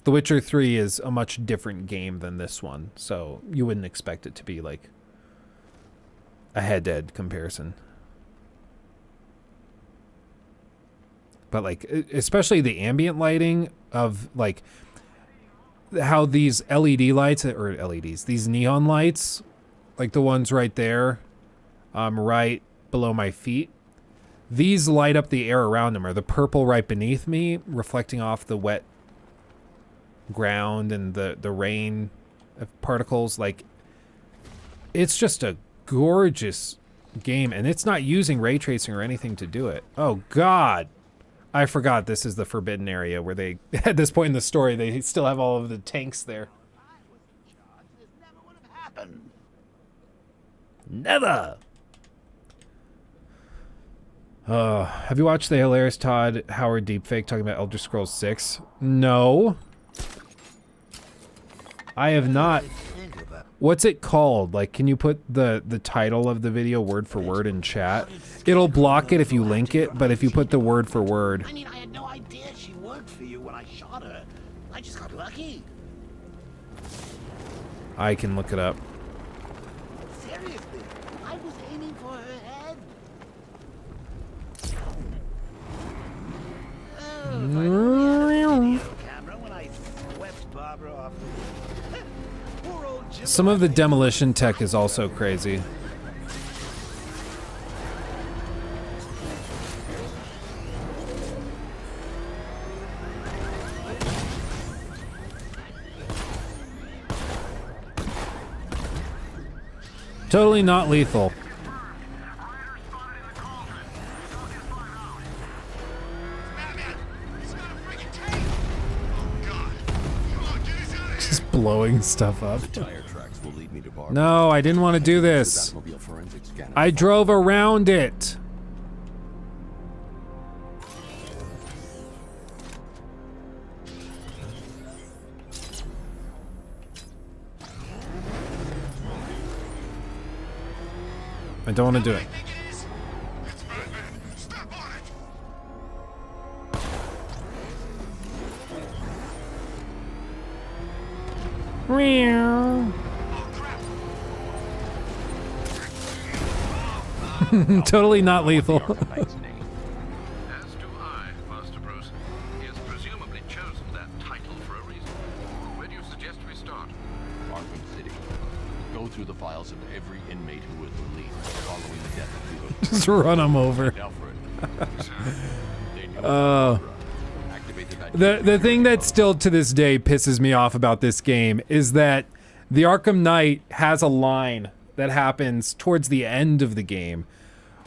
The Witcher 3 is a much different game than this one, so you wouldn't expect it to be like a head-to-head comparison. But like, especially the ambient lighting of like how these LED lights, or LEDs, these neon lights, like the ones right there, right below my feet, these light up the air around them, or the purple right beneath me, reflecting off the wet ground and the rain particles. Like, it's just a gorgeous game, and it's not using ray tracing or anything to do it. Oh God, I forgot this is the forbidden area where they, at this point in the story, they still have all of the tanks there. Never. Have you watched the hilarious Todd Howard deepfake talking about Elder Scrolls 6? No. I have not. What's it called? Like, can you put the title of the video word for word in chat? It'll block it if you link it, but if you put the word for word. I mean, I had no idea she worked for you when I shot her. I just got lucky. I can look it up. Seriously, I was aiming for her head. Some of the demolition tech is also crazy. Totally not lethal. Just blowing stuff up. No, I didn't want to do this. I drove around it. I don't want to do it. Totally not lethal. As do I, Master Bruce. He has presumably chosen that title for a reason. Where do you suggest we start? Arkham City. Go through the files of every inmate who was released following the death of Hugo. Just run them over. The thing that still to this day pisses me off about this game is that the Arkham Knight has a line that happens towards the end of the game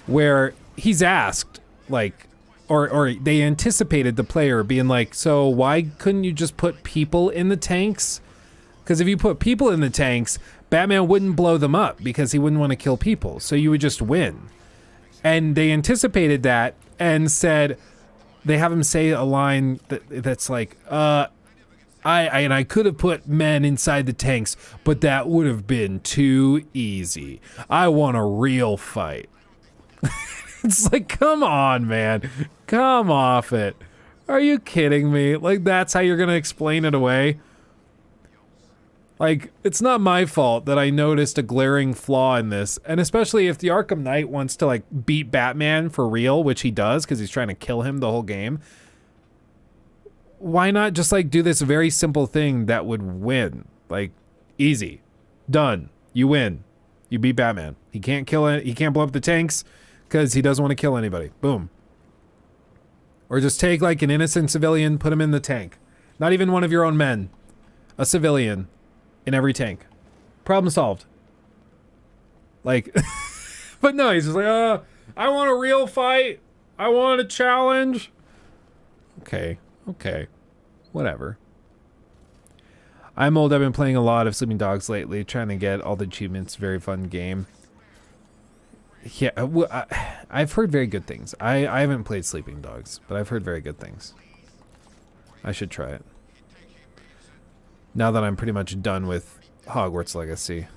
where he's asked, like, or they anticipated the player being like, so why couldn't you just put people in the tanks? Because if you put people in the tanks, Batman wouldn't blow them up because he wouldn't want to kill people, so you would just win. And they anticipated that and said, they have him say a line that's like, I could have put men inside the tanks, but that would have been too easy. I want a real fight. It's like, come on, man. Come off it. Are you kidding me? Like, that's how you're going to explain it away? Like, it's not my fault that I noticed a glaring flaw in this. And especially if the Arkham Knight wants to, like, beat Batman for real, which he does because he's trying to kill him the whole game. Why not just, like, do this very simple thing that would win? Like, easy. Done. You win. You beat Batman. He can't kill it. He can't blow up the tanks because he doesn't want to kill anybody. Boom. Or just take, like, an innocent civilian, put him in the tank. Not even one of your own men. A civilian. In every tank. Problem solved. Like, but no, he's just like, I want a real fight. I want a challenge. Okay, whatever. I'm old. I've been playing a lot of Sleeping Dogs lately, trying to get all the achievements. Very fun game. Yeah, I've heard very good things. I haven't played Sleeping Dogs, but I've heard very good things. I should try it. Now that I'm pretty much done with Hogwarts Legacy.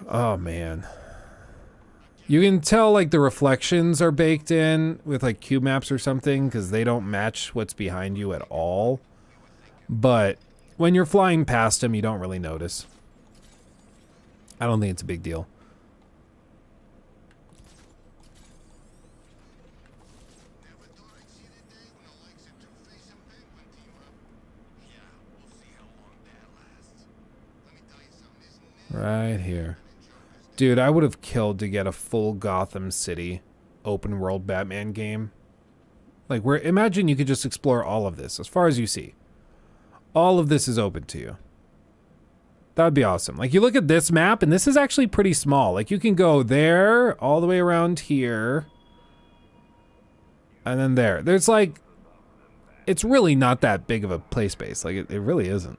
Oh, man. You can tell like the reflections are baked in with like cube maps or something because they don't match what's behind you at all. But when you're flying past them, you don't really notice. I don't think it's a big deal. Right here. Dude, I would have killed to get a full Gotham City open world Batman game. Like, where imagine you could just explore all of this as far as you see. All of this is open to you. That would be awesome. Like, you look at this map, and this is actually pretty small. Like, you can go there, all the way around here, and then there. There's, like, it's really not that big of a play space. Like, it really isn't.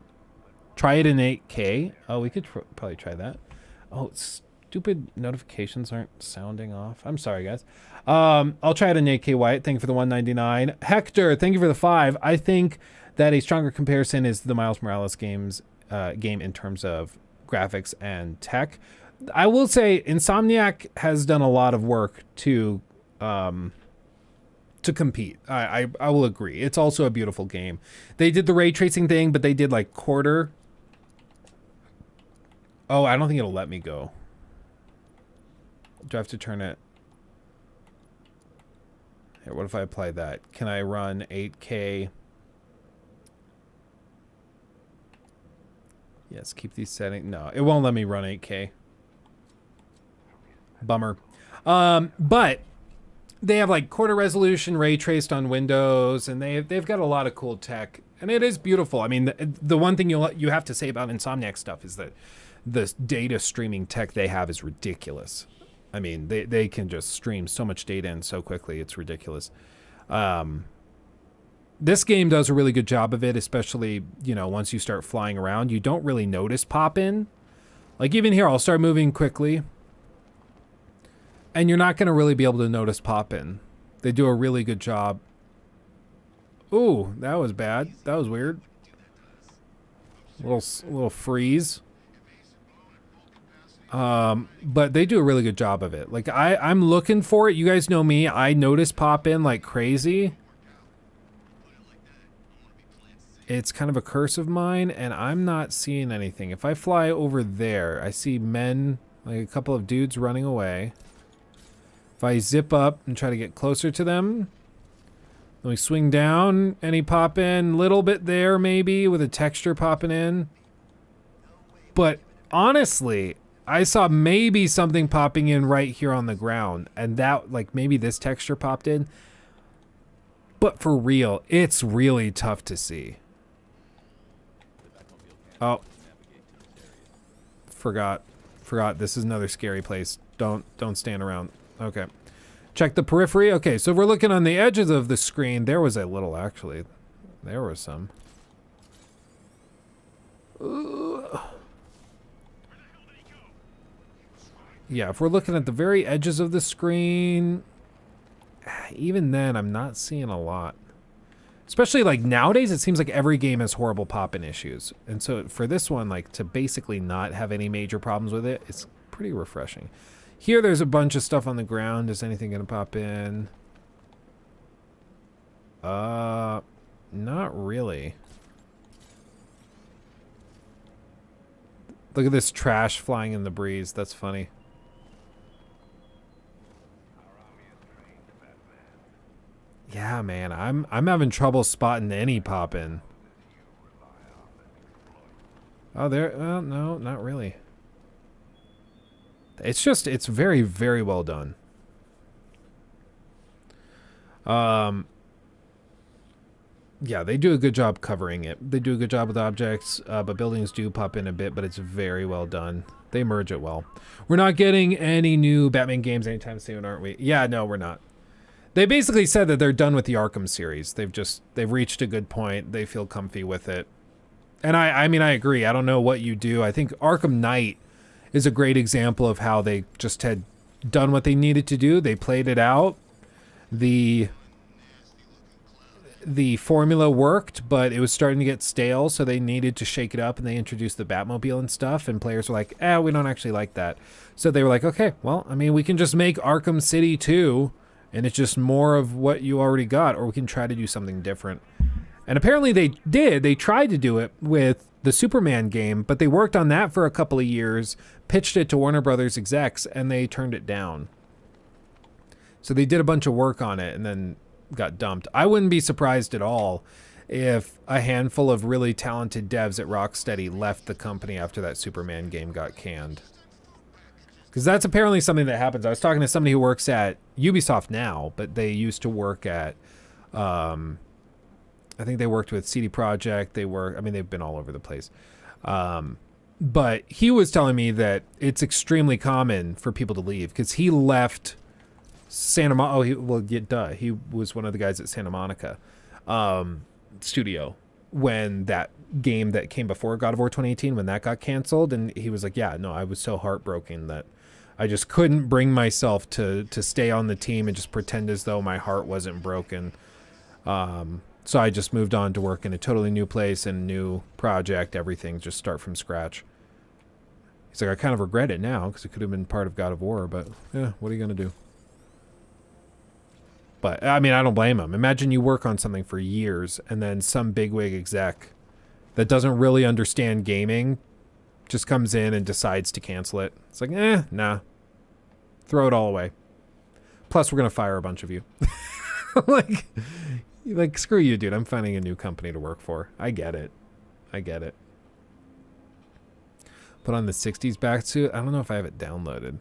Try it in 8K. Oh, we could probably try that. Oh, stupid notifications aren't sounding off. I'm sorry, guys. I'll try it in 8K White. Thank you for the 199. Hector, thank you for the 5. I think that a stronger comparison is the Miles Morales game in terms of graphics and tech. I will say Insomniac has done a lot of work to compete. I will agree. It's also a beautiful game. They did the ray tracing thing, but they did like quarter. Oh, I don't think it'll let me go. Do I have to turn it? Here, what if I apply that? Can I run 8K? Yes, keep these settings. No, it won't let me run 8K. Bummer. But they have like quarter resolution ray traced on Windows, and they've got a lot of cool tech, and it is beautiful. I mean, the one thing you have to say about Insomniac stuff is that the data streaming tech they have is ridiculous. I mean, they can just stream so much data in so quickly. It's ridiculous. This game does a really good job of it, especially, you know, once you start flying around, you don't really notice pop-in. Like even here, I'll start moving quickly, and you're not going to really be able to notice pop-in. They do a really good job. Ooh, that was bad. That was weird. Little freeze. But they do a really good job of it. Like I'm looking for it. You guys know me. I notice pop-in like crazy. It's kind of a curse of mine, and I'm not seeing anything. If I fly over there, I see men, like a couple of dudes running away. If I zip up and try to get closer to them, then we swing down, any pop in, little bit there maybe with a texture popping in. But honestly, I saw maybe something popping in right here on the ground, and that, like, maybe this texture popped in. But for real, it's really tough to see. Oh, forgot. This is another scary place. Don't stand around. Okay. Check the periphery. Okay, so we're looking on the edges of the screen. There was a little, actually. There was some. Yeah, if we're looking at the very edges of the screen, even then, I'm not seeing a lot. Especially like nowadays, it seems like every game has horrible pop-in issues. And so for this one, like to basically not have any major problems with it, it's pretty refreshing. Here, there's a bunch of stuff on the ground. Is anything gonna pop in? Not really. Look at this trash flying in the breeze. That's funny. Yeah, man, I'm having trouble spotting any pop-in. Oh, there. Well, no, not really. It's just, it's very, very well done. Yeah, they do a good job covering it. They do a good job with objects, but buildings do pop in a bit, but it's very well done. They merge it well. We're not getting any new Batman games anytime soon, aren't we? Yeah, no, we're not. They basically said that they're done with the Arkham series. They've reached a good point. They feel comfy with it. And I mean, I agree. I don't know what you do. I think Arkham Knight is a great example of how they just had done what they needed to do. They played it out. The the formula worked, but it was starting to get stale, so they needed to shake it up, and they introduced the Batmobile and stuff, and players were like, we don't actually like that. So they were like, okay, well, I mean, we can just make Arkham City 2, and it's just more of what you already got, or we can try to do something different. And apparently they did. They tried to do it with the Superman game, but they worked on that for a couple of years, pitched it to Warner Brothers execs, and they turned it down. So they did a bunch of work on it and then got dumped. I wouldn't be surprised at all if a handful of really talented devs at Rocksteady left the company after that Superman game got canned. Because that's apparently something that happens. I was talking to somebody who works at Ubisoft now, but they used to work at, I think they worked with CD Projekt. They've been all over the place. But he was telling me that it's extremely common for people to leave because he left Santa Monica. He was one of the guys at Santa Monica studio when that game that came before God of War 2018, when that got canceled. And he was like, I was so heartbroken that I just couldn't bring myself to stay on the team and just pretend as though my heart wasn't broken. So I just moved on to work in a totally new place and new project, everything, just start from scratch. He's like, I kind of regret it now because it could have been part of God of War, but yeah, what are you going to do? But, I mean, I don't blame him. Imagine you work on something for years and then some bigwig exec that doesn't really understand gaming just comes in and decides to cancel it. It's like, nah. Throw it all away. Plus, we're going to fire a bunch of you. Like, screw you, dude. I'm finding a new company to work for. I get it. Put on the 60s backsuit. I don't know if I have it downloaded.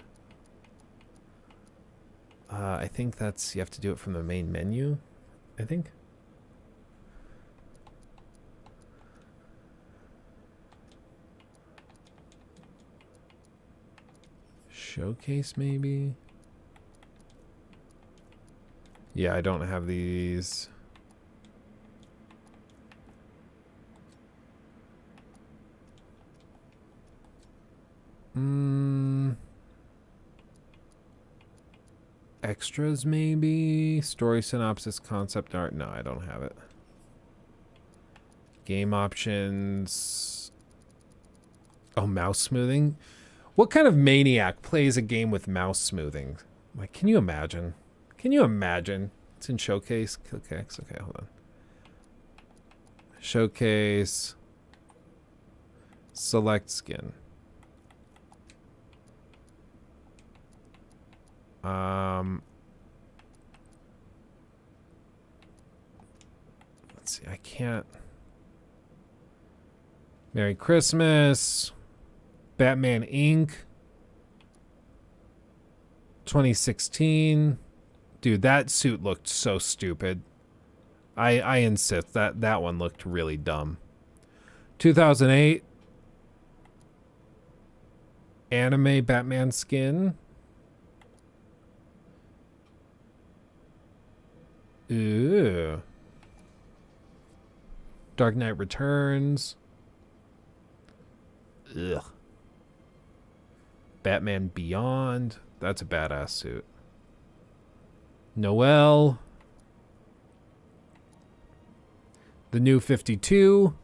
I think you have to do it from the main menu, I think. Showcase, maybe? Yeah, I don't have these. Extras, maybe? Story synopsis, concept art. No, I don't have it. Game options. Oh, mouse smoothing? What kind of maniac plays a game with mouse smoothing? Like, can you imagine? It's in Showcase. Okay, hold on. Showcase. Select skin. Let's see, I can't. Merry Christmas. Batman Inc. 2016. Dude, that suit looked so stupid. I insist that one looked really dumb. 2008. Anime Batman skin. Ooh. Dark Knight Returns. Ugh. Batman Beyond. That's a badass suit. Noel. The New 52.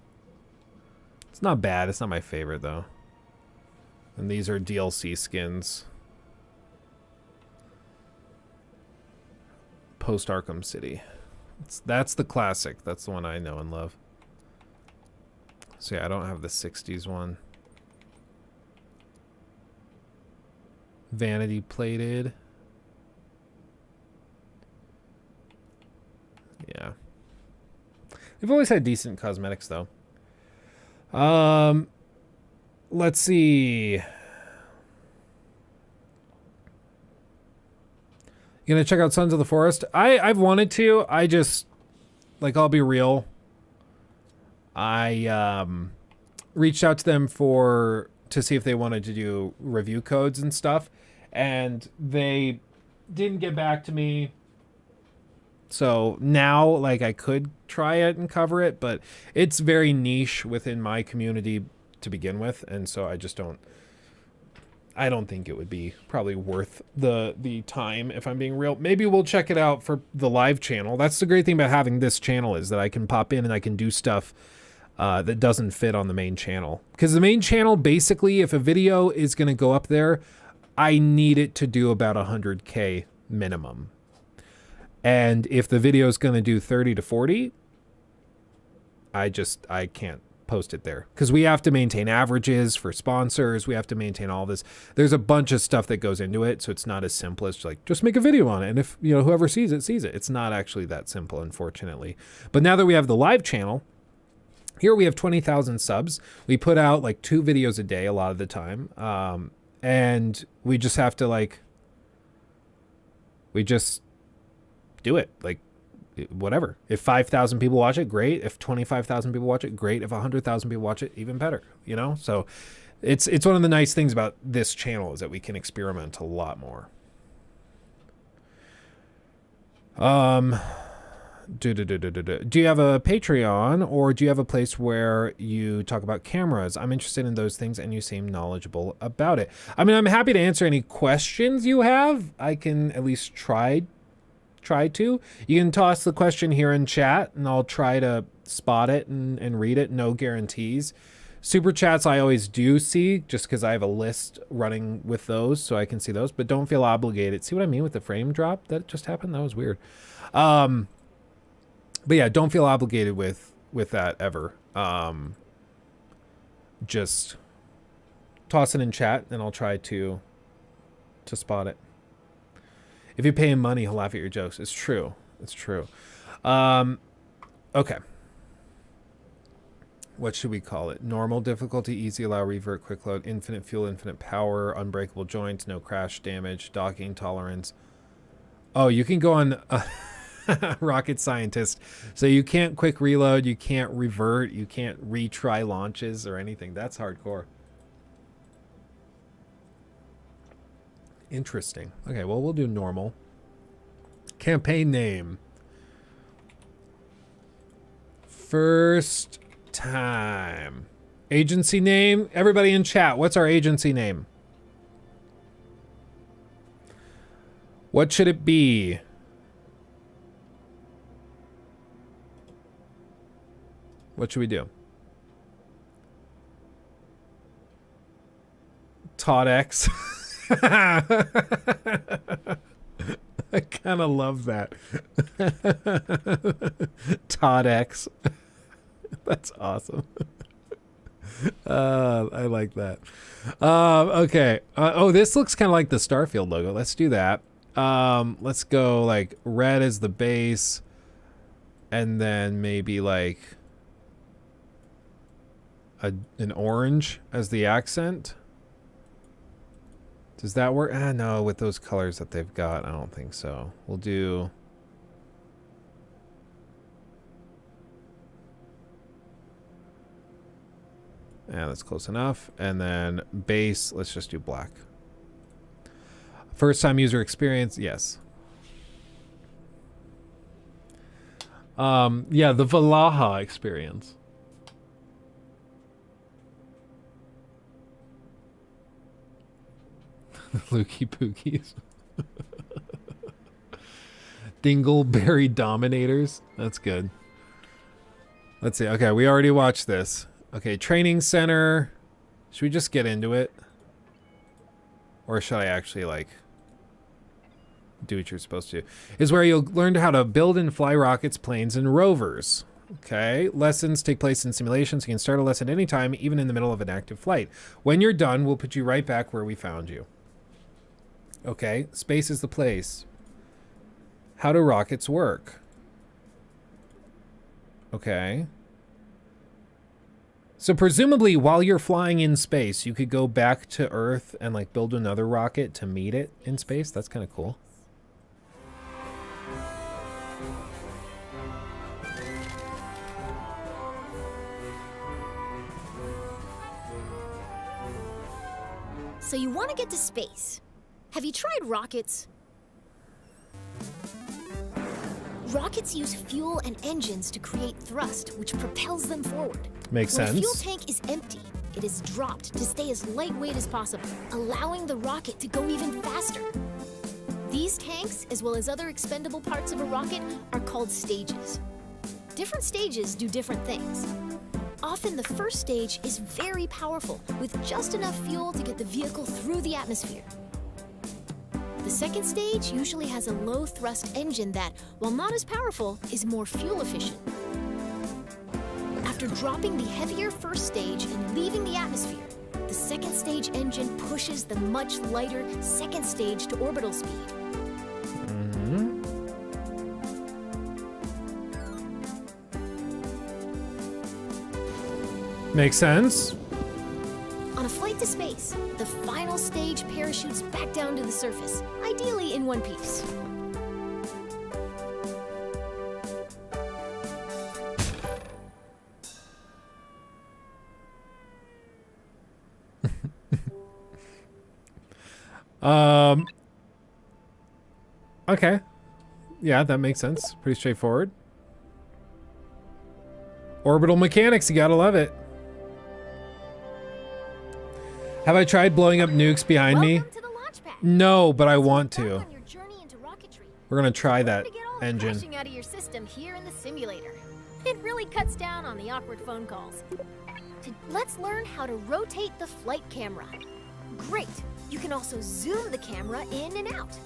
It's not bad. It's not my favorite, though. And these are DLC skins. Post Arkham City. That's the classic. That's the one I know and love. So yeah, I don't have the 60s one. Vanity plated. Yeah. They've always had decent cosmetics though. Let's see. You gonna check out Sons of the Forest? I've wanted to. I just, like, I'll be real. I reached out to them to see if they wanted to do review codes and stuff, and they didn't get back to me. So now, like, I could try it and cover it, but it's very niche within my community to begin with, and so I just don't I don't think it would be probably worth the time, if I'm being real. Maybe we'll check it out for the live channel. That's the great thing about having this channel, is that I can pop in and I can do stuff that doesn't fit on the main channel. Because the main channel, basically, if a video is going to go up there, I need it to do about 100K minimum. And if the video is going to do 30 to 40, I can't post it there, because we have to maintain averages for sponsors. We have to maintain all this. There's a bunch of stuff that goes into it, so it's not as simple as like just make a video on it, and if whoever sees it sees it. It's not actually that simple, unfortunately. But now that we have the live channel, here we have 20,000 subs. We put out like 2 videos a day a lot of the time, and we just have to we just do it, like whatever. If 5,000 people watch it, great. If 25,000 people watch it, great. If 100,000 people watch it, even better, So it's one of the nice things about this channel, is that we can experiment a lot more. Do you have a Patreon, or do you have a place where you talk about cameras? I'm interested in those things, and you seem knowledgeable about it. I mean, I'm happy to answer any questions you have. I can at least try to. You can toss the question here in chat, and I'll try to spot it and read it. No guarantees. Super chats I always do see, just because I have a list running with those, so I can see those. But don't feel obligated. See what I mean with the frame drop that just happened? That was weird. But yeah, don't feel obligated with that ever. Just toss it in chat, and I'll try to spot it. If you pay him money, he'll laugh at your jokes. It's true. It's true. Okay. What should we call it? Normal difficulty, easy, allow, revert, quick load, infinite fuel, infinite power, unbreakable joints, no crash damage, docking tolerance. Oh, you can go on rocket scientist. So you can't quick reload, you can't revert, you can't retry launches or anything. That's hardcore. Interesting. Okay, well, we'll do normal. Campaign name. First time. Agency name. Everybody in chat, what's our agency name? What should it be? What should we do? Todd X. I kind of love that. Todd X. That's awesome. I like that. Okay. Oh, this looks kind of like the Starfield logo. Let's do that. Let's go like red as the base, and then maybe like an orange as the accent. Does that work? No, with those colors that they've got, I don't think so. We'll do... Yeah, that's close enough. And then base, let's just do black. First time user experience, yes. Yeah, the Valaha experience. Lukey Pookies. Dingleberry Dominators. That's good. Let's see. Okay, we already watched this. Okay, training center. Should we just get into it? Or should I actually, like, do what you're supposed to? Is where you'll learn how to build and fly rockets, planes, and rovers. Okay, lessons take place in simulations. You can start a lesson anytime, even in the middle of an active flight. When you're done, we'll put you right back where we found you. Okay, space is the place. How do rockets work? Okay. So presumably while you're flying in space, you could go back to Earth and like build another rocket to meet it in space. That's kind of cool. So you want to get to space. Have you tried rockets? Rockets use fuel and engines to create thrust, which propels them forward. Makes when sense. When a fuel tank is empty, it is dropped to stay as lightweight as possible, allowing the rocket to go even faster. These tanks, as well as other expendable parts of a rocket, are called stages. Different stages do different things. Often the first stage is very powerful, with just enough fuel to get the vehicle through the atmosphere. The second stage usually has a low-thrust engine that, while not as powerful, is more fuel efficient. After dropping the heavier first stage and leaving the atmosphere, the second stage engine pushes the much lighter second stage to orbital speed. Makes sense. On a flight to space, the final stage parachutes back down to the surface, ideally in one piece. Okay. Yeah, that makes sense. Pretty straightforward. Orbital mechanics, you gotta love it. Have I tried blowing up nukes behind me? No, but I want to. We're gonna try that engine. Crashing out of your system here in the simulator. It really cuts down on the awkward phone calls. Let's learn how to rotate the flight camera. Great. You can also zoom the camera in and out.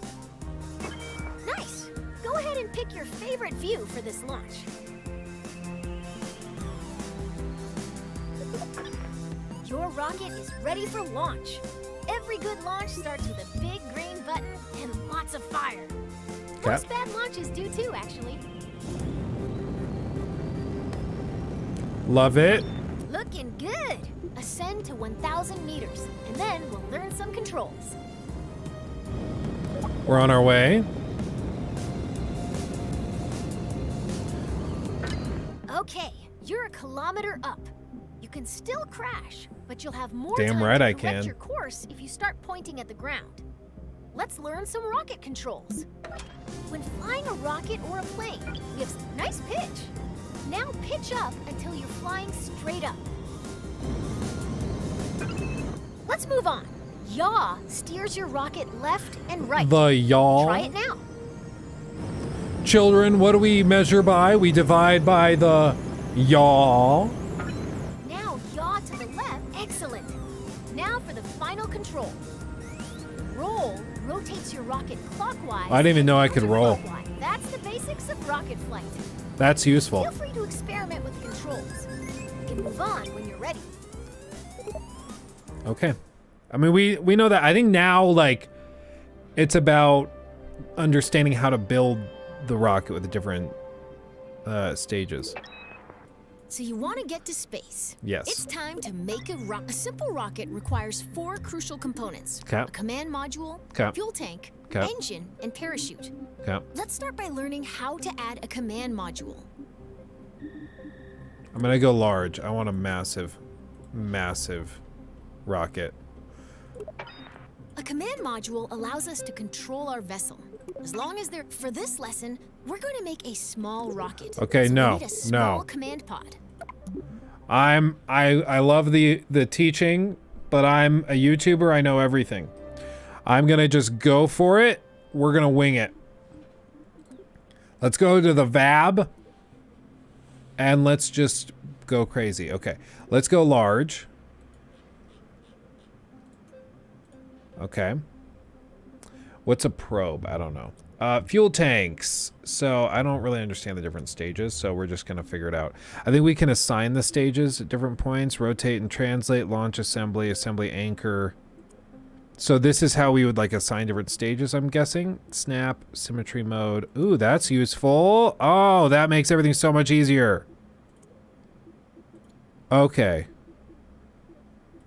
Nice. Go ahead and pick your favorite view for this launch. Your rocket is ready for launch. Every good launch starts with a big green button and lots of fire. Most bad launches do too, actually. Love it. Looking good. Ascend to 1,000 meters, and then we'll learn some controls. We're on our way. Okay, you're a kilometer up. You can still crash, but you'll have more Damn time right to I correct can. your course if you start pointing at the ground. Let's learn some rocket controls. When flying a rocket or a plane, we have nice pitch. Now pitch up until you're flying straight up. Let's move on. Yaw steers your rocket left and right. The yaw. Try it now. Children, what do we measure by? We divide by the yaw. Now yaw to the left. Excellent. Now for the final control. Roll rotates your rocket clockwise. I didn't even know I could roll. Counterclockwise. That's the basics of rocket flight. That's useful. Feel free to experiment with the controls. You can move on when you're ready. Okay. I mean, we know that. I think now, like, it's about understanding how to build the rocket with the different stages. So you want to get to space. Yes. It's time to make a simple rocket requires 4 crucial components. Okay. A command module, Okay. fuel tank, Okay. engine, and parachute. Okay. Let's start by learning how to add a command module. I'm gonna go large. I want a massive, massive rocket. A command module allows us to control our vessel. As long as for this lesson, we're going to make a small rocket. Okay, so no, we need a small no. command pod. I love the teaching, but I'm a YouTuber. I know everything. I'm gonna just go for it. We're gonna wing it. Let's go to the VAB and let's just go crazy. Okay, let's go large. Okay. What's a probe? I don't know. Fuel tanks. So I don't really understand the different stages, so we're just gonna figure it out. I think we can assign the stages at different points. Rotate and translate, launch assembly, assembly anchor. So this is how we would like assign different stages, I'm guessing. Snap, symmetry mode. Ooh, that's useful. Oh, that makes everything so much easier. Okay.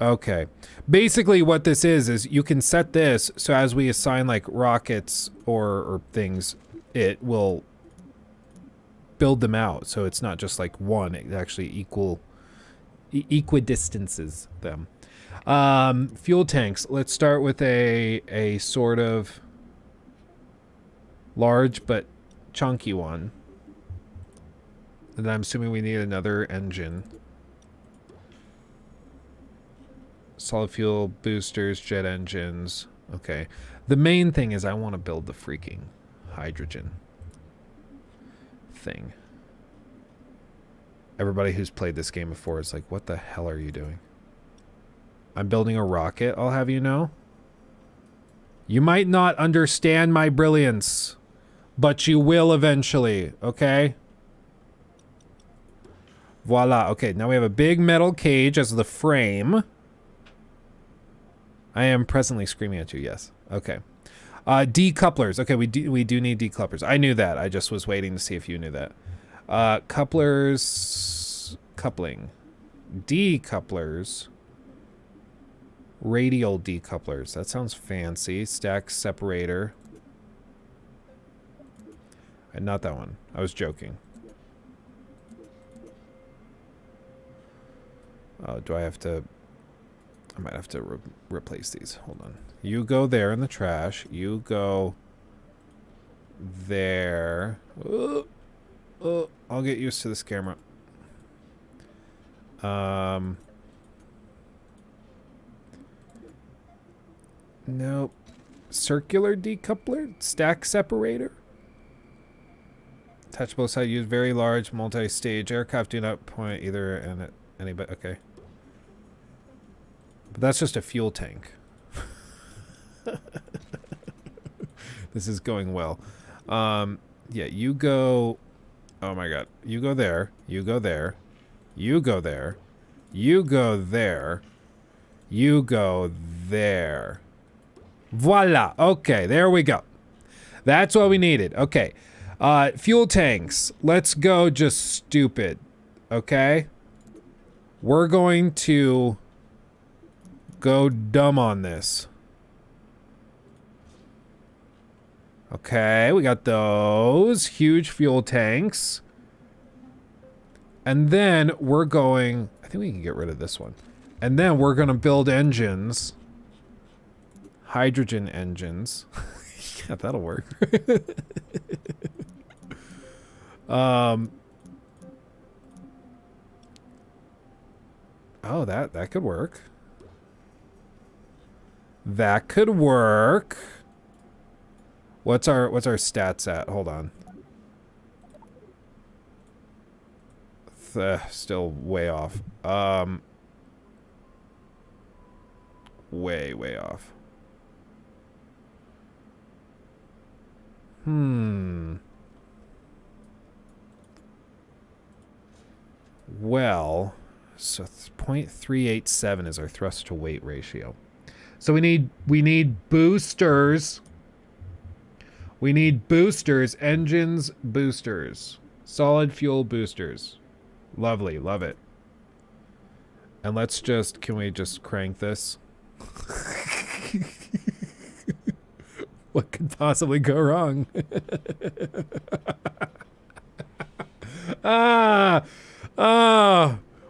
Okay. Basically what this is you can set this so as we assign like rockets or things, it will build them out. So it's not just like one, it actually equidistances them. Fuel tanks. Let's start with a sort of large but chunky one. And I'm assuming we need another engine. Solid fuel boosters, jet engines. Okay. The main thing is I want to build the freaking hydrogen thing. Everybody who's played this game before is like, what the hell are you doing? I'm building a rocket, I'll have you know. You might not understand my brilliance, but you will eventually, okay? Voila. Okay, now we have a big metal cage as the frame. I am presently screaming at you, yes. Okay. Decouplers. Okay, we do need decouplers. I knew that. I just was waiting to see if you knew that. Couplers. Coupling. Decouplers. Radial decouplers. That sounds fancy. Stack separator. Not that one. I was joking. Do I have to... I might have to replace these. Hold on. You go there in the trash. You go there. I'll get used to this camera. Nope. Circular decoupler? Stack separator? Attach both sides. Use very large multi-stage aircraft. Do not point either and at anybody. Okay. But that's just a fuel tank. This is going well. Yeah, you go... Oh my god. You go there. You go there. You go there. You go there. You go there. Voila. Okay, there we go. That's what we needed. Okay. Fuel tanks. Let's go just stupid. Okay? We're going to go dumb on this. Okay, we got those huge fuel tanks. And then we're going... I think we can get rid of this one. And then we're going to build engines. Hydrogen engines. Yeah, that'll work. Oh, that could work. That could work. What's our stats at? Hold on. Still way off. Way off. Well, so 0.387 is our thrust to weight ratio. So we need boosters. We need boosters, engines, boosters, solid fuel boosters. Lovely, love it. And let's just, can we just crank this? What could possibly go wrong?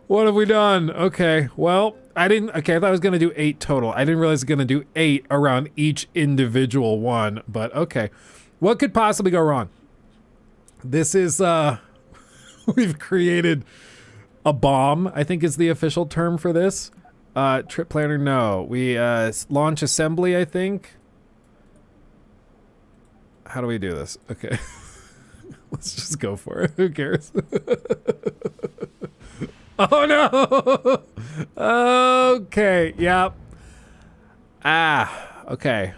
What have we done? Okay, well, I thought I was gonna do 8 total. I didn't realize I was gonna do 8 around each individual one, but okay. What could possibly go wrong? This is, we've created a bomb, I think is the official term for this. Trip planner, no. We, launch assembly, I think. How do we do this? Okay. Let's just go for it. Who cares? Oh no! Okay, yep. Okay.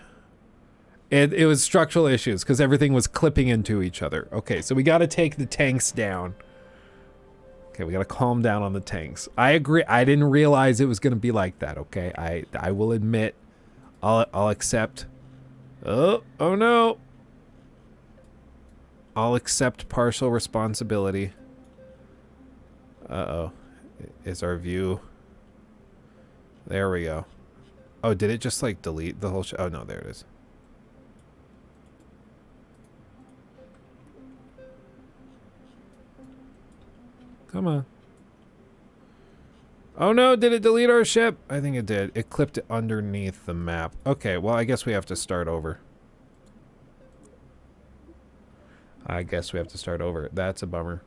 It was structural issues because everything was clipping into each other. Okay, so we got to take the tanks down. Okay, we got to calm down on the tanks. I agree. I didn't realize it was going to be like that, okay? I will admit. I'll accept. Oh no. I'll accept partial responsibility. Uh-oh. Is our view... There we go. Oh, did it just, like, delete the whole oh, no, there it is. Come on. Oh, no, did it delete our ship? I think it did. It clipped it underneath the map. Okay, well, I guess we have to start over. That's a bummer.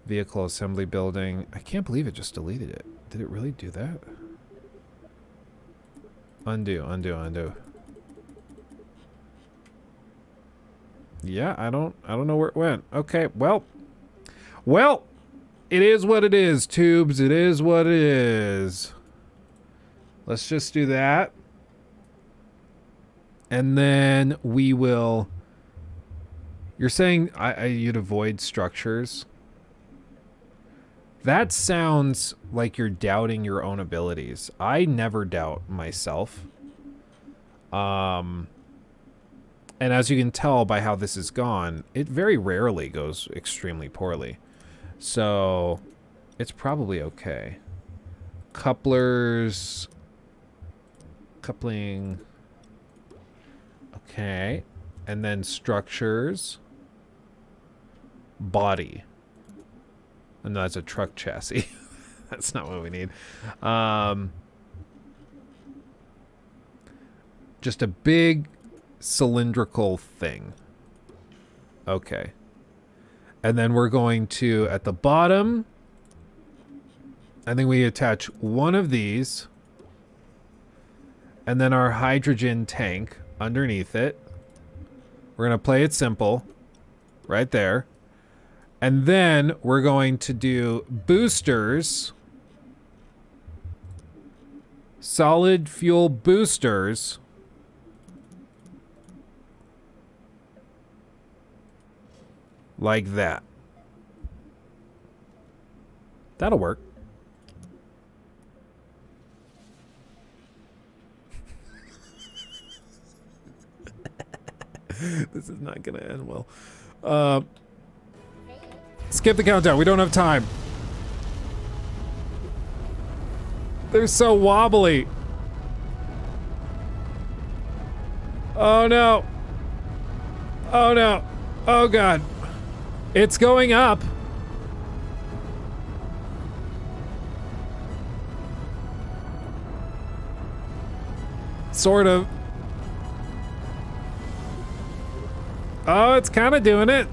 Vehicle assembly building. I can't believe it just deleted it. Did it really do that? Undo, undo, undo. Yeah, I don't know where it went. Okay, well, it is what it is, tubes. It is what it is. Let's just do that. And then we will... You're saying you'd avoid structures? That sounds like you're doubting your own abilities. I never doubt myself. And as you can tell by how this is gone, it very rarely goes extremely poorly. So, it's probably okay. Couplers... Coupling... Okay. And then structures... Body. And that's a truck chassis. That's not what we need. Just a big cylindrical thing. Okay. And then we're going to, at the bottom, I think we attach one of these. And then our hydrogen tank underneath it. We're going to play it simple. Right there. And then we're going to do boosters. Solid fuel boosters. Like that. That'll work. This is not gonna end well. Skip the countdown. We don't have time. They're so wobbly. Oh no. Oh no. Oh god. It's going up. Sort of. Oh, it's kind of doing it.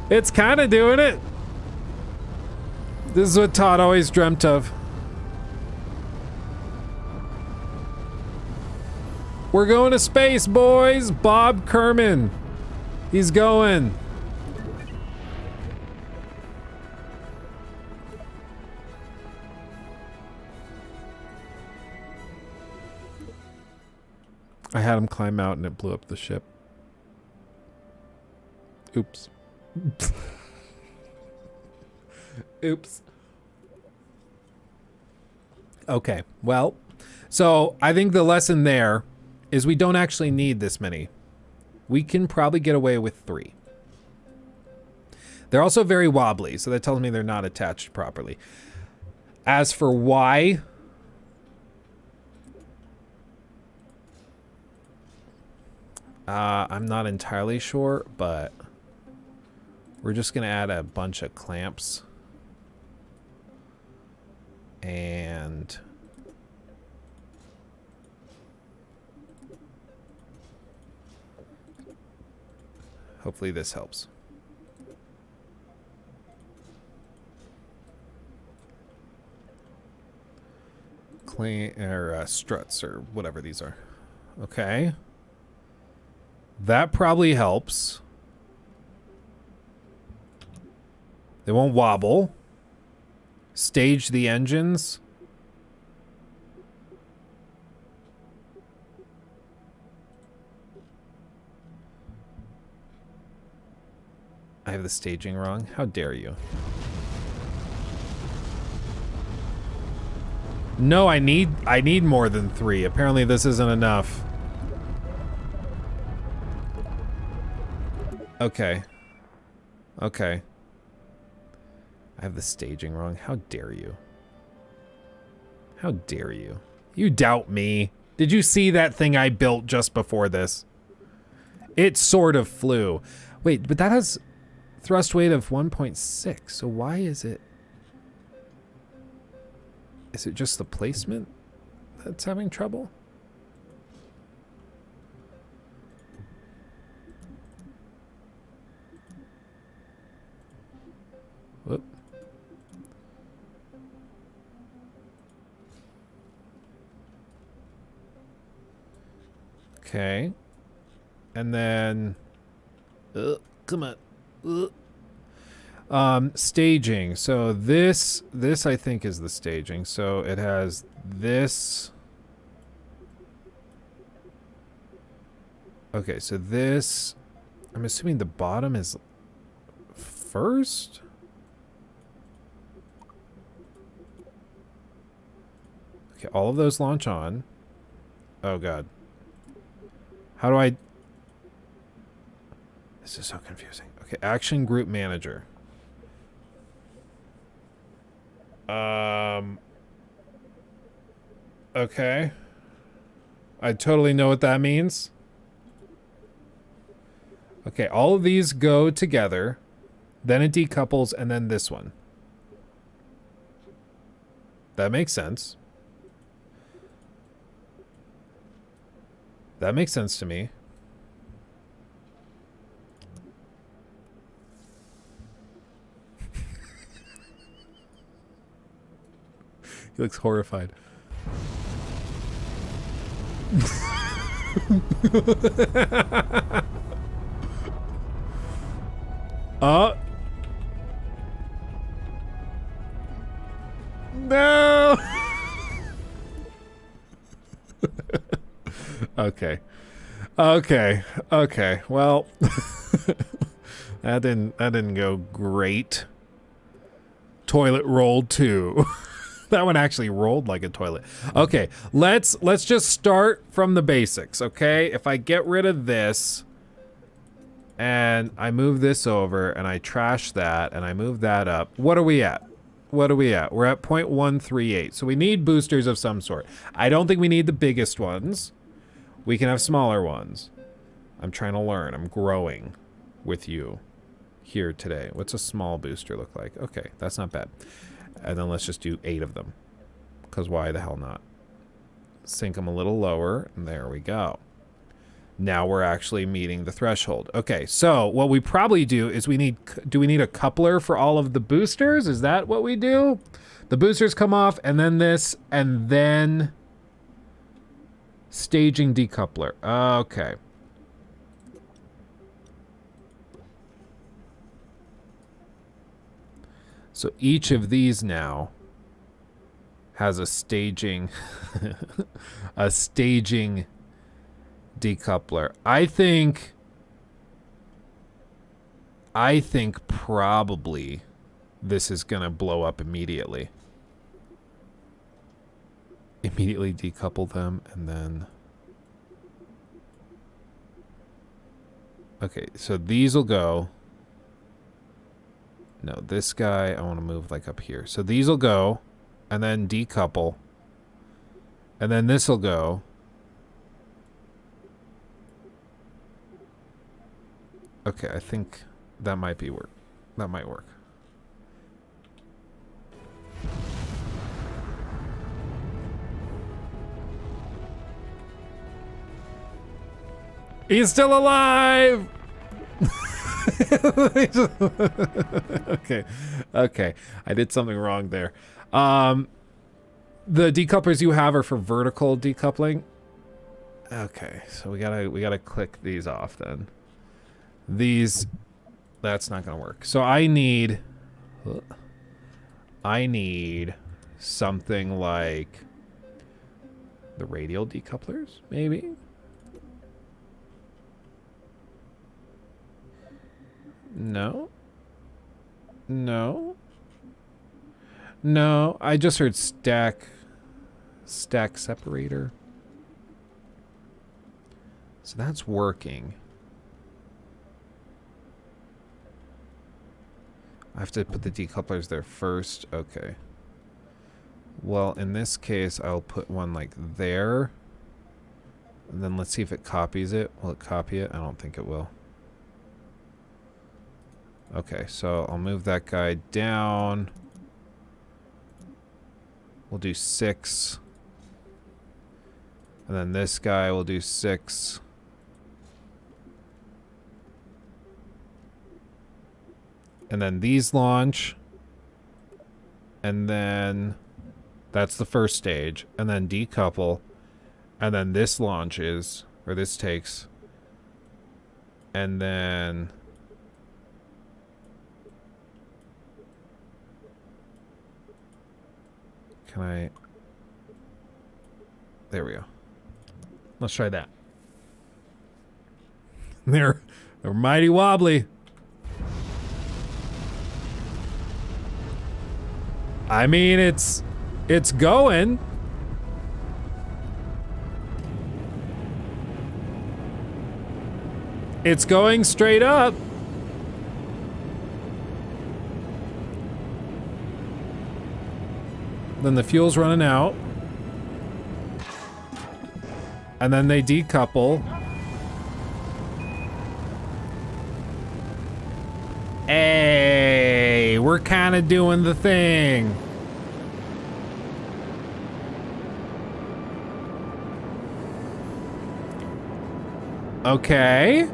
It's kind of doing it. This is what Todd always dreamt of. We're going to space, boys. Bob Kerman. He's going. I had him climb out and it blew up the ship. Oops. Oops. Okay, well, so I think the lesson there is we don't actually need this many. We can probably get away with 3. They're also very wobbly, so that tells me they're not attached properly. As for why, I'm not entirely sure, but we're just gonna add a bunch of clamps. And hopefully this helps. Struts or whatever these are. Okay. That probably helps. They won't wobble. Stage the engines. I have the staging wrong. How dare you? No, I need more than 3. Apparently this isn't enough. Okay. Okay. I have the staging wrong. How dare you? How dare you? You doubt me. Did you see that thing I built just before this? It sort of flew. Wait, but that has thrust weight of 1.6. So why is it... Is it just the placement that's having trouble? Whoop. Okay. And then... come on. Staging. So this I think is the staging. So it has this. Okay, so this, I'm assuming the bottom is first. Okay, all of those launch on. Oh God. How do I? This is so confusing. Okay, action group manager. Okay. I totally know what that means. Okay, all of these go together, then it decouples, and then this one. That makes sense. That makes sense to me. He looks horrified. No. Okay. Well, that didn't go great. Toilet rolled too. That one actually rolled like a toilet. Okay, let's just start from the basics, okay? If I get rid of this and I move this over and I trash that and I move that up, what are we at? We're at 0.138. So we need boosters of some sort. I don't think we need the biggest ones. We can have smaller ones. I'm trying to learn. I'm growing with you here today. What's a small booster look like? Okay, that's not bad. And then let's just do 8 of them. Because why the hell not? Sink them a little lower. And there we go. Now we're actually meeting the threshold. Okay, so what we probably do is do we need a coupler for all of the boosters? Is that what we do? The boosters come off, and then this, and then staging decoupler. Okay. So each of these now has a staging a staging decoupler. I think probably this is gonna blow up immediately. Immediately decouple them and then... Okay, so these will go... No, this guy I want to move like up here. So these will go and then decouple. And then this will go. Okay, I think that might be work. That might work. He's still alive! Okay. I did something wrong there. The decouplers you have are for vertical decoupling. Okay, so we gotta click these off then. These, that's not gonna work. So I need something like the radial decouplers, maybe. No, I just heard stack separator. So that's working. I have to put the decouplers there first. Okay. Well, in this case, I'll put one like there. And then let's see if it copies it. Will it copy it? I don't think it will. Okay, so I'll move that guy down. We'll do 6. And then this guy will do 6. And then these launch. And then that's the first stage. And then decouple. And then this launches. or this takes. And then can I, there we go. Let's try that. They're mighty wobbly. I mean, it's going. It's going straight up. Then the fuel's running out. And then they decouple. Hey, we're kind of doing the thing. Okay.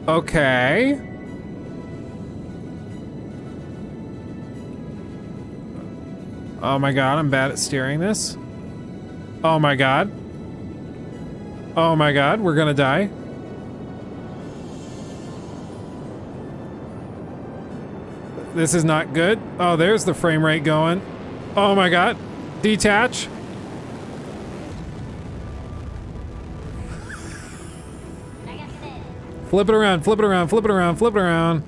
Okay. Oh my god, I'm bad at steering this. Oh my god. Oh my god, we're gonna die. This is not good. Oh, there's the frame rate going. Oh my god. Detach. Flip it around, flip it around, flip it around, flip it around.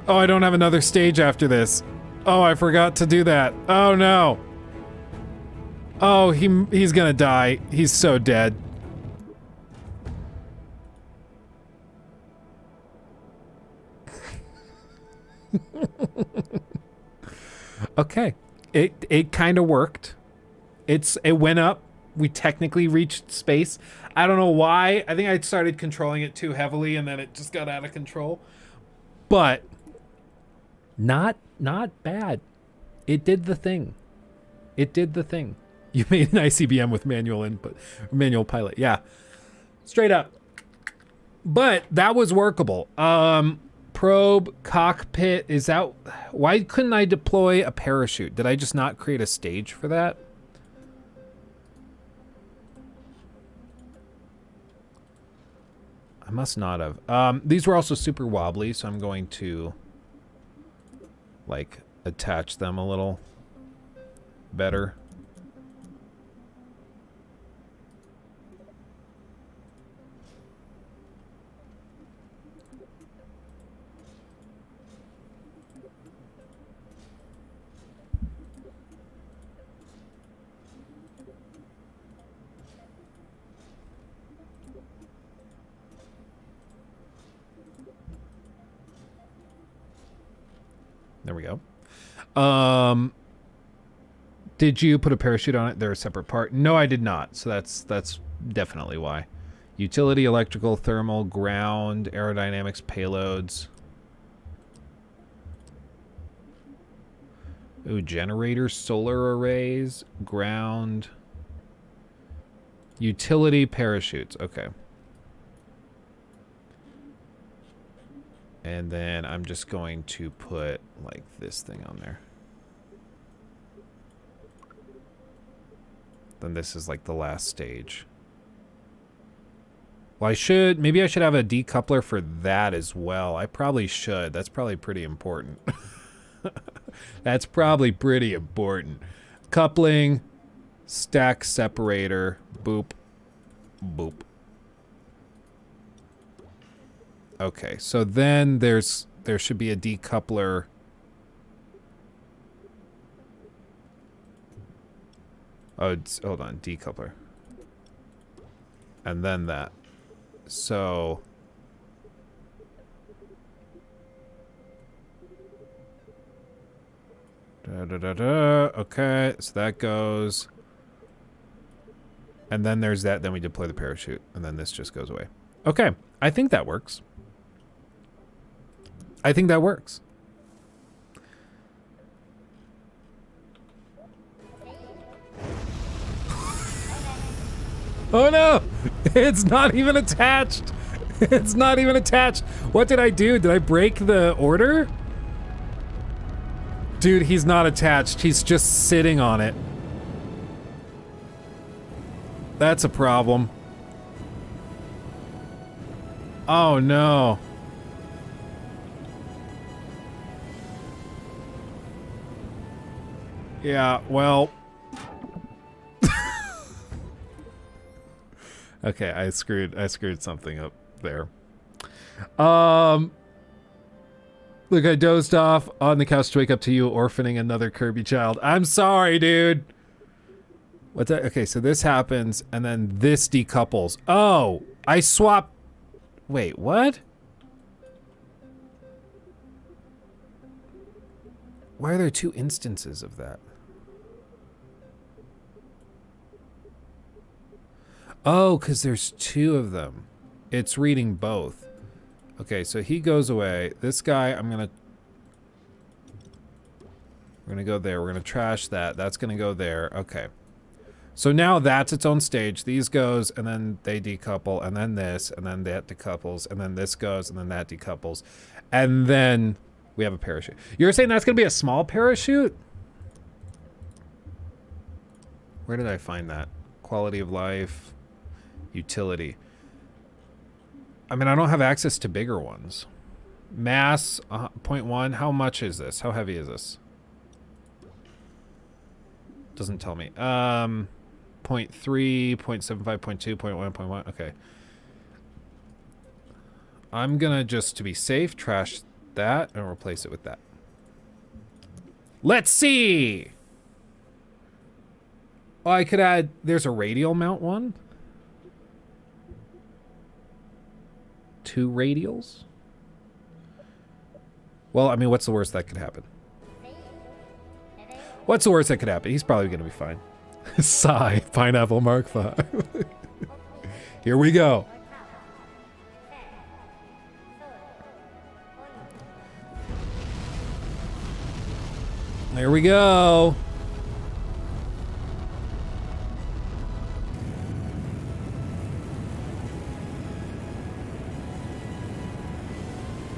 Oh, I don't have another stage after this. Oh, I forgot to do that. Oh no. Oh, he's gonna die. He's so dead. Okay. It kind of worked. It went up. We technically reached space. I don't know why. I think I started controlling it too heavily and then it just got out of control. But not bad. It did the thing. It did the thing. You made an ICBM with manual input, manual pilot. Yeah. Straight up. But that was workable. Probe, cockpit, is that... Why couldn't I deploy a parachute? Did I just not create a stage for that? I must not have. These were also super wobbly, so I'm going to, like, attach them a little better. There we go. Did you put a parachute on it? They're a separate part. No, I did not. So that's definitely why. Utility, electrical, thermal, ground, aerodynamics, payloads. Ooh, generator, solar arrays, ground. Utility, parachutes. Okay. And then I'm just going to put, like, this thing on there. Then this is, like, the last stage. Well, maybe I should have a decoupler for that as well. I probably should. That's probably pretty important. That's probably pretty important. Coupling, stack separator, boop, boop. Okay, so then there should be a decoupler. Oh, hold on, decoupler. And then that. So okay, so that goes. And then there's that, then we deploy the parachute, and then this just goes away. Okay, I think that works. I think that works. Oh no! It's not even attached. It's not even attached. What did I do? Did I break the order? Dude, he's not attached. He's just sitting on it. That's a problem. Oh no. Yeah, well. Okay, I screwed something up there. Look, I dozed off on the couch to wake up to you orphaning another Kirby child. I'm sorry, dude. What's that? Okay, so this happens and then this decouples. Oh, I swapped. Wait, what? Why are there two instances of that? Oh, because there's two of them. It's reading both. Okay, so he goes away. This guy, we're gonna go there. We're gonna trash that. That's gonna go there. Okay. So now that's its own stage. These goes, and then they decouple, and then this, and then that decouples, and then this goes, and then that decouples. And then we have a parachute. You're saying that's gonna be a small parachute? Where did I find that? Quality of life, utility. I mean, I don't have access to bigger ones. Mass, 0.1. How much is this? How heavy is this? Doesn't tell me. 0.3, 0.75, 0.2, 0.1, 0.1. Okay. I'm gonna just, to be safe, trash that and replace it with that. Let's see! Oh, I could add, there's a radial mount one. 2 radials? Well, I mean, what's the worst that could happen? What's the worst that could happen? He's probably gonna be fine. Sigh, Pineapple Mark 5. Here we go. There we go.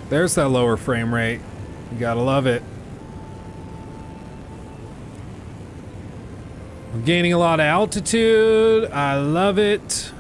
There's that lower frame rate. You gotta love it. I'm gaining a lot of altitude. I love it.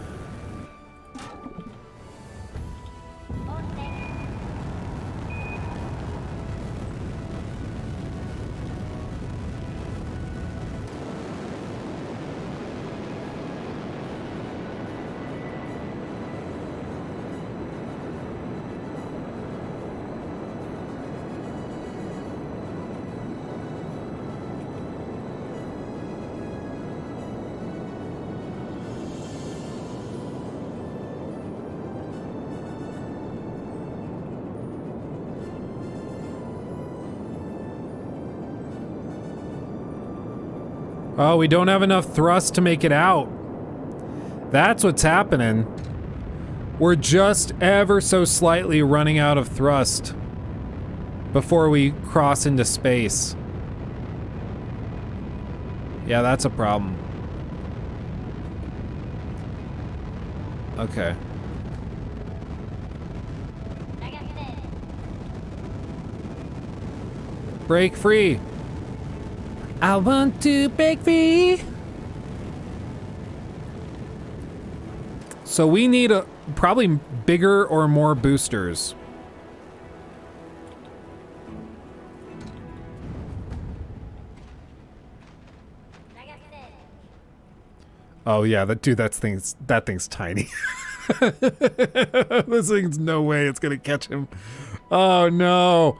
Oh, we don't have enough thrust to make it out. That's what's happening. We're just ever so slightly running out of thrust before we cross into space. Yeah, that's a problem. Okay. Break free. I want to break free. So we need probably bigger or more boosters. Oh yeah, that thing's tiny. This thing's no way it's gonna catch him. Oh no.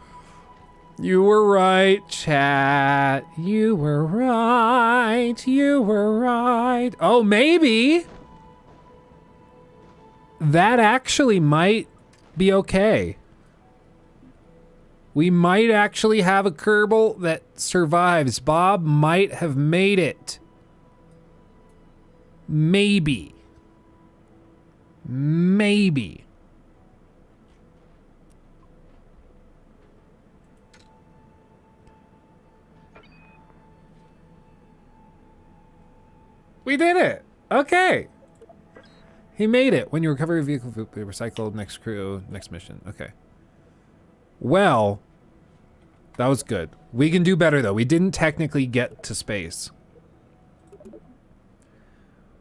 You were right, chat. You were right. You were right. Oh, maybe that actually might be okay. We might actually have a Kerbal that survives. Bob might have made it. Maybe. Maybe. We did it. Okay. He made it. When you recover your vehicle, be recycled. Next crew, next mission. Okay. Well, that was good. We can do better though. We didn't technically get to space,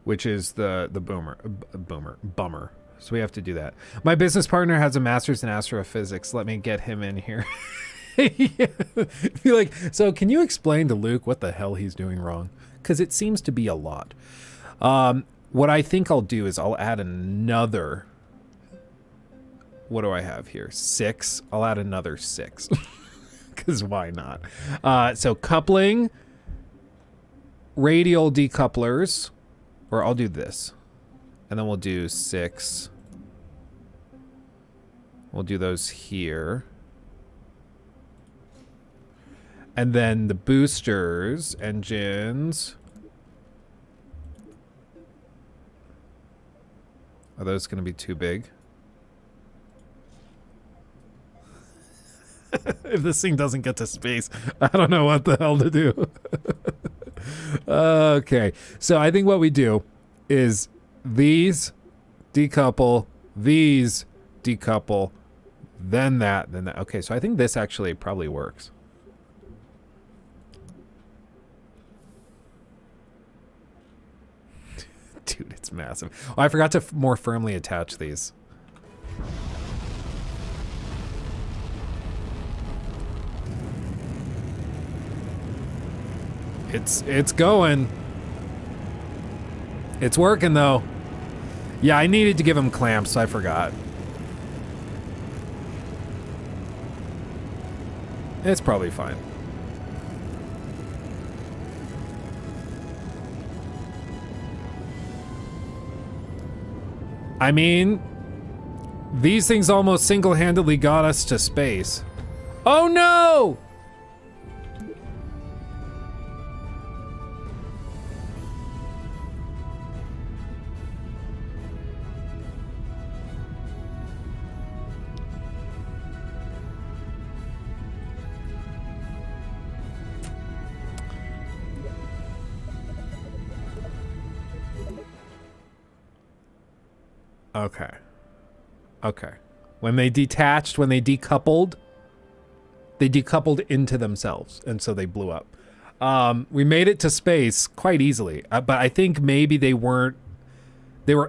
which is the bummer. So we have to do that. My business partner has a master's in astrophysics. Let me get him in here. Yeah. Be like, so can you explain to Luke what the hell he's doing wrong? Because it seems to be a lot. What I think I'll do is I'll add another. What do I have here? 6. I'll add another 6. Because why not? So coupling, radial decouplers, or I'll do this. And then we'll do 6. We'll do those here. And then the boosters, engines. Are those going to be too big? If this thing doesn't get to space, I don't know what the hell to do. Okay, so I think what we do is these decouple, these decouple, then that, then that. Okay, so I think this actually probably works. Dude, it's massive. Oh, I forgot to more firmly attach these. It's going. It's working though. Yeah, I needed to give him clamps, so I forgot. It's probably fine. I mean, these things almost single-handedly got us to space. Oh no! Okay. Okay. When they detached, when they decoupled into themselves, and so they blew up. We made it to space quite easily, but I think maybe they were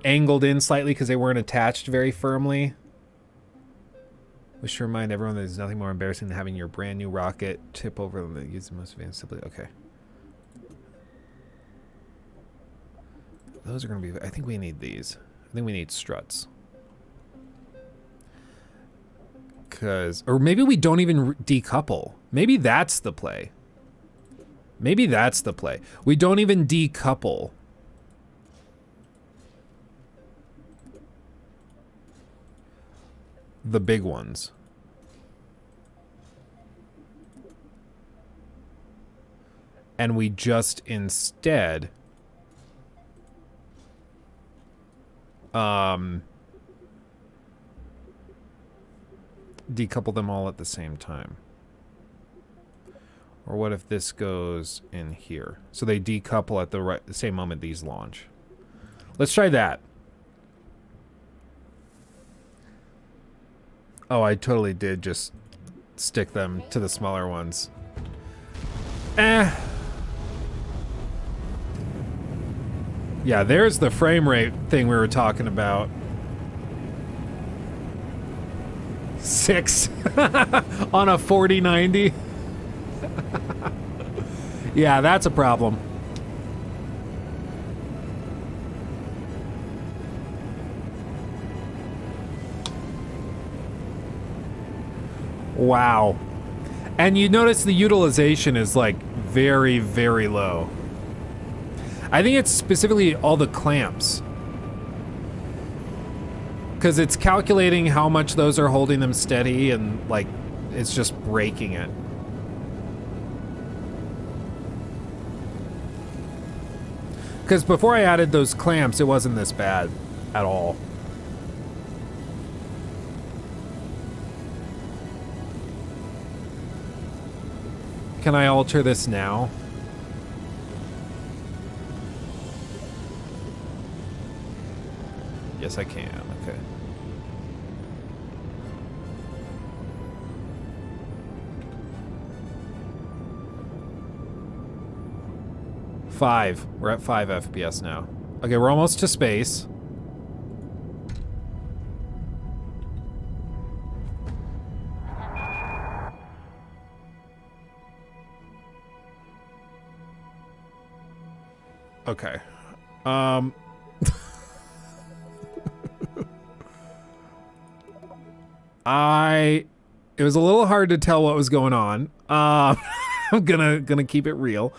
angled in slightly because they weren't attached very firmly. Wish to remind everyone that there's nothing more embarrassing than having your brand new rocket tip over them that use the most advanced simply. Okay. Those are going to be, I think we need these. I think we need struts. Or maybe we don't even decouple. Maybe that's the play. Maybe that's the play. We don't even decouple. The big ones. And we just instead decouple them all at the same time. Or what if this goes in here? So they decouple at the same moment these launch. Let's try that. Oh, I totally did just stick them to the smaller ones. Yeah, there's the frame rate thing we were talking about. 6 on a 4090. Yeah, that's a problem. Wow. And you notice the utilization is like very, very low. I think it's specifically all the clamps. Because it's calculating how much those are holding them steady and like it's just breaking it. Because before I added those clamps, it wasn't this bad at all. Can I alter this now? Yes, Yes, I can. Okay. We're at 5 FPS now. Okay, we're almost to space. Okay. It was a little hard to tell what was going on. I'm gonna keep it real.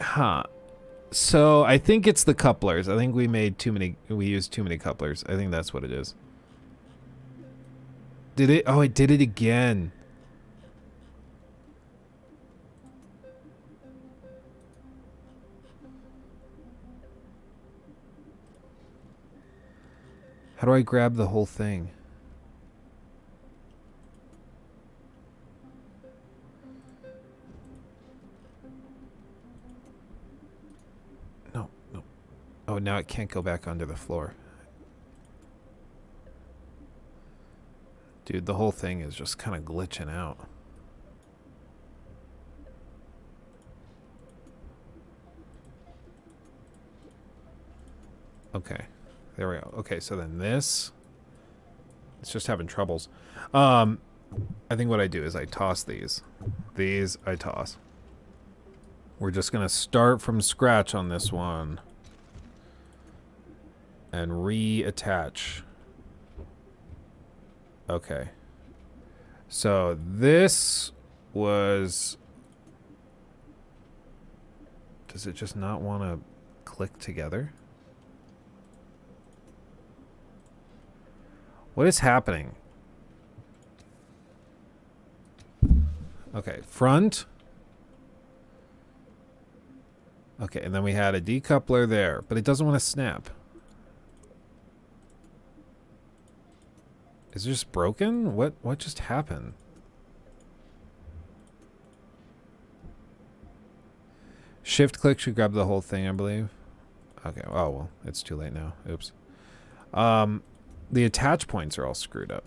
Huh. So I think it's the couplers. I think we used too many couplers. I think that's what it is. Did it? Oh, it did it again. How do I grab the whole thing? No. Oh, now it can't go back onto the floor. Dude, the whole thing is just kind of glitching out. Okay. There we go. Okay, so then this... It's just having troubles. I think what I do is I toss these. These I toss. We're just going to start from scratch on this one. And reattach. Okay. So this was... Does it just not want to click together? What is happening? Okay, front. Okay, and then we had a decoupler there, but it doesn't want to snap. Is it just broken? What just happened? Shift click should grab the whole thing, I believe. Okay, oh well, it's too late now. Oops. The attach points are all screwed up.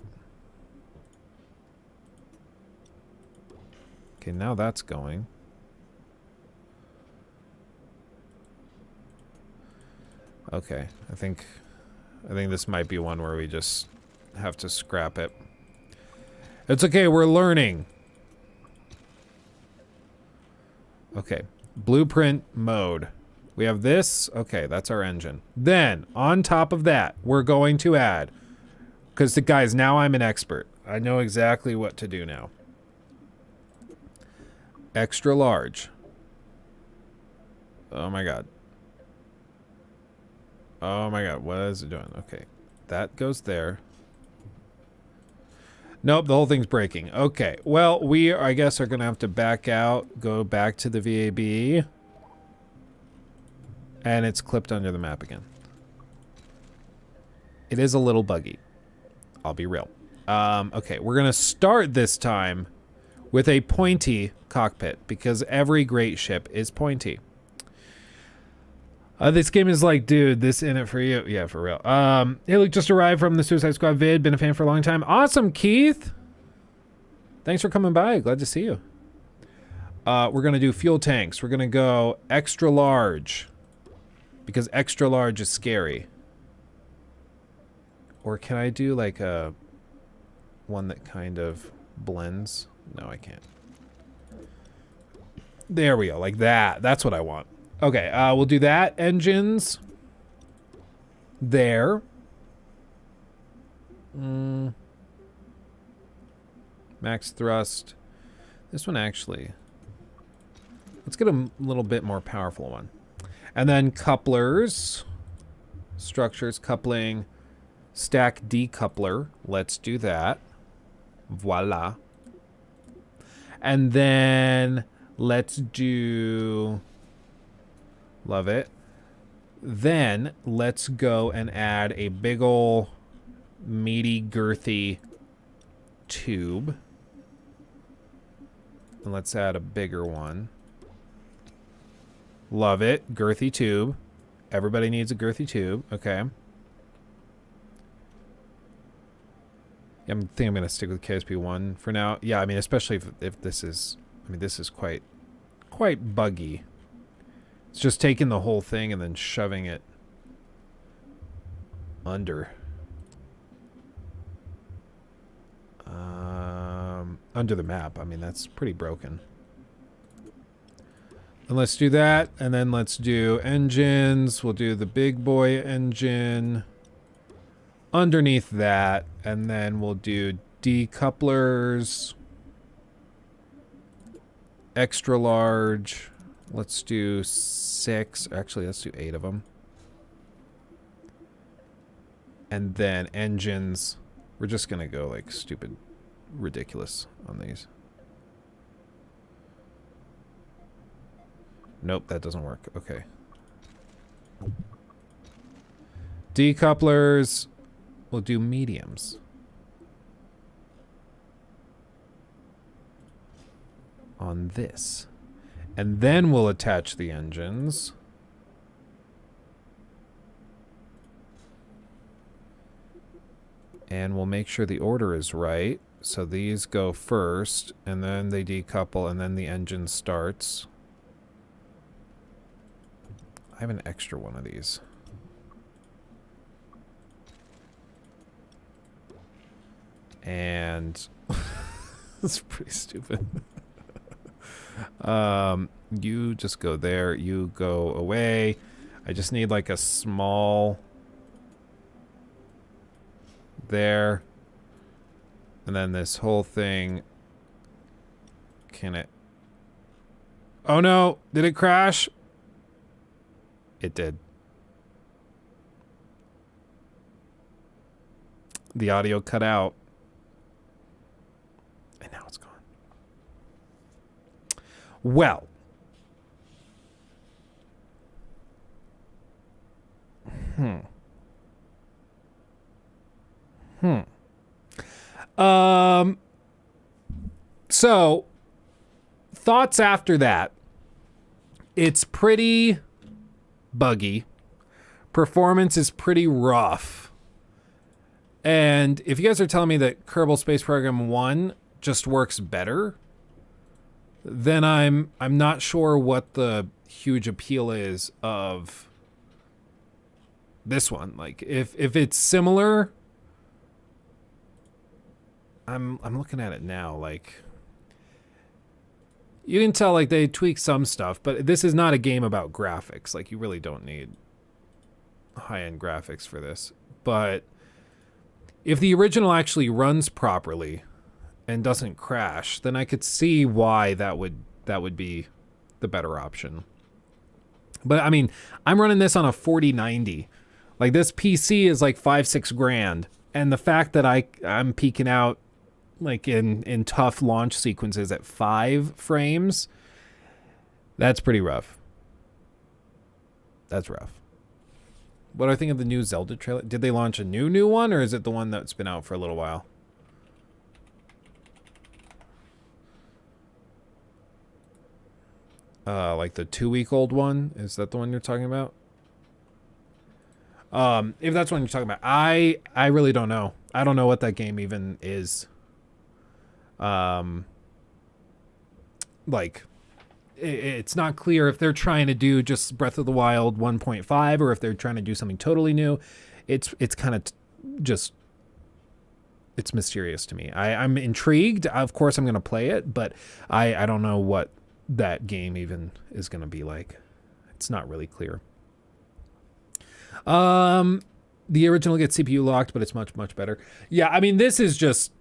Okay, now that's going. Okay, I think this might be one where we just have to scrap it. It's okay, we're learning. Okay, blueprint mode. We have this. Okay, that's our engine. Then, on top of that, we're going to add, because guys, now I'm an expert. I know exactly what to do now. Extra large. Oh my god. Oh my god, what is it doing? Okay, that goes there. Nope, the whole thing's breaking. Okay, well, we, I guess, are going to have to back out, go back to the VAB. And it's clipped under the map again. It is a little buggy. I'll be real. Okay, we're going to start this time with a pointy cockpit, because every great ship is pointy. This game is like, dude, this in it for you. Yeah, for real. Hey, look, just arrived from the Suicide Squad vid. Been a fan for a long time. Awesome, Keith. Thanks for coming by. Glad to see you. We're going to do fuel tanks. We're going to go extra large, because extra large is scary. Or can I do like a one that kind of blends? No, I can't. There we go, like that. That's what I want. Okay, we'll do that. Engines. There. Max thrust. This one actually. Let's get a little bit more powerful one. And then couplers. Structures, coupling. Stack decoupler. Let's do that. Voila. And then let's do... Love it. Then let's go and add a big ol' meaty, girthy tube. And let's add a bigger one. Love it. Girthy tube. Everybody needs a girthy tube. Okay. I'm thinking I'm going to stick with KSP1 for now. Yeah, I mean, especially if this is... I mean, this is quite buggy. It's just taking the whole thing and then shoving it under. Under the map. I mean, that's pretty broken. And let's do that, and then let's do engines. We'll do the big boy engine underneath that, and then we'll do decouplers, extra large. Let's do 6. Actually, let's do 8 of them. And then engines. We're just gonna go like stupid, ridiculous on these. Nope, that doesn't work. Okay. Decouplers. We'll do mediums. On this. And then we'll attach the engines. And we'll make sure the order is right. So these go first, and then they decouple, and then the engine starts. I have an extra one of these. And that's pretty stupid. You just go there, you go away. I just need like a small there. And then this whole thing. Can it? Oh no, did it crash? It did. The audio cut out. And now it's gone. Well. So, thoughts after that. It's pretty buggy. Performance is pretty rough. And if you guys are telling me that Kerbal Space Program 1 just works better, then I'm not sure what the huge appeal is of this one. Like if it's similar, I'm looking at it now, like you can tell like they tweak some stuff, but this is not a game about graphics. Like you really don't need high-end graphics for this. But if the original actually runs properly and doesn't crash, then I could see why that would be the better option. But I mean, I'm running this on a 4090. Like this PC is like $5-6 grand, and the fact that I'm peaking out like in tough launch sequences at 5 frames, that's pretty rough. That's rough. What do I think of the new Zelda trailer? Did they launch a new one, or is it the one that's been out for a little while? Like the 2-week-old one? Is that the one you're talking about? If that's what you're talking about, I really don't know. I don't know what that game even is. Like, it's not clear if they're trying to do just Breath of the Wild 1.5 or if they're trying to do something totally new. It's kind of just, it's mysterious to me. I'm intrigued. Of course, I'm going to play it, but I don't know what that game even is going to be like. It's not really clear. The original gets CPU locked, but it's much, much better. Yeah, I mean, this is just,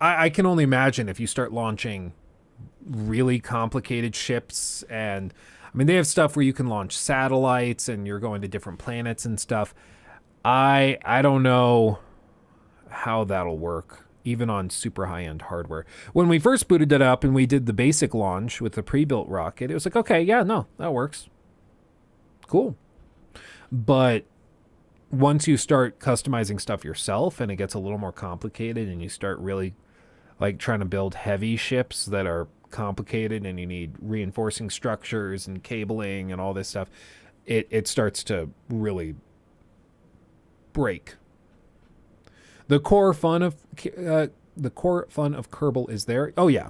I can only imagine if you start launching really complicated ships, and I mean, they have stuff where you can launch satellites and you're going to different planets and stuff. I don't know how that'll work, even on super high-end hardware. When we first booted it up and we did the basic launch with the pre-built rocket, it was like, okay, yeah, no, that works. Cool. But once you start customizing stuff yourself and it gets a little more complicated and you start really like trying to build heavy ships that are complicated and you need reinforcing structures and cabling and all this stuff, it starts to really break. The core fun of Kerbal is there. Oh yeah.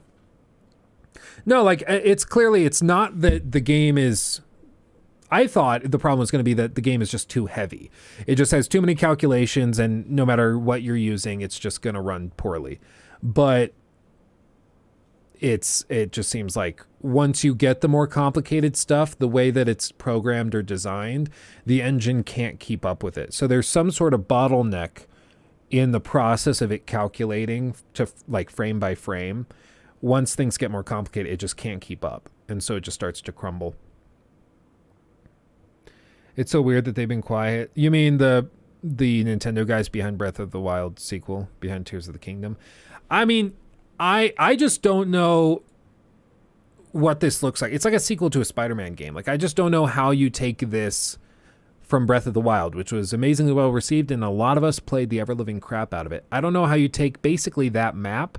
No, like it's clearly it's not that the game is. I thought the problem was going to be that the game is just too heavy. It just has too many calculations, and no matter what you're using, it's just going to run poorly. But it just seems like once you get the more complicated stuff, the way that it's programmed or designed, the engine can't keep up with it. So there's some sort of bottleneck in the process of it calculating to like frame by frame. Once things get more complicated, it just can't keep up. And so it just starts to crumble. It's so weird that they've been quiet. You mean the Nintendo guys behind Breath of the Wild sequel, behind Tears of the Kingdom? I mean, I just don't know what this looks like. It's like a sequel to a Spider-Man game. Like, I just don't know how you take this from Breath of the Wild, which was amazingly well received, and a lot of us played the ever-living crap out of it. I don't know how you take basically that map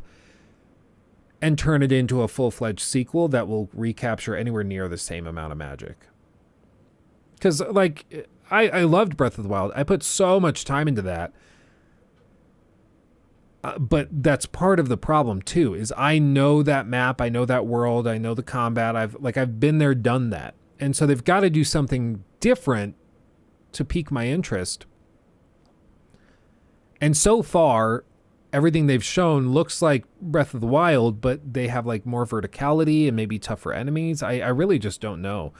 and turn it into a full-fledged sequel that will recapture anywhere near the same amount of magic. Because, like, I loved Breath of the Wild. I put so much time into that. But that's part of the problem, too, is I know that map, I know that world, I know the combat. I've been there, done that. And so they've got to do something different to pique my interest. And so far, everything they've shown looks like Breath of the Wild, but they have like more verticality and maybe tougher enemies. I really just don't know.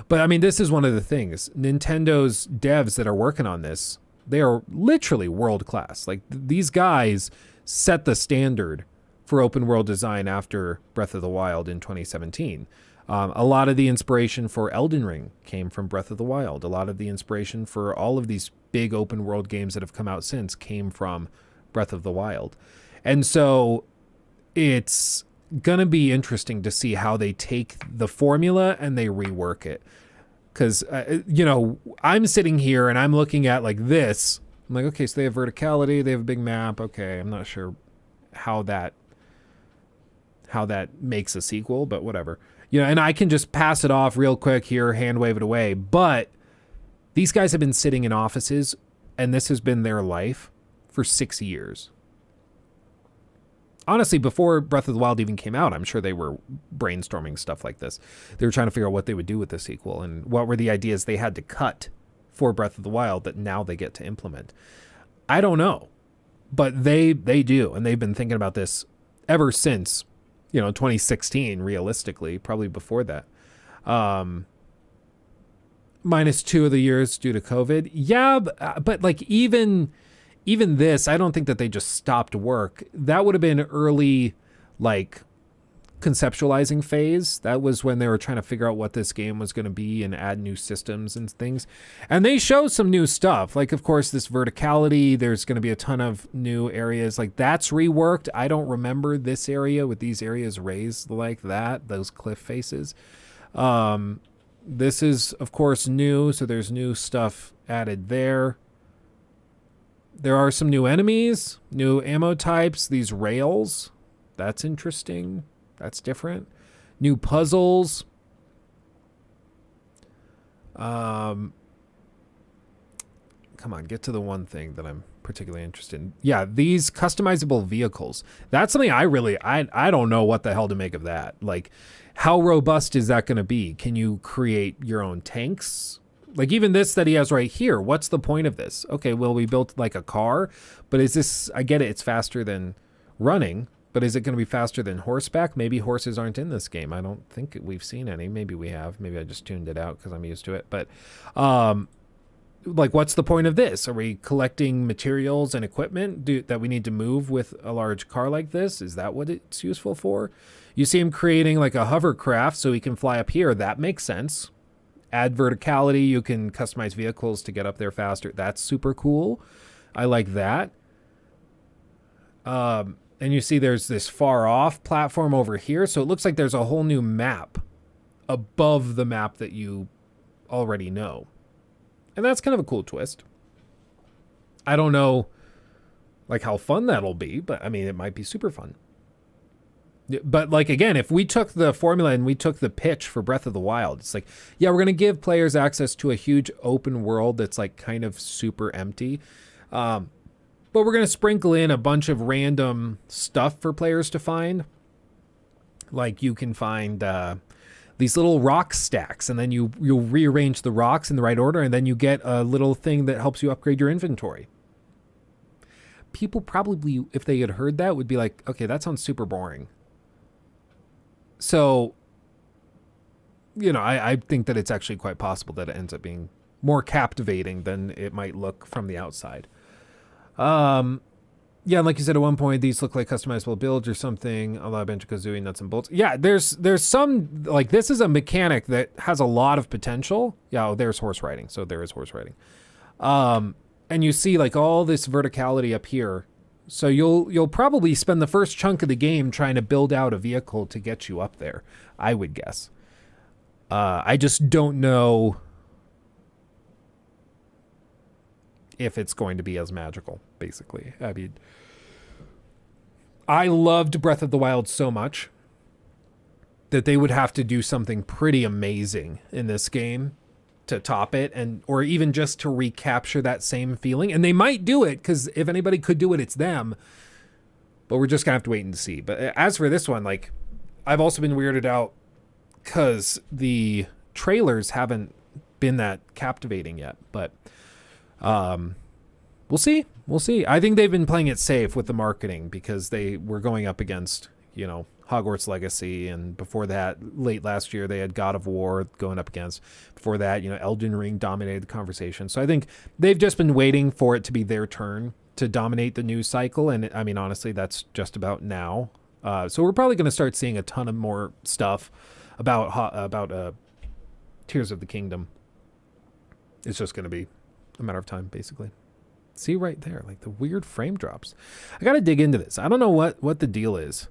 But I mean, this is one of the things. Nintendo's devs that are working on this, they are literally world class. Like these guys set the standard for open world design after Breath of the Wild in 2017. A lot of the inspiration for Elden Ring came from Breath of the Wild. A lot of the inspiration for all of these big open world games that have come out since came from Breath of the Wild. And so it's going to be interesting to see how they take the formula and they rework it. Because, I'm sitting here and I'm looking at like this. I'm like, okay, so they have verticality, they have a big map. Okay, I'm not sure how that makes a sequel, but whatever. And I can just pass it off real quick here, hand wave it away. But these guys have been sitting in offices and this has been their life for 6 years. Honestly, before Breath of the Wild even came out, I'm sure they were brainstorming stuff like this. They were trying to figure out what they would do with the sequel and what were the ideas they had to cut for Breath of the Wild that now they get to implement. I don't know, but they do, and they've been thinking about this ever since, 2016, realistically, probably before that. Minus 2 of the years due to COVID. Yeah, but like even this, I don't think that they just stopped work. That would have been early, like, conceptualizing phase. That was when they were trying to figure out what this game was going to be and add new systems and things. And they show some new stuff. Like, of course, this verticality, there's going to be a ton of new areas. Like, that's reworked. I don't remember this area with these areas raised like that, those cliff faces. This is, of course, new, so there's new stuff added there. There are some new enemies, new ammo types, these rails. That's interesting. That's different. New puzzles. Come on, get to the one thing that I'm particularly interested in. Yeah, these customizable vehicles. That's something I don't know what the hell to make of that. Like, how robust is that going to be? Can you create your own tanks? Like even this that he has right here, what's the point of this? Okay, well, we built like a car, but is this, I get it, it's faster than running, but is it going to be faster than horseback? Maybe horses aren't in this game. I don't think we've seen any. Maybe we have. Maybe I just tuned it out because I'm used to it. But like, what's the point of this? Are we collecting materials and equipment that we need to move with a large car like this? Is that what it's useful for? You see him creating like a hovercraft so he can fly up here. That makes sense. Add verticality. You can customize vehicles to get up there faster. That's super cool. I like that. And you see there's this far off platform over here. So it looks like there's a whole new map above the map that you already know. And that's kind of a cool twist. I don't know like how fun that'll be, but I mean, it might be super fun. But like, again, if we took the formula and we took the pitch for Breath of the Wild, it's like, yeah, we're going to give players access to a huge open world that's like kind of super empty. But we're going to sprinkle in a bunch of random stuff for players to find. Like you can find these little rock stacks, and then you'll rearrange the rocks in the right order, and then you get a little thing that helps you upgrade your inventory. People probably, if they had heard that, would be like, okay, that sounds super boring. So, you know, I think that it's actually quite possible that it ends up being more captivating than it might look from the outside. Yeah, like you said at one point, these look like customizable builds or something. A lot of Banjo-Kazooie nuts and bolts. Yeah, there's some, like, this is a mechanic that has a lot of potential. Yeah, oh, there's horse riding. So there is horse riding. And you see like all this verticality up here. So you'll probably spend the first chunk of the game trying to build out a vehicle to get you up there, I would guess. I just don't know if it's going to be as magical, basically. I mean, I loved Breath of the Wild so much that they would have to do something pretty amazing in this game to top it, and or even just to recapture that same feeling. And they might do it, because if anybody could do it, it's them. But we're just gonna have to wait and see. But as for this one, like, I've also been weirded out because the trailers haven't been that captivating yet. But we'll see. We'll see. I think they've been playing it safe with the marketing, because they were going up against, you know, Hogwarts Legacy, and before that, late last year, they had God of War going up against. Before that, you know, Elden Ring dominated the conversation. So I think they've just been waiting for it to be their turn to dominate the news cycle. And I mean, honestly, that's just about now. So we're probably going to start seeing a ton of more stuff about Tears of the Kingdom. It's just going to be a matter of time, basically. See right there, like the weird frame drops. I got to dig into this. I don't know what the deal is.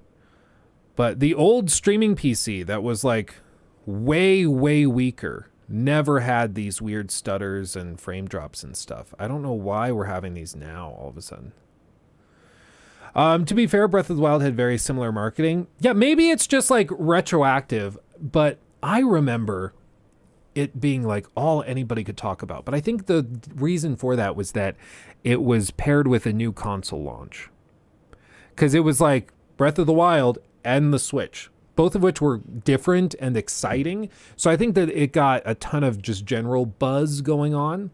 But the old streaming PC that was like way, way weaker never had these weird stutters and frame drops and stuff. I don't know why we're having these now all of a sudden. To be fair, Breath of the Wild had very similar marketing. Yeah, maybe it's just like retroactive, but I remember it being like all anybody could talk about. But I think the reason for that was that it was paired with a new console launch. Because it was like Breath of the Wild and the Switch, both of which were different and exciting. So I think that it got a ton of just general buzz going on,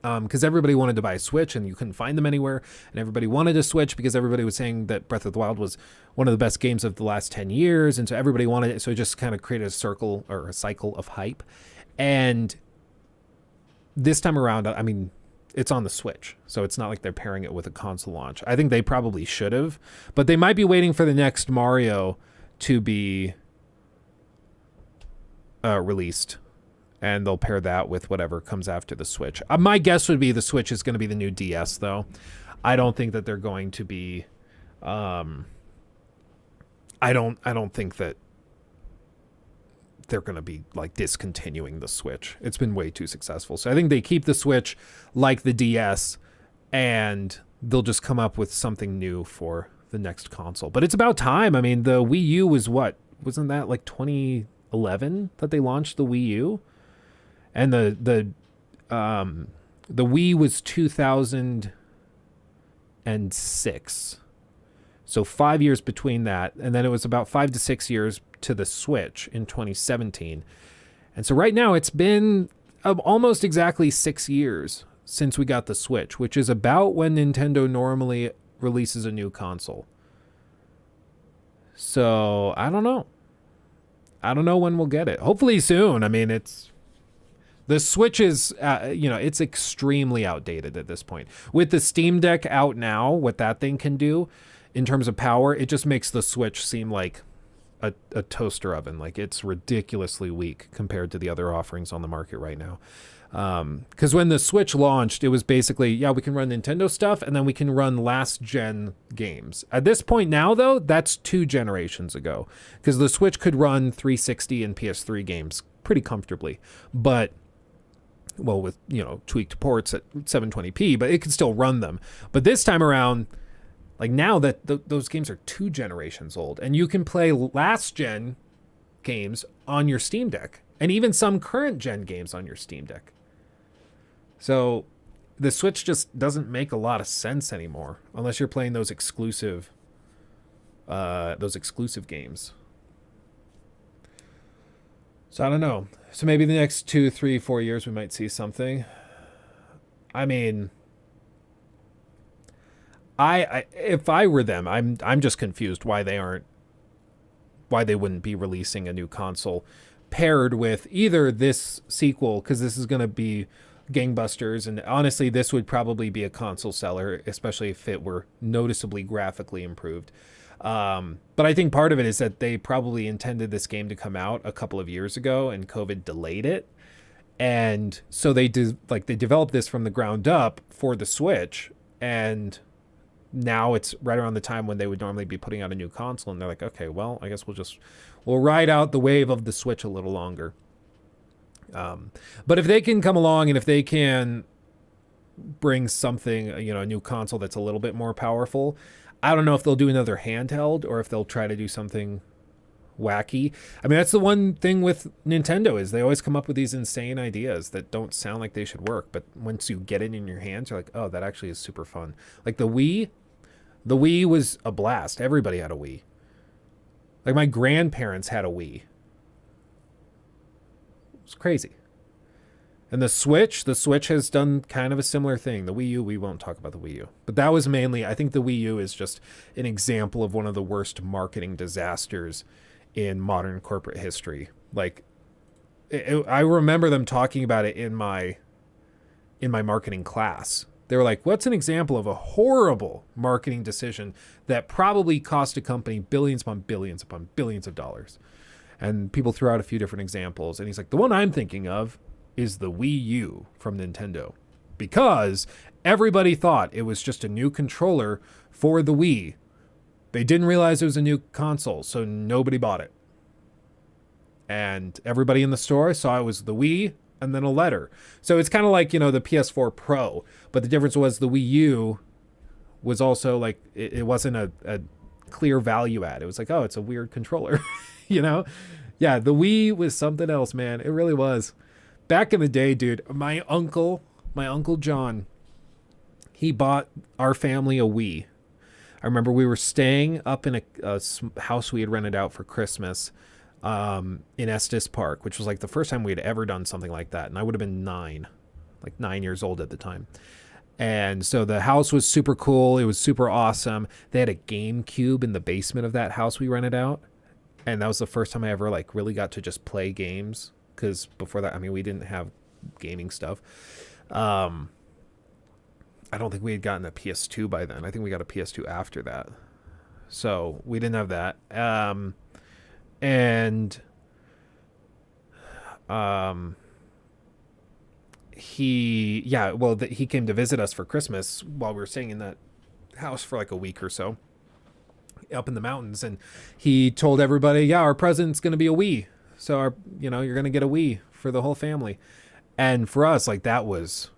because everybody wanted to buy a Switch and you couldn't find them anywhere, and everybody wanted a Switch because everybody was saying that Breath of the Wild was one of the best games of the last 10 years, and so everybody wanted it. So it just kind of created a circle or a cycle of hype. And this time around, I mean, it's on the Switch, so it's not like they're pairing it with a console launch. I think they probably should have, but they might be waiting for the next Mario to be released, and they'll pair that with whatever comes after the Switch. My guess would be the Switch is going to be the new DS, though. I don't think that they're going to be. I don't think that they're going to be like discontinuing the Switch. It's been way too successful. So I think they keep the Switch like the DS, and they'll just come up with something new for the next console. But it's about time. I mean, the Wii U was what? Wasn't that like 2011 that they launched the Wii U? And the Wii was 2006. So 5 years between that, and then it was about 5 to 6 years to the Switch in 2017. And so right now it's been almost exactly 6 years since we got the Switch, which is about when Nintendo normally releases a new console. So I don't know. I don't know when we'll get it. Hopefully soon. I mean, the Switch is, it's extremely outdated at this point. With the Steam Deck out now, what that thing can do in terms of power, it just makes the Switch seem like a toaster oven. Like, it's ridiculously weak compared to the other offerings on the market right now. Because when the Switch launched, it was basically, yeah, we can run Nintendo stuff, and then we can run last-gen games. At this point now, though, that's 2 generations ago. Because the Switch could run 360 and PS3 games pretty comfortably. But, well, with, tweaked ports at 720p, but it can still run them. But this time around, like, now that those games are 2 generations old, and you can play last-gen games on your Steam Deck, and even some current-gen games on your Steam Deck. So the Switch just doesn't make a lot of sense anymore unless you're playing those exclusive games. So I don't know. So maybe the next 2, 3, 4 years we might see something. I mean, I if I were them, I'm just confused why they wouldn't be releasing a new console paired with either this sequel, because this is going to be gangbusters, and honestly this would probably be a console seller, especially if it were noticeably graphically improved. But I think part of it is that they probably intended this game to come out a couple of years ago and COVID delayed it. And so they developed this from the ground up for the Switch, and now it's right around the time when they would normally be putting out a new console, and they're like, okay, well, I guess we'll ride out the wave of the Switch a little longer. But if they can come along and if they can bring something, a new console that's a little bit more powerful, I don't know if they'll do another handheld or if they'll try to do something wacky. I mean, that's the one thing with Nintendo is they always come up with these insane ideas that don't sound like they should work, but once you get it in your hands, you're like, oh, that actually is super fun. Like the Wii was a blast. Everybody had a Wii. Like my grandparents had a Wii. It was crazy. And the Switch has done kind of a similar thing. The Wii U, we won't talk about the Wii U. But that was mainly, I think the Wii U is just an example of one of the worst marketing disasters in modern corporate history. Like, I remember them talking about it in my marketing class. They were like, what's an example of a horrible marketing decision that probably cost a company billions upon billions upon billions of dollars? And people threw out a few different examples. And he's like, the one I'm thinking of is the Wii U from Nintendo, because everybody thought it was just a new controller for the Wii. They didn't realize it was a new console, so nobody bought it. And everybody in the store saw it was the Wii and then a letter. So it's kind of like, the PS4 Pro, but the difference was the Wii U was also like, it wasn't a clear value add. It was like, oh, it's a weird controller, Yeah, the Wii was something else, man. It really was. Back in the day, dude, my uncle John, he bought our family a Wii. I remember we were staying up in a house we had rented out for Christmas in Estes Park, which was like the first time we had ever done something like that. And I would have been 9 years old at the time. And so the house was super cool. It was super awesome. They had a GameCube in the basement of that house we rented out. And that was the first time I ever really got to just play games. Because before that, I mean, we didn't have gaming stuff. I don't think we had gotten a PS2 by then. I think we got a PS2 after that. So we didn't have that. He came to visit us for Christmas while we were staying in that house for like a week or so up in the mountains. And he told everybody, our present's going to be a Wii. So, you're going to get a Wii for the whole family. And for us, that was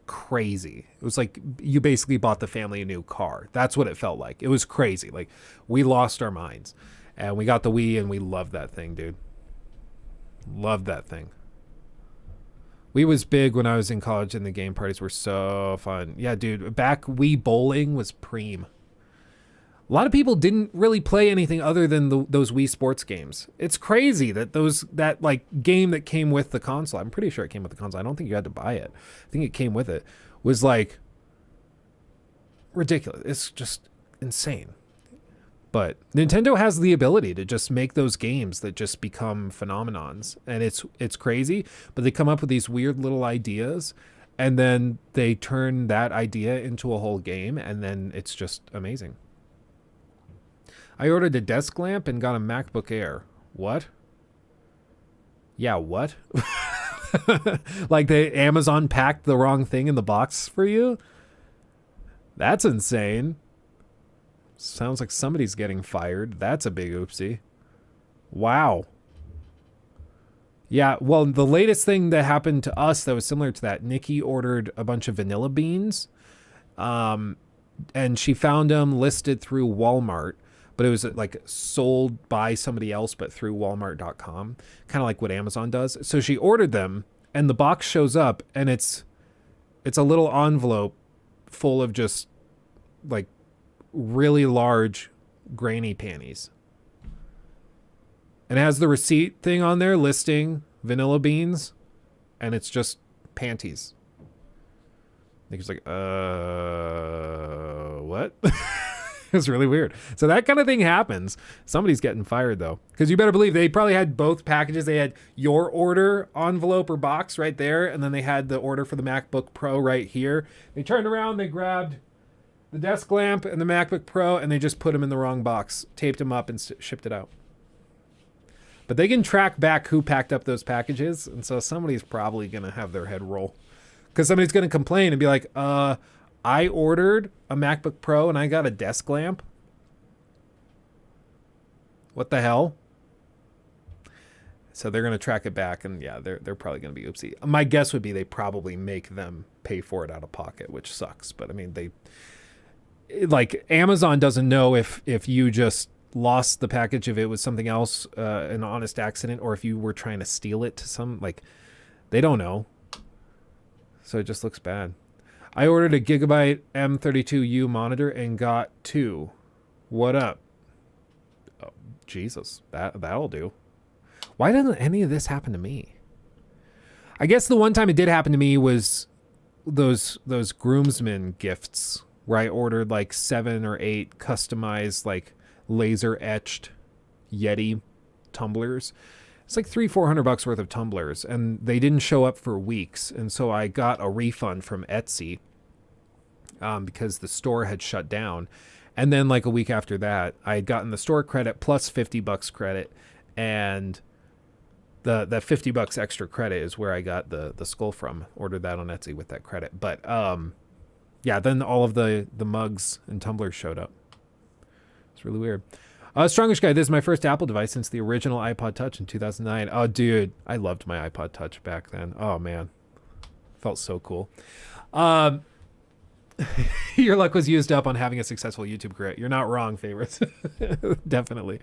crazy. It was like you basically bought the family a new car. That's what it felt like. It was crazy. Like, we lost our minds. And we got the Wii, and we loved that thing, dude. Loved that thing. Wii was big when I was in college, and the game parties were so fun. Yeah, dude, back Wii bowling was preem. A lot of people didn't really play anything other than those Wii Sports games. It's crazy that that game that came with the console, I'm pretty sure it came with the console. I don't think you had to buy it. I think it came with it. Was ridiculous. It's just insane. But Nintendo has the ability to just make those games that just become phenomenons. And it's crazy, but they come up with these weird little ideas and then they turn that idea into a whole game, and then it's just amazing. I ordered a desk lamp and got a MacBook Air. What? Yeah, what? Like the Amazon packed the wrong thing in the box for you? That's insane. Sounds like somebody's getting fired. That's a big oopsie. Wow. Yeah, well, the latest thing that happened to us that was similar to that, Nikki ordered a bunch of vanilla beans, and she found them listed through Walmart. But it was sold by somebody else, but through Walmart.com, kind of like what Amazon does. So she ordered them, and the box shows up, and it's It's a little envelope full of just like really large grainy panties. And it has the receipt thing on there listing vanilla beans, and it's just panties. I think it's like, what? It's really weird. So that kind of thing happens. Somebody's getting fired though, because you better believe they probably had both packages. They had your order envelope or box right there, and then they had the order for the MacBook Pro right here. They turned around, they grabbed the desk lamp and the MacBook Pro, and they just put them in the wrong box, taped them up, and shipped it out. But they can track back who packed up those packages, and so somebody's probably going to have their head roll. Because somebody's going to complain and be like, I ordered a MacBook Pro and I got a desk lamp. What the hell? So they're going to track it back, and yeah, they're probably going to be oopsie. My guess would be they probably make them pay for it out of pocket, which sucks. But I mean, like Amazon doesn't know if you just lost the package, if it was something else, an honest accident, or if you were trying to steal it to some, like, they don't know. So it just looks bad. I ordered a Gigabyte M32U monitor and got 2. What up? Oh, Jesus, that'll do. Why doesn't any of this happen to me? I guess the one time it did happen to me was those groomsmen gifts where I ordered like 7 or 8 customized like laser etched Yeti tumblers. It's like $300-400 worth of tumblers, and they didn't show up for weeks, and so I got a refund from Etsy because the store had shut down. And then like a week after that, I had gotten the store credit plus $50 credit, and that $50 extra credit is where I got the skull from. Ordered that on Etsy with that credit. But yeah, then all of the mugs and tumblers showed up. It's really weird. Strongish guy, this is my first Apple device since the original iPod Touch in 2009. Oh, dude, I loved my iPod Touch back then. Oh, man. Felt so cool. Your luck was used up on having a successful YouTube career. You're not wrong, favorites. Definitely.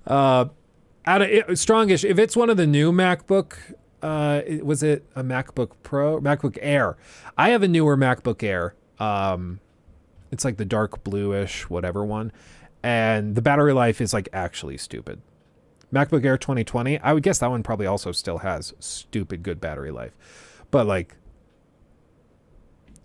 Strongish, if it's one of the new MacBook, was it a MacBook Pro? MacBook Air. I have a newer MacBook Air. It's like the dark bluish, whatever one. And the battery life is like actually stupid. MacBook Air 2020, I would guess that one probably also still has stupid good battery life. But like,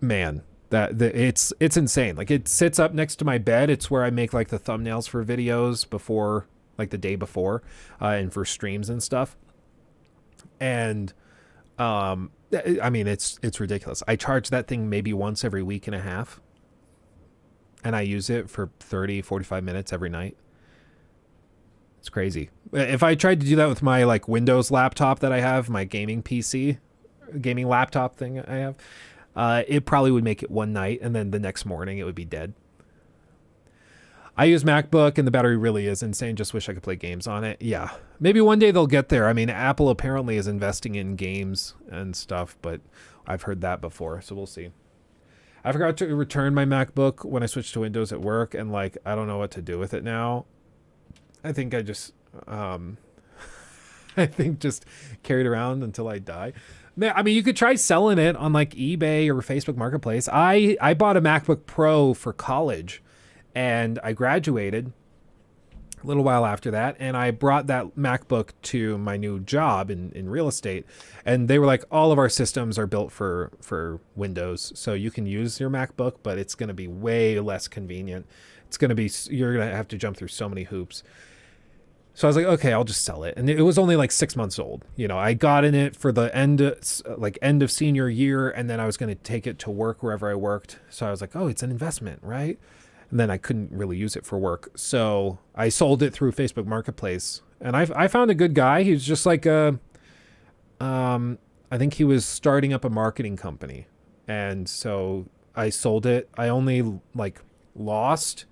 man, it's insane. Like, it sits up next to my bed. It's where I make like the thumbnails for videos before, like the day before, and for streams and stuff. And I mean, it's ridiculous. I charge that thing maybe once every week and a half. And I use it for 30-45 minutes every night. It's crazy. If I tried to do that with my like Windows laptop that I have, my gaming PC, gaming laptop thing I have, it probably would make it one night, and then the next morning it would be dead. I use MacBook, and the battery really is insane. Just wish I could play games on it. Yeah, maybe one day they'll get there. I mean, Apple apparently is investing in games and stuff, but I've heard that before, so we'll see. I forgot to return my MacBook when I switched to Windows at work, and like, I don't know what to do with it now. I think I just, just carry it around until I die. I mean, you could try selling it on like eBay or Facebook Marketplace. I bought a MacBook Pro for college, and I graduated a little while after that, and I brought that MacBook to my new job in real estate, and they were like, all of our systems are built for Windows, so you can use your MacBook, but it's going to be way less convenient. It's going to be, you're going to have to jump through so many hoops. So I was like, okay, I'll just sell it. And it was only like 6 months old. You know, I got in it for the end of senior year, and then I was going to take it to work wherever I worked. So I was like, oh, it's an investment, right? And then I couldn't really use it for work. So I sold it through Facebook Marketplace. And I found a good guy. He was just like I think he was starting up a marketing company. And so I sold it. I only like lost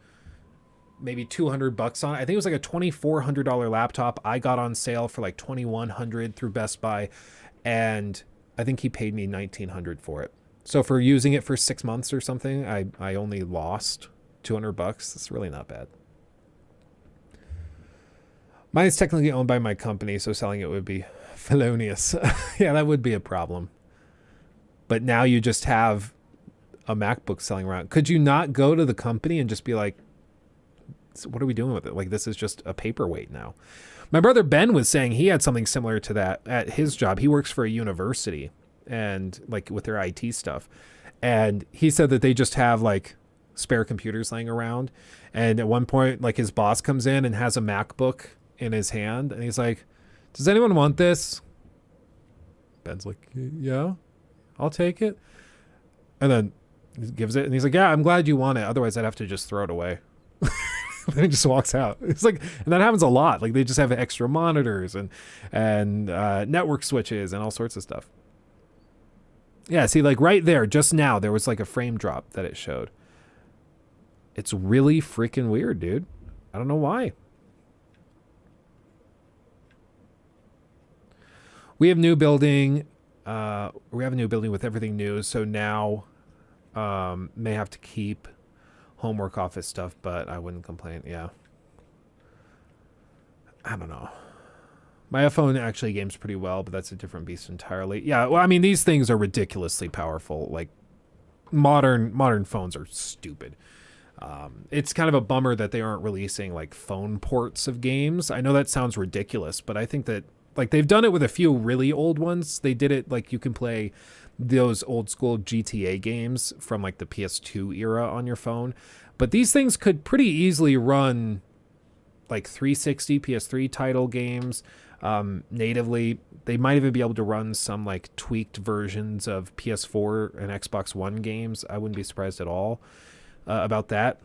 maybe $200 on it. I think it was like a $2,400 laptop I got on sale for like $2,100 through Best Buy. And I think he paid me $1,900 for it. So for using it for 6 months or something, I only lost $200. That's really not bad. Mine is technically owned by my company, so selling it would be felonious. Yeah, that would be a problem. but now you just have a MacBook selling around. Could you not go to the company and just be like, so what are we doing with it? Like, this is just a paperweight now. My brother Ben was saying he had something similar to that at his job. He works for a university and like with their IT stuff. And he said that they just have like spare computers laying around. And at one point, like his boss comes in and has a MacBook in his hand. And he's like, does anyone want this? Ben's like, yeah, I'll take it. And then he gives it. And he's like, yeah, I'm glad you want it. Otherwise, I'd have to just throw it away. Then he just walks out. It's like, and that happens a lot. Like they just have extra monitors and network switches and all sorts of stuff. Yeah, see, like right there, just now, there was like a frame drop that it showed. It's really freaking weird, dude. I don't know why. We have new building. We have a new building with everything new. So now may have to keep homework office stuff, but I wouldn't complain. Yeah. I don't know. My iPhone actually games pretty well, but that's a different beast entirely. Yeah, well, I mean, these things are ridiculously powerful. Like, modern phones are stupid. It's kind of a bummer that they aren't releasing, like, phone ports of games. I know that sounds ridiculous, but I think that, like, they've done it with a few really old ones. They did it, like, you can play those old school GTA games from, like, the PS2 era on your phone. But these things could pretty easily run, like, 360 PS3 title games natively. They might even be able to run some like tweaked versions of PS4 and Xbox One games. I wouldn't be surprised at all about that.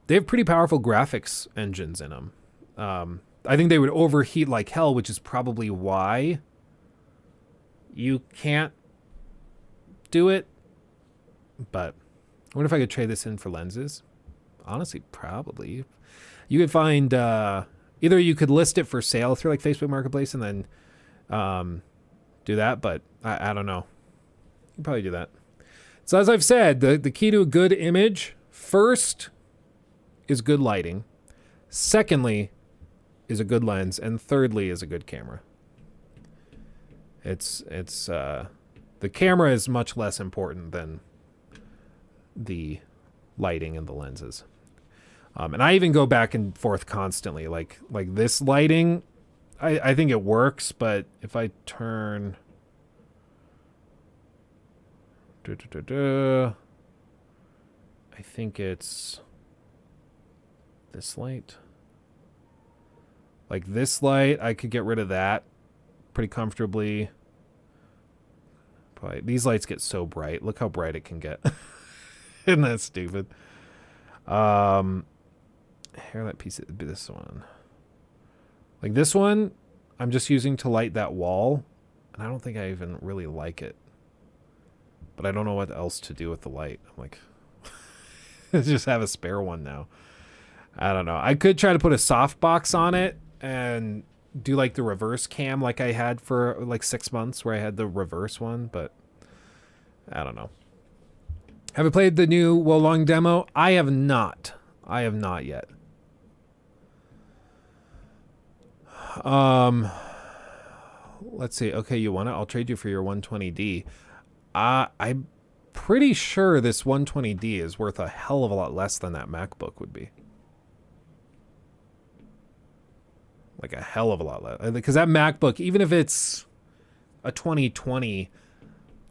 They have pretty powerful graphics engines in them. I think they would overheat like hell, which is probably why you can't do it. But I wonder if I could trade this in for lenses. Honestly, probably. You could find either you could list it for sale through like Facebook Marketplace and then do that, but I don't know. You can probably do that. So as I've said, the key to a good image, first is good lighting. Secondly is a good lens. And thirdly is a good camera. It's the camera is much less important than the lighting and the lenses. And I even go back and forth constantly. Like this lighting, I think it works, but if I turn... I think it's this light. Like this light, I could get rid of that pretty comfortably. Probably, these lights get so bright. Look how bright it can get. Isn't that stupid? Here, that piece of this one. Like this one, I'm just using to light that wall, and I don't think I even really like it. But I don't know what else to do with the light. I'm like, just have a spare one now. I don't know. I could try to put a softbox on it and do like the reverse cam like I had for like 6 months where I had the reverse one, but I don't know. Have you played the new Wolong demo? I have not. I have not yet. Let's see. Okay, you want it? I'll trade you for your 120D. I'm pretty sure this 120D is worth a hell of a lot less than that MacBook would be. Like a hell of a lot less. Because that MacBook, even if it's a 2020,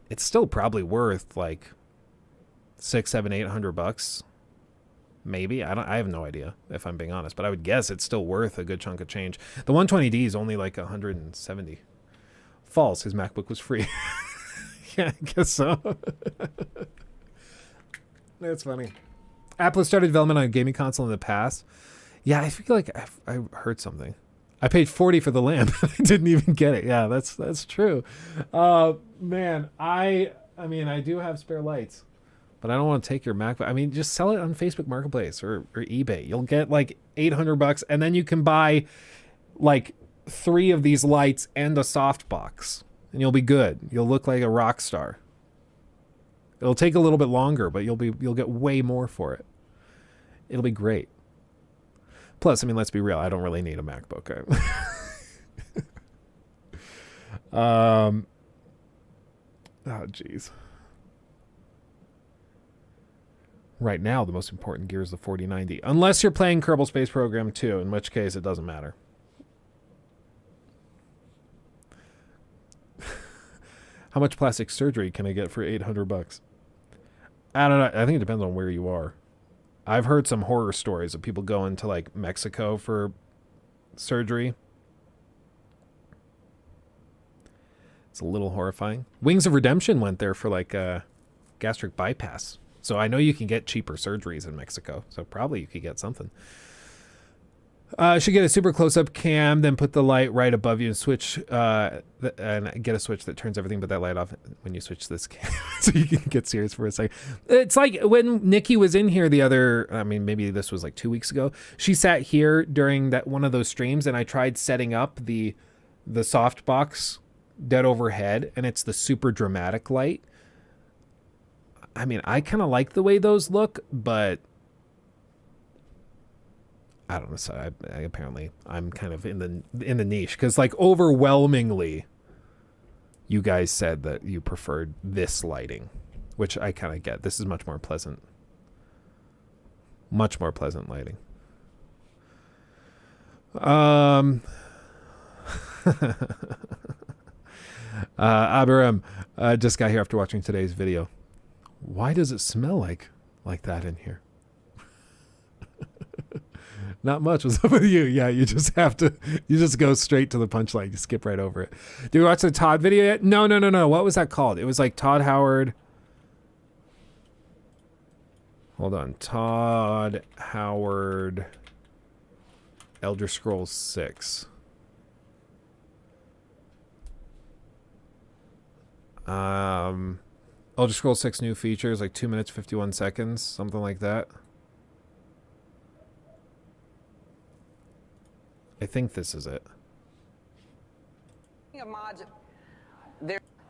it's still probably worth like $600-800 maybe. I have no idea if I'm being honest, but I would guess it's still worth a good chunk of change. The 120D is only like 170. False. His MacBook was free. Yeah, I guess so. That's funny. Apple has started development on a gaming console in the past. Yeah, I feel like I heard something. I paid $40 for the lamp. I didn't even get it. Yeah, that's true. Man, I mean, I do have spare lights, but I don't want to take your MacBook. I mean, just sell it on Facebook Marketplace or eBay. You'll get like $800, and then you can buy like 3 of these lights and a softbox, and you'll be good. You'll look like a rock star. It'll take a little bit longer, but you'll get way more for it. It'll be great. Plus, I mean, let's be real. I don't really need a MacBook. Oh, jeez. Right now, the most important gear is the 4090. Unless you're playing Kerbal Space Program 2, in which case it doesn't matter. How much plastic surgery can I get for $800? I don't know. I think it depends on where you are. I've heard some horror stories of people going to like Mexico for surgery. It's a little horrifying. Wings of Redemption went there for like a gastric bypass. So I know you can get cheaper surgeries in Mexico. So probably you could get something. Should get a super close-up cam, then put the light right above you and switch, and get a switch that turns everything but that light off when you switch this cam, so you can get serious for a second. It's like when Nikki was in here the other, I mean, maybe this was like 2 weeks ago. She sat here during that one of those streams, and I tried setting up the softbox dead overhead, and it's the super dramatic light. I mean, I kind of like the way those look, but I don't know. So apparently I'm kind of in the niche because like overwhelmingly you guys said that you preferred this lighting, which I kind of get. This is much more pleasant lighting. Abiram just got here after watching today's video. Why does it smell like that in here? Not much. What's up with you? Yeah, you just go straight to the punchline. You skip right over it. Did you watch the Todd video yet? No. What was that called? It was like Todd Howard. Hold on. Todd Howard Elder Scrolls 6. Elder Scrolls 6 new features, like 2 minutes, 51 seconds, something like that. I think this is it.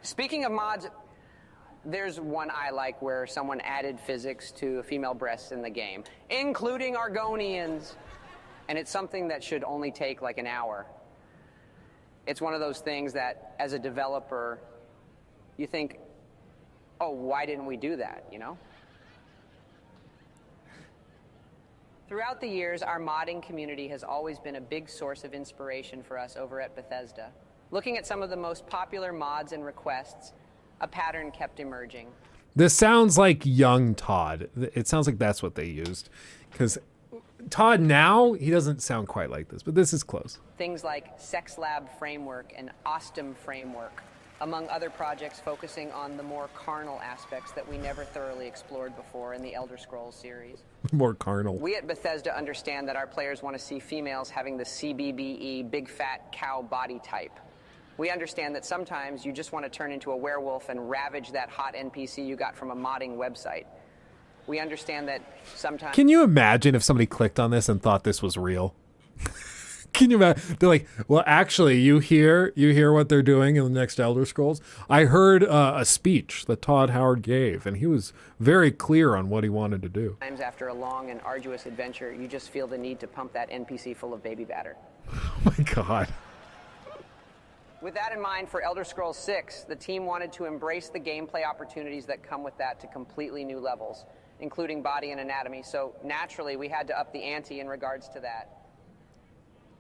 Speaking of mods, there's one I like where someone added physics to female breasts in the game, including Argonians. And it's something that should only take like an hour. It's one of those things that, as a developer, you think, oh, why didn't we do that, you know? Throughout the years, our modding community has always been a big source of inspiration for us over at Bethesda. Looking at some of the most popular mods and requests, a pattern kept emerging. This sounds like young Todd. It sounds like that's what they used. Because Todd now, he doesn't sound quite like this, but this is close. Things like Sex Lab Framework and Ostum Framework, among other projects focusing on the more carnal aspects that we never thoroughly explored before in the Elder Scrolls series. More carnal. We at Bethesda understand that our players want to see females having the CBBE, big fat cow body type. We understand that sometimes you just want to turn into a werewolf and ravage that hot NPC you got from a modding website. We understand that sometimes... Can you imagine if somebody clicked on this and thought this was real? Can you imagine? They're like, well, actually, you hear what they're doing in the next Elder Scrolls? I heard a speech that Todd Howard gave, and he was very clear on what he wanted to do. Sometimes after a long and arduous adventure, you just feel the need to pump that NPC full of baby batter. Oh my God. With that in mind, for Elder Scrolls 6, the team wanted to embrace the gameplay opportunities that come with that to completely new levels, including body and anatomy, so naturally we had to up the ante in regards to that.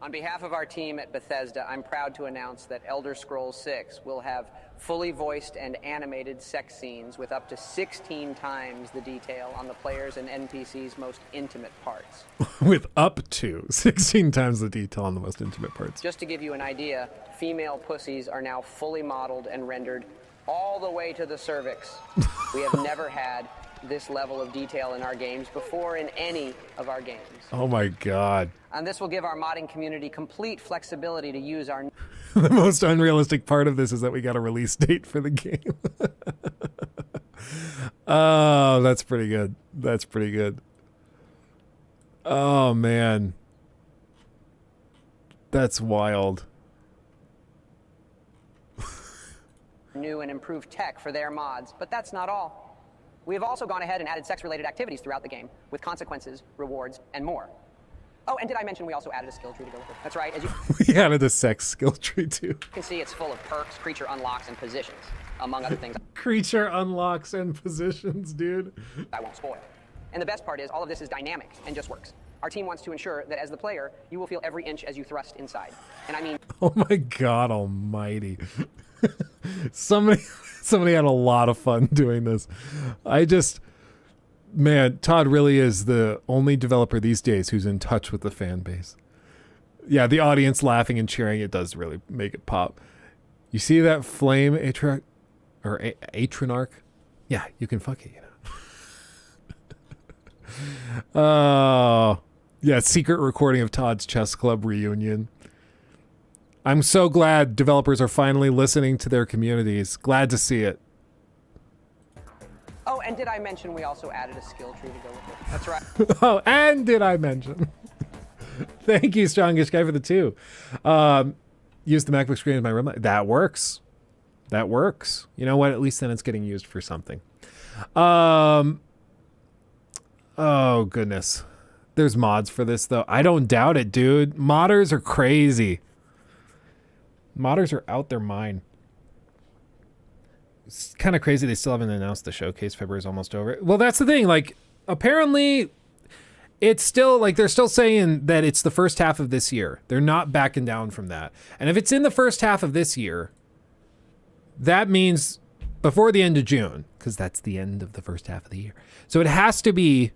On behalf of our team at Bethesda, I'm proud to announce that Elder Scrolls 6 will have fully voiced and animated sex scenes with up to 16 times the detail on the players' and NPCs' most intimate parts. With up to 16 times the detail on the most intimate parts. Just to give you an idea, female pussies are now fully modeled and rendered all the way to the cervix. We have never had this level of detail in our games before in any of our games. Oh my God. And this will give our modding community complete flexibility to use our... The most unrealistic part of this is that we got a release date for the game. Oh, that's pretty good. That's pretty good. Oh, man. That's wild. New and improved tech for their mods, but that's not all. We have also gone ahead and added sex-related activities throughout the game, with consequences, rewards, and more. Oh, and did I mention we also added a skill tree to go with it? That's right, as you we added a sex skill tree too. can see, it's full of perks, creature unlocks, and positions. among other things Creature unlocks and positions, dude. I won't spoil. And the best part is all of this is dynamic and just works. Our team wants to ensure that as the player, you will feel every inch as you thrust inside. And I mean... Oh my God almighty. Somebody had a lot of fun doing this. Man, Todd really is the only developer these days who's in touch with the fan base. Yeah, the audience laughing and cheering, it does really make it pop. You see that flame Atronarch? Yeah, you can fuck it, you know. Oh, yeah, secret recording of Todd's Chess Club reunion. I'm so glad developers are finally listening to their communities. Glad to see it. Oh, and did I mention we also added a skill tree to go with it? That's right. Oh, and did I mention? Thank you, Strongish Guy, for the 2. Use the MacBook screen as my room light. That works. That works. You know what? At least then it's getting used for something. Oh, goodness. There's mods for this, though. I don't doubt it, dude. Modders are crazy. Modders are out their mind. It's kind of crazy they still haven't announced the showcase. February's almost over. Well, that's the thing. Like, apparently, it's still, like, they're still saying that it's the first half of this year. They're not backing down from that. And if it's in the first half of this year, that means before the end of June, because that's the end of the first half of the year. So it has to be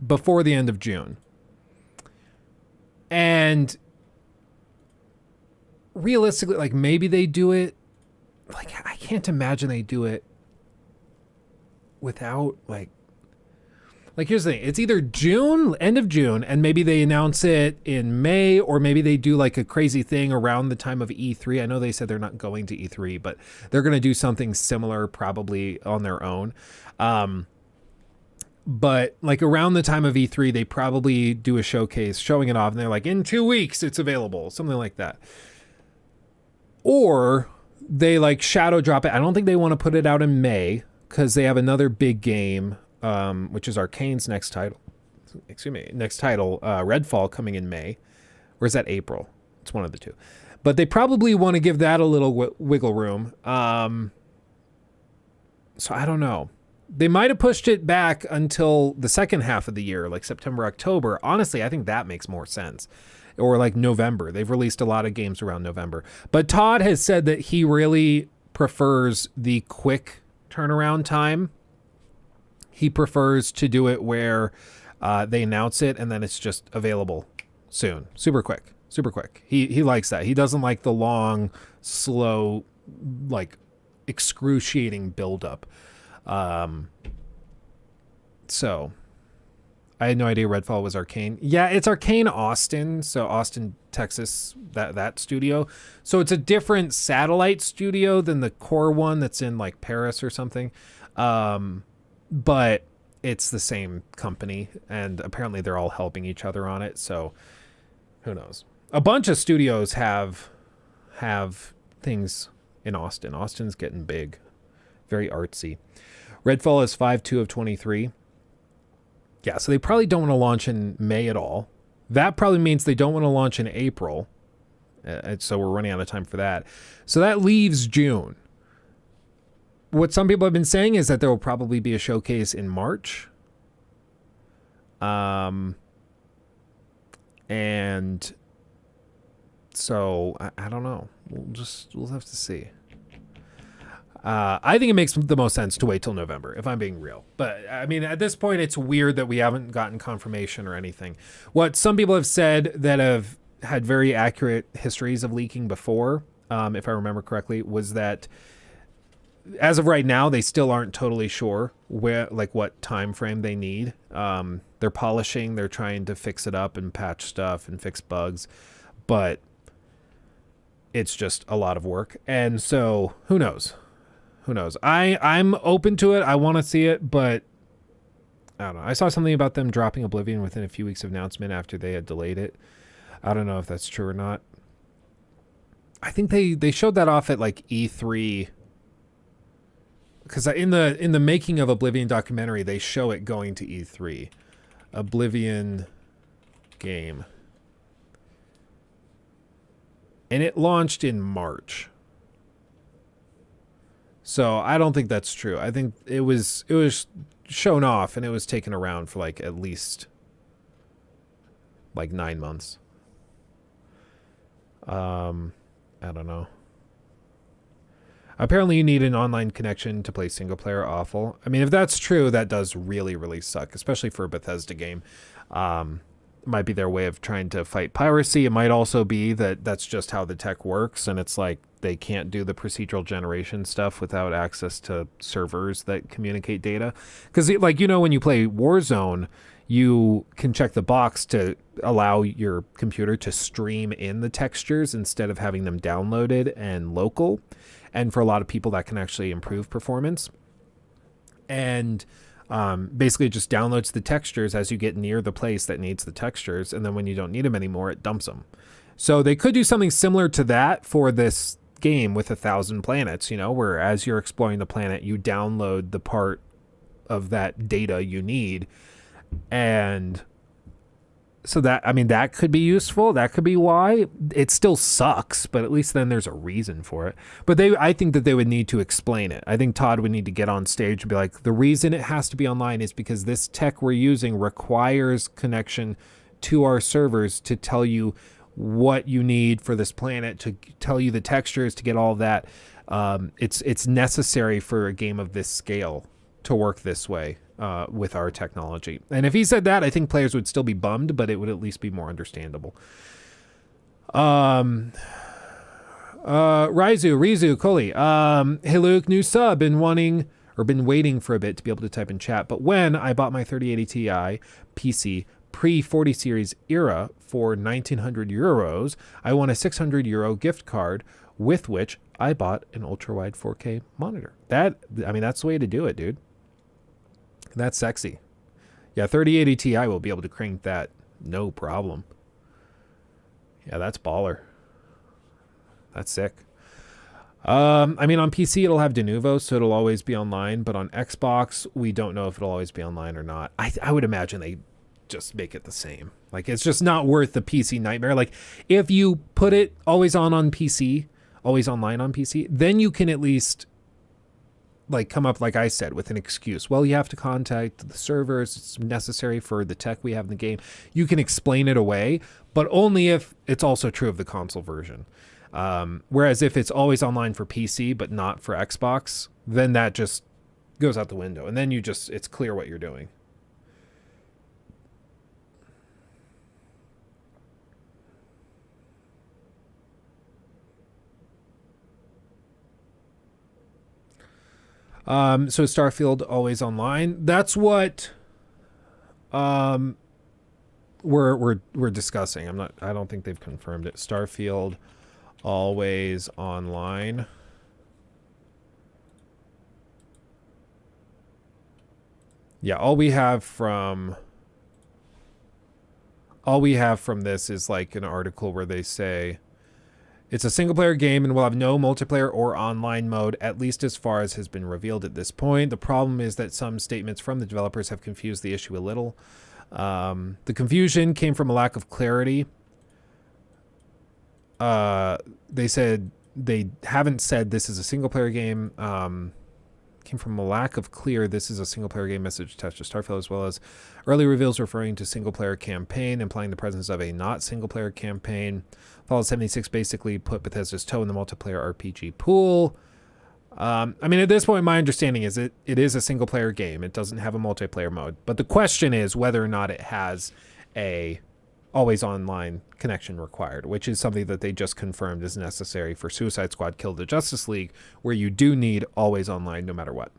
before the end of June. And realistically, like, maybe they do it. Like, I can't imagine they do it without, like, here's the thing. It's either June, end of June, and maybe they announce it in May, or maybe they do, like, a crazy thing around the time of E3. I know they said they're not going to E3, but they're going to do something similar probably on their own. But, like, around the time of E3, they probably do a showcase showing it off, and they're like, in 2 weeks, it's available. Something like that. Or they, like, shadow drop it. I don't think they want to put it out in May because they have another big game, which is Arcane's next title. Redfall, coming in May. Or is that April? It's one of the two. But they probably want to give that a little wiggle room. So I don't know. They might have pushed it back until the second half of the year, like September, October. Honestly, I think that makes more sense. Or like November. They've released a lot of games around November. But Todd has said that he really prefers the quick turnaround time. He prefers to do it where they announce it and then it's just available soon. Super quick. Super quick. He likes that. He doesn't like the long, slow, like excruciating buildup. So I had no idea Redfall was Arcane. Yeah, it's Arcane Austin. So Austin, Texas, that studio. So it's a different satellite studio than the core one that's in like Paris or something. But it's the same company, and apparently they're all helping each other on it. So who knows? A bunch of studios have things in Austin. Austin's getting big, very artsy. Redfall is 5/2 of 23. Yeah, so they probably don't want to launch in May at all. That probably means they don't want to launch in April. So we're running out of time for that. So that leaves June. What some people have been saying is that there will probably be a showcase in March. And so I don't know. We'll have to see. I think it makes the most sense to wait till November, if I'm being real. But I mean, at this point, it's weird that we haven't gotten confirmation or anything. What some people have said that have had very accurate histories of leaking before, if I remember correctly, was that as of right now, they still aren't totally sure what time frame they need. They're polishing, they're trying to fix it up and patch stuff and fix bugs, but it's just a lot of work. And so who knows? Who knows? I'm open to it. I want to see it, but I don't know. I saw something about them dropping Oblivion within a few weeks of announcement after they had delayed it. I don't know if that's true or not. I think they showed that off at like E3. Because in the making of Oblivion documentary, they show it going to E3. Oblivion game. And it launched in March. So I don't think that's true. I think it was shown off and it was taken around for like at least like 9 months. I don't know. Apparently you need an online connection to play single player. Awful. I mean, if that's true, that does really, really suck, especially for a Bethesda game. It might be their way of trying to fight piracy. It might also be that that's just how the tech works, and it's like they can't do the procedural generation stuff without access to servers that communicate data. Because, like, you know, when you play Warzone, you can check the box to allow your computer to stream in the textures instead of having them downloaded and local. And for a lot of people, that can actually improve performance. And basically it just downloads the textures as you get near the place that needs the textures. And then when you don't need them anymore, it dumps them. So they could do something similar to that for this game with 1,000 planets, you know, where as you're exploring the planet, you download the part of that data you need. And so that, I mean, that could be useful. That could be why. It still sucks, but at least then there's a reason for it. But I think that they would need to explain it. I think Todd would need to get on stage and be like, the reason it has to be online is because this tech we're using requires connection to our servers to tell you what you need for this planet, to tell you the textures, to get all of that. It's necessary for a game of this scale to work this way. With our technology. And if he said that, I think players would still be bummed, but it would at least be more understandable. Rizu, Koli. Hey Luke, new sub. Been waiting for a bit to be able to type in chat, but when I bought my 3080 Ti PC pre-40 series era for 1,900 euros, I won a 600 euro gift card with which I bought an ultra-wide 4K monitor. That's the way to do it, dude. That's sexy. Yeah, 3080 Ti will be able to crank that no problem. Yeah, that's baller. That's sick. I mean, on PC it'll have de novo, so it'll always be online, but on Xbox we don't know if it'll always be online or not. I would imagine they just make it the same. Like, it's just not worth the PC nightmare. Like, if you put it always on PC, always online on PC, then you can at least like come up, like I said, with an excuse. Well, you have to contact the servers. It's necessary for the tech we have in the game. You can explain it away, but only if it's also true of the console version. Whereas if it's always online for PC, but not for Xbox, then that just goes out the window. And then it's clear what you're doing. So Starfield always online. That's what we're discussing. I don't think they've confirmed it. Starfield always online. Yeah, all we have from this is like an article where they say it's a single-player game and will have no multiplayer or online mode, at least as far as has been revealed at this point. The problem is that some statements from the developers have confused the issue a little. The confusion came from a lack of clarity. They said they haven't said this is a single-player game. Came from a lack of clear this is a single-player game message attached to Starfield, as well as early reveals referring to single-player campaign, implying the presence of a not single-player campaign. Fallout 76 basically put Bethesda's toe in the multiplayer RPG pool. I mean, at this point, my understanding is it is a single-player game. It doesn't have a multiplayer mode. But the question is whether or not it has a always online connection required, which is something that they just confirmed is necessary for Suicide Squad Kill the Justice League, where you do need always online no matter what.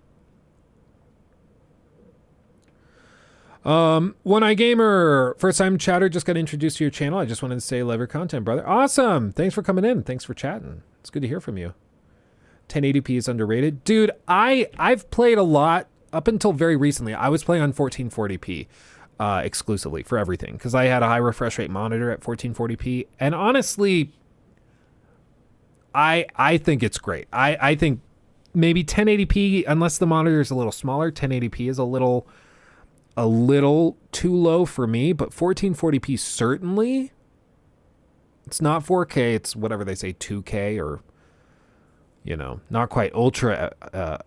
One Eye Gamer, first time chatter, just got introduced to your channel. I just wanted to say love your content, brother. Awesome. Thanks for coming in. Thanks for chatting. It's good to hear from you. 1080p is underrated. Dude, I've played a lot up until very recently. I was playing on 1440p exclusively for everything because I had a high refresh rate monitor at 1440p, and honestly I think it's great. I think maybe 1080p, unless the monitor is a little smaller, 1080p is a little too low for me, but 1440p certainly. It's not 4K, it's whatever they say, 2K or you know, not quite ultra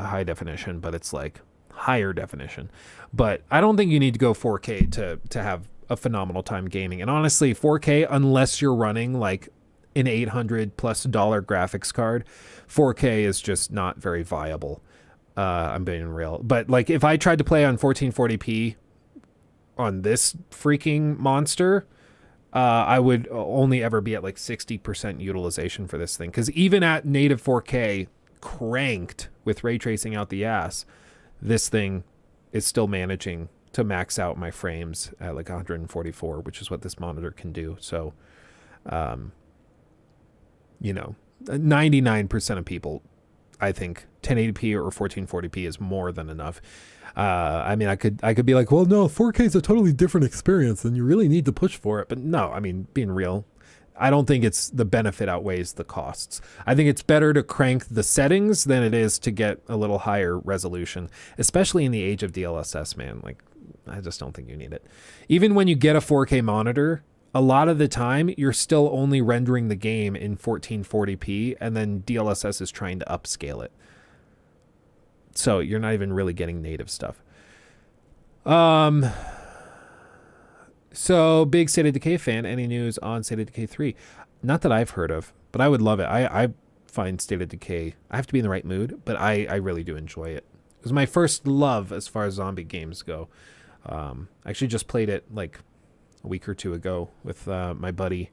high definition, but it's like higher definition. But I don't think you need to go 4K to have a phenomenal time gaming. And honestly, 4K, unless you're running like an $800+ graphics card, 4K is just not very viable. I'm being real. But like if I tried to play on 1440p on this freaking monster, I would only ever be at like 60% utilization for this thing. Because even at native 4K cranked with ray tracing out the ass, this thing is still managing to max out my frames at like 144, which is what this monitor can do. So, you know, 99% of people, I think 1080p or 1440p is more than enough. I mean, I could be like, well, no, 4K is a totally different experience and you really need to push for it. But no, I mean, being real, I don't think it's the benefit outweighs the costs. I think it's better to crank the settings than it is to get a little higher resolution, especially in the age of DLSS, man. Like, I just don't think you need it. Even when you get a 4K monitor, a lot of the time you're still only rendering the game in 1440p and then DLSS is trying to upscale it. So you're not even really getting native stuff. So big State of Decay fan. Any news on State of Decay 3? Not that I've heard of, but I would love it. I find State of Decay, I have to be in the right mood, but I really do enjoy it. It was my first love as far as zombie games go. I actually just played it like a week or two ago with my buddy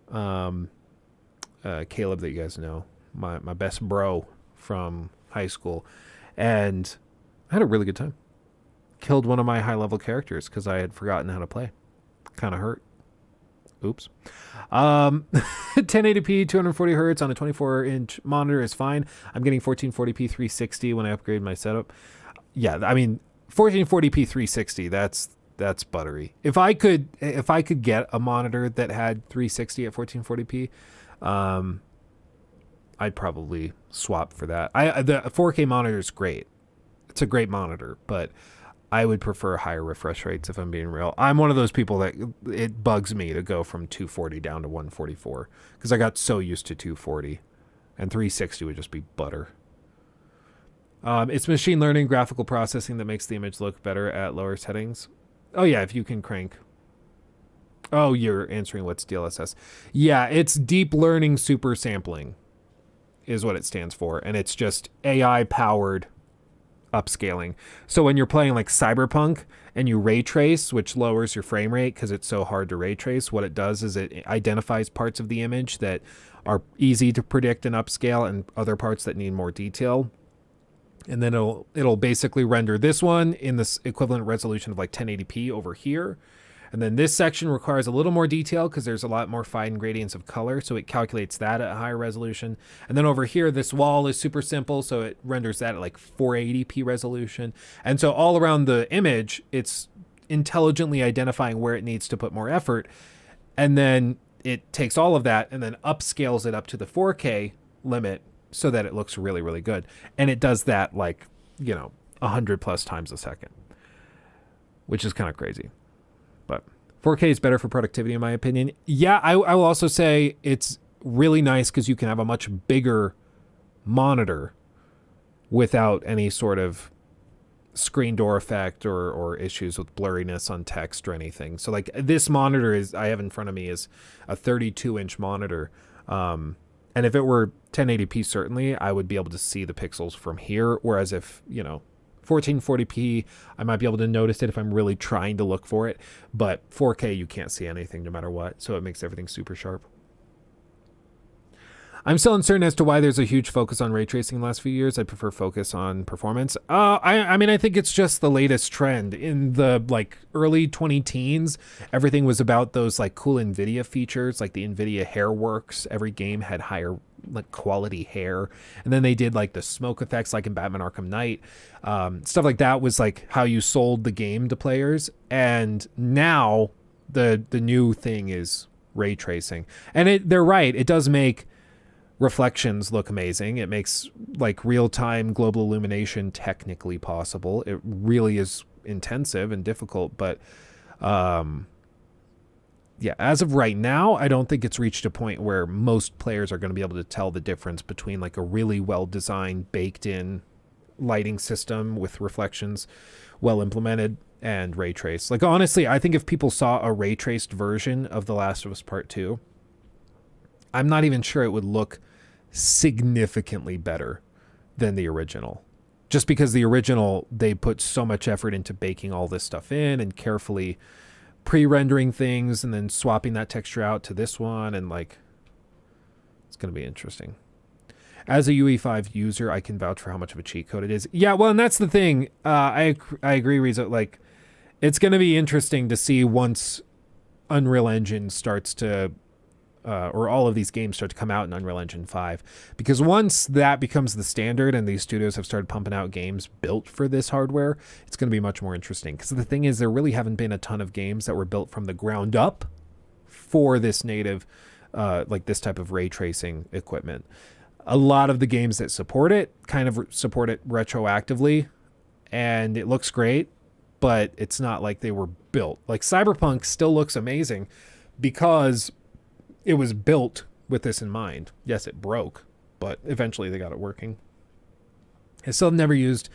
Caleb, that you guys know, my best bro from high school, and I had a really good time. Killed one of my high-level characters because I had forgotten how to play. Kind of hurt. Oops. 1080p 240 hertz on a 24-inch monitor is fine. I'm getting 1440p 360 when I upgrade my setup. Yeah, I mean 1440p 360, that's buttery. If I could get a monitor that had 360 at 1440p, I'd probably swap for that. The 4K monitor is great. It's a great monitor, but I would prefer higher refresh rates if I'm being real. I'm one of those people that it bugs me to go from 240 down to 144 because I got so used to 240, and 360 would just be butter. It's machine learning graphical processing that makes the image look better at lower settings. Oh yeah, if you can crank. Oh, you're answering what's DLSS. Yeah, it's deep learning super sampling is what it stands for, and it's just AI powered upscaling. So when you're playing like Cyberpunk and you ray trace, which lowers your frame rate because it's so hard to ray trace, what it does is it identifies parts of the image that are easy to predict and upscale and other parts that need more detail. And then it'll basically render this one in this equivalent resolution of like 1080p over here. And then this section requires a little more detail because there's a lot more fine gradients of color. So it calculates that at a higher resolution. And then over here, this wall is super simple. So it renders that at like 480p resolution. And so all around the image, it's intelligently identifying where it needs to put more effort. And then it takes all of that and then upscales it up to the 4K limit so that it looks really, really good. And it does that like, 100+ times a second, which is kind of crazy. But 4K is better for productivity, in my opinion. Yeah, I will also say it's really nice because you can have a much bigger monitor without any sort of screen door effect or issues with blurriness on text or anything. So like this monitor I have in front of me is a 32-inch monitor. And if it were 1080p, certainly I would be able to see the pixels from here. Whereas if, 1440p, I might be able to notice it if I'm really trying to look for it. But 4K, you can't see anything no matter what. So it makes everything super sharp. I'm still uncertain as to why there's a huge focus on ray tracing in the last few years. I prefer focus on performance. I think it's just the latest trend. In the early 2010s, everything was about those cool NVIDIA features, like the NVIDIA Hairworks. Every game had higher quality hair. And then they did the smoke effects like in Batman Arkham Knight. Stuff like that was how you sold the game to players. And now the new thing is ray tracing. And they're right. It does make reflections look amazing. It makes real-time global illumination technically possible. It really is intensive and difficult, but yeah, as of right now, I don't think it's reached a point where most players are going to be able to tell the difference between like a really well-designed, baked-in lighting system with reflections, well implemented, and ray trace. Like, honestly, I think if people saw a ray traced version of The Last of Us Part 2, I'm not even sure it would look significantly better than the original. Just because the original, they put so much effort into baking all this stuff in and carefully pre-rendering things and then swapping that texture out to this one, and like, it's going to be interesting. As a UE5 user, I can vouch for how much of a cheat code it is. Yeah, well, and that's the thing. I agree, Riza. Like, it's going to be interesting to see once Unreal Engine starts to, or all of these games start to come out in Unreal Engine 5. Because once that becomes the standard and these studios have started pumping out games built for this hardware, it's going to be much more interesting. Because the thing is, there really haven't been a ton of games that were built from the ground up for this native, like this type of ray tracing equipment. A lot of the games that support it kind of support it retroactively, and it looks great, but it's not like they were built. Like Cyberpunk still looks amazing because it was built with this in mind. Yes, it broke, but eventually they got it working. I still never used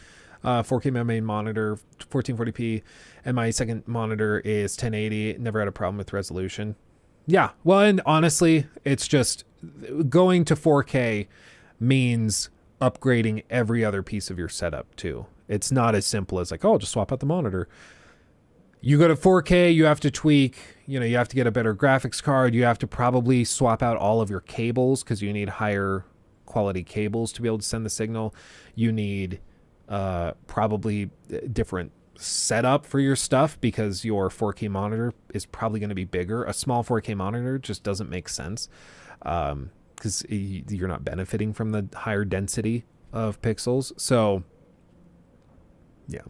4K my main monitor, 1440p, and my second monitor is 1080. Never had a problem with resolution. Yeah, well, and honestly, it's just going to 4K means upgrading every other piece of your setup too. It's not as simple as like, oh, just swap out the monitor. You go to 4K, you have to tweak, you know, you have to get a better graphics card. You have to probably swap out all of your cables because you need higher quality cables to be able to send the signal. You need probably different setup for your stuff because your 4K monitor is probably going to be bigger. A small 4K monitor just doesn't make sense because you're not benefiting from the higher density of pixels. So yeah.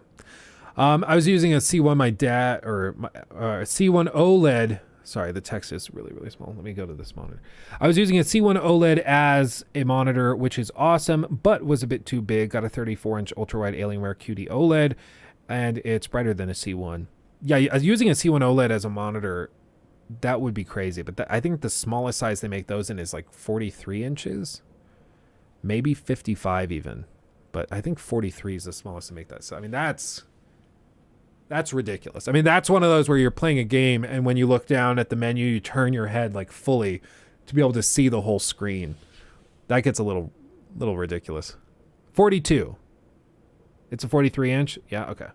I was using a C1 C1 OLED. Sorry, the text is really, really small. Let me go to this monitor. I was using a C1 OLED as a monitor, which is awesome, but was a bit too big. Got a 34-inch ultra-wide Alienware QD OLED, and it's brighter than a C1. Yeah, using a C1 OLED as a monitor, that would be crazy. But I think the smallest size they make those in is like 43 inches, maybe 55 even. But I think 43 is the smallest to make that. So I mean, that's ridiculous. I mean, that's one of those where you're playing a game and when you look down at the menu, you turn your head like fully to be able to see the whole screen. That gets a little ridiculous. 42. It's a 43 inch. Yeah. Okay.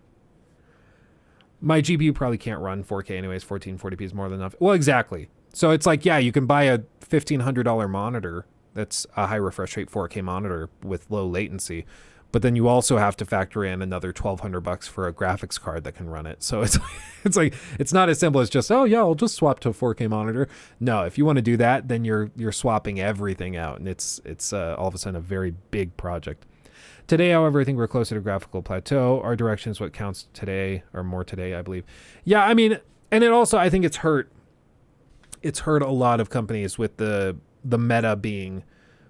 My GPU probably can't run 4K anyways. 1440p is more than enough. Well, exactly. So it's like, yeah, you can buy a $1,500 monitor. That's a high refresh rate 4K monitor with low latency. But then you also have to factor in another $1,200 for a graphics card that can run it. So it's like it's not as simple as just, oh yeah, I'll just swap to a 4K monitor. No, if you want to do that, then you're swapping everything out, and it's all of a sudden a very big project. Today, however, I think we're closer to graphical plateau. Our direction is what counts today, or more today, I believe. Yeah, I mean, and it also, I think it's hurt a lot of companies with the meta being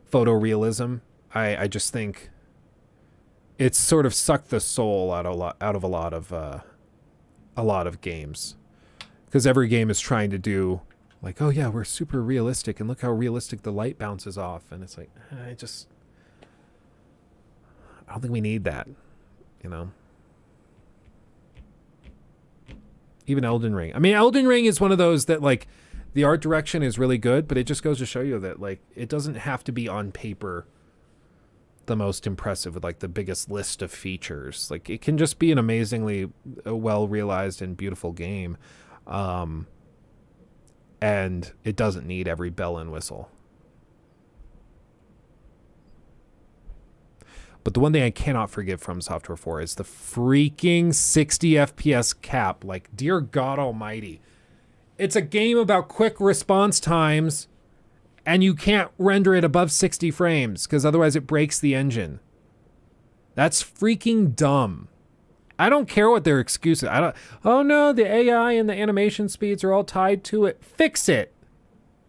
photorealism. I just think it's sort of sucked the soul out of a lot of games, because every game is trying to do like, oh yeah, we're super realistic and look how realistic the light bounces off, and it's like, I don't think we need that, you know. Even Elden Ring. I mean, Elden Ring is one of those that like the art direction is really good, but it just goes to show you that like it doesn't have to be on paper the most impressive with like the biggest list of features. Like it can just be an amazingly well realized and beautiful game, and it doesn't need every bell and whistle. But the one thing I cannot forgive from Software 4 is the freaking 60 FPS cap. Like, dear God almighty. It's a game about quick response times, and you can't render it above 60 frames because otherwise it breaks the engine. That's freaking dumb. I don't care what their excuse is. Oh no, the AI and the animation speeds are all tied to it. Fix it.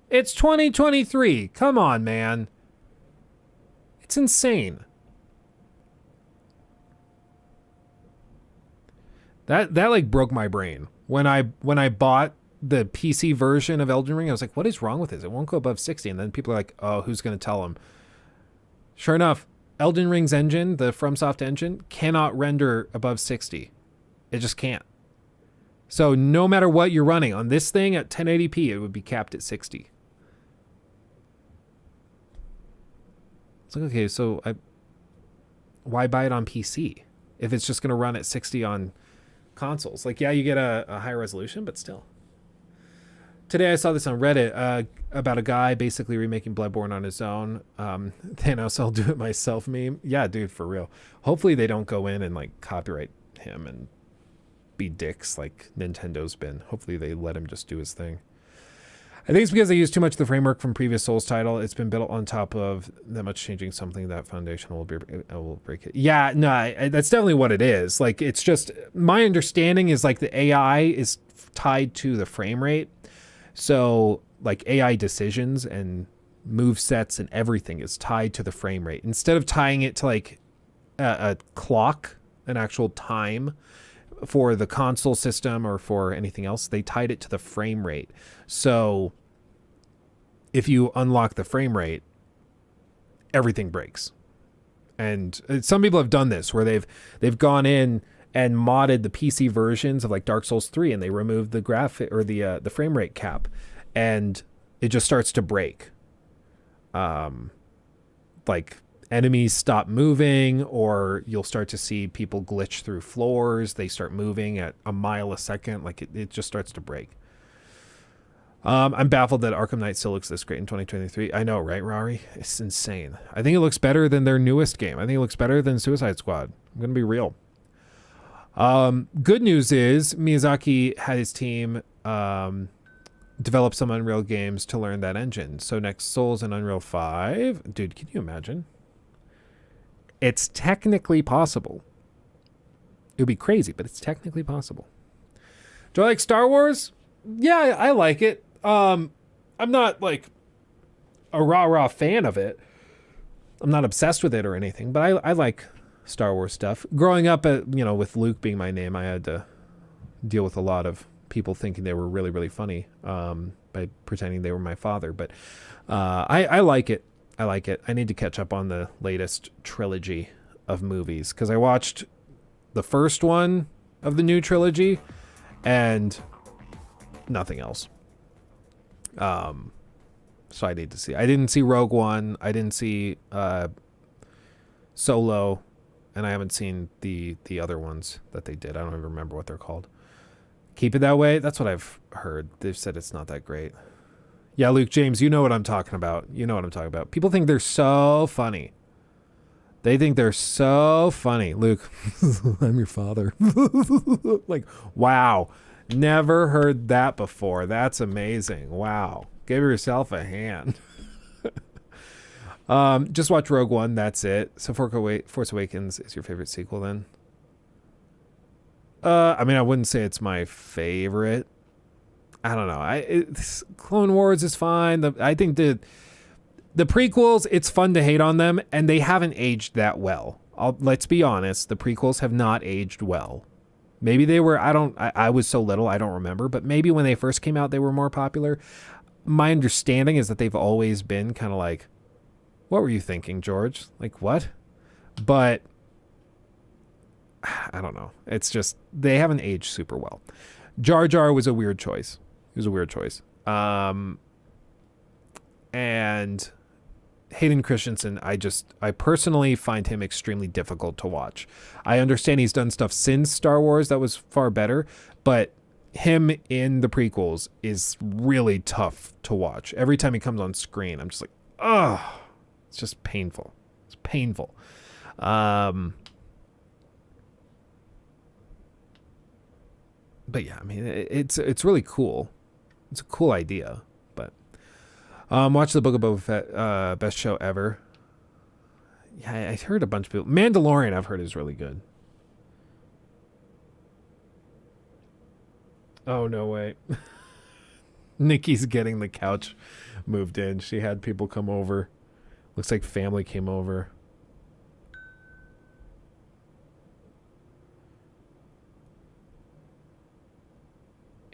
It's 2023. Come on, man. It's insane. That like broke my brain when I bought the PC version of Elden Ring. I was like, what is wrong with this? It won't go above 60. And then people are like, oh, who's going to tell them? Sure enough, Elden Ring's engine, the FromSoft engine, cannot render above 60. It just can't. So no matter what you're running on this thing at 1080p, it would be capped at 60. It's like, okay, so why buy it on PC if it's just going to run at 60 on consoles? Like, yeah, you get a higher resolution, but still. Today I saw this on Reddit about a guy basically remaking Bloodborne on his own. Thanos, I'll do it myself meme. Yeah, dude, for real. Hopefully they don't go in and like copyright him and be dicks like Nintendo's been. Hopefully they let him just do his thing. I think it's because they used too much of the framework from previous Souls title. It's been built on top of that much changing something that foundation will break it. Yeah, no, that's definitely what it is. Like, it's just, my understanding is like the AI is tied to the frame rate. So like AI decisions and move sets and everything is tied to the frame rate. Instead of tying it to like a clock, an actual time for the console system or for anything else, they tied it to the frame rate. So if you unlock the frame rate, everything breaks. And some people have done this where they've gone in and modded the PC versions of like Dark Souls 3 and they removed the graphic or the frame rate cap and it just starts to break. Like enemies stop moving, or you'll start to see people glitch through floors. They start moving at a mile a second. Like it just starts to break. I'm baffled that Arkham Knight still looks this great in 2023. I know, right, Rari? It's insane. I think it looks better than their newest game. I think it looks better than Suicide Squad. I'm going to be real. Good news is Miyazaki had his team develop some Unreal games to learn that engine. So next Souls and Unreal 5. Dude, can you imagine? It's technically possible. It would be crazy, but it's technically possible. Do I like Star Wars? Yeah, I like it. I'm not like a rah-rah fan of it. I'm not obsessed with it or anything, but I like Star Wars stuff. Growing up, with Luke being my name, I had to deal with a lot of people thinking they were really, really funny by pretending they were my father. But I like it. I like it. I need to catch up on the latest trilogy of movies because I watched the first one of the new trilogy and nothing else. So I need to see. I didn't see Rogue One. I didn't see Solo, and I haven't seen the other ones that they did. I don't even remember what they're called. Keep It That Way. That's what I've heard. They've said it's not that great. Yeah, Luke James, you know what I'm talking about. You know what I'm talking about. People think they're so funny. They think they're so funny. Luke, I'm your father. Like, wow. Never heard that before. That's amazing. Wow. Give yourself a hand. Just watch Rogue One. That's it. So Force Awakens is your favorite sequel then? I mean, I wouldn't say it's my favorite. I don't know. Clone Wars is fine. I think the prequels, it's fun to hate on them, and they haven't aged that well. Let's be honest. The prequels have not aged well. Maybe they were, I was so little, I don't remember, but maybe when they first came out, they were more popular. My understanding is that they've always been kind of like, what were you thinking, George? Like, what? But I don't know. It's just, they haven't aged super well. Jar Jar was a weird choice. It was a weird choice. And Hayden Christensen, I personally find him extremely difficult to watch. I understand he's done stuff since Star Wars that was far better, but him in the prequels is really tough to watch. Every time he comes on screen, I'm just like, ugh, it's just painful. It's painful. But yeah, I mean, it's really cool. It's a cool idea, but watch the Book of Boba Fett, best show ever. Yeah, I heard a bunch of people. Mandalorian, I've heard is really good. Oh, no way. Nikki's getting the couch moved in. She had people come over. Looks like family came over.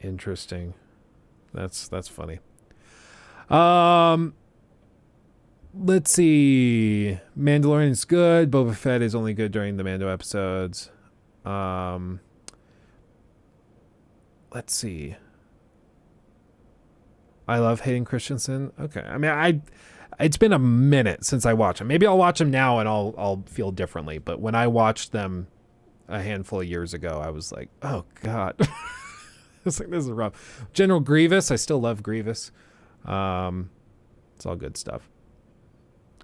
Interesting. That's funny. Let's see. Mandalorian is good. Boba Fett is only good during the Mando episodes. Let's see. I love Hayden Christensen. Okay. I mean, it's been a minute since I watched them. Maybe I'll watch them now and I'll feel differently. But when I watched them a handful of years ago, I was like, oh God. It's like, this is rough. General Grievous. I still love Grievous. It's all good stuff.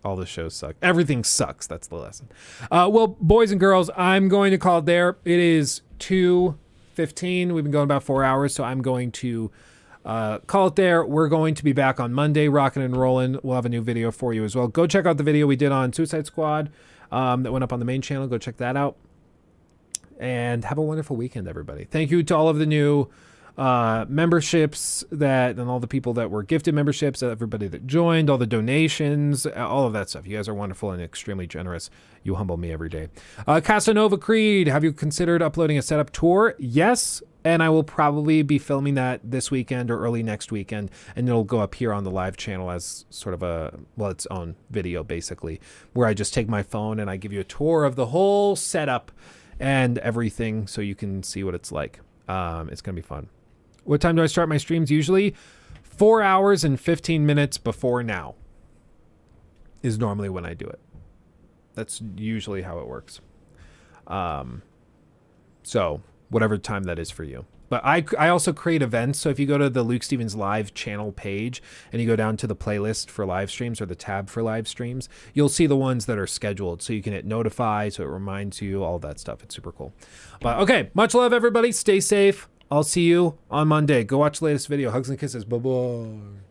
All the shows suck. Everything sucks. That's the lesson. Well, boys and girls, I'm going to call it there. It is 2:15. We've been going about 4 hours, so I'm going to call it there. We're going to be back on Monday, rocking and rolling. We'll have a new video for you as well. Go check out the video we did on Suicide Squad that went up on the main channel. Go check that out. And have a wonderful weekend, everybody. Thank you to all of the new memberships and all the people that were gifted memberships, everybody that joined, all the donations, all of that stuff. You guys are wonderful and extremely generous. You humble me every day. Casanova Creed, have you considered uploading a setup tour? Yes, and I will probably be filming that this weekend or early next weekend, and it'll go up here on the live channel as sort of its own video, basically, where I just take my phone and I give you a tour of the whole setup and everything so you can see what it's like. It's going to be fun. What time do I start my streams? Usually 4 hours and 15 minutes before now is normally when I do it. That's usually how it works. So whatever time that is for you. But I also create events. So if you go to the Luke Stevens live channel page and you go down to the playlist for live streams or the tab for live streams, you'll see the ones that are scheduled. So you can hit notify so it reminds you, all that stuff. It's super cool. But okay, much love, everybody. Stay safe. I'll see you on Monday. Go watch the latest video. Hugs and kisses. Bye-bye.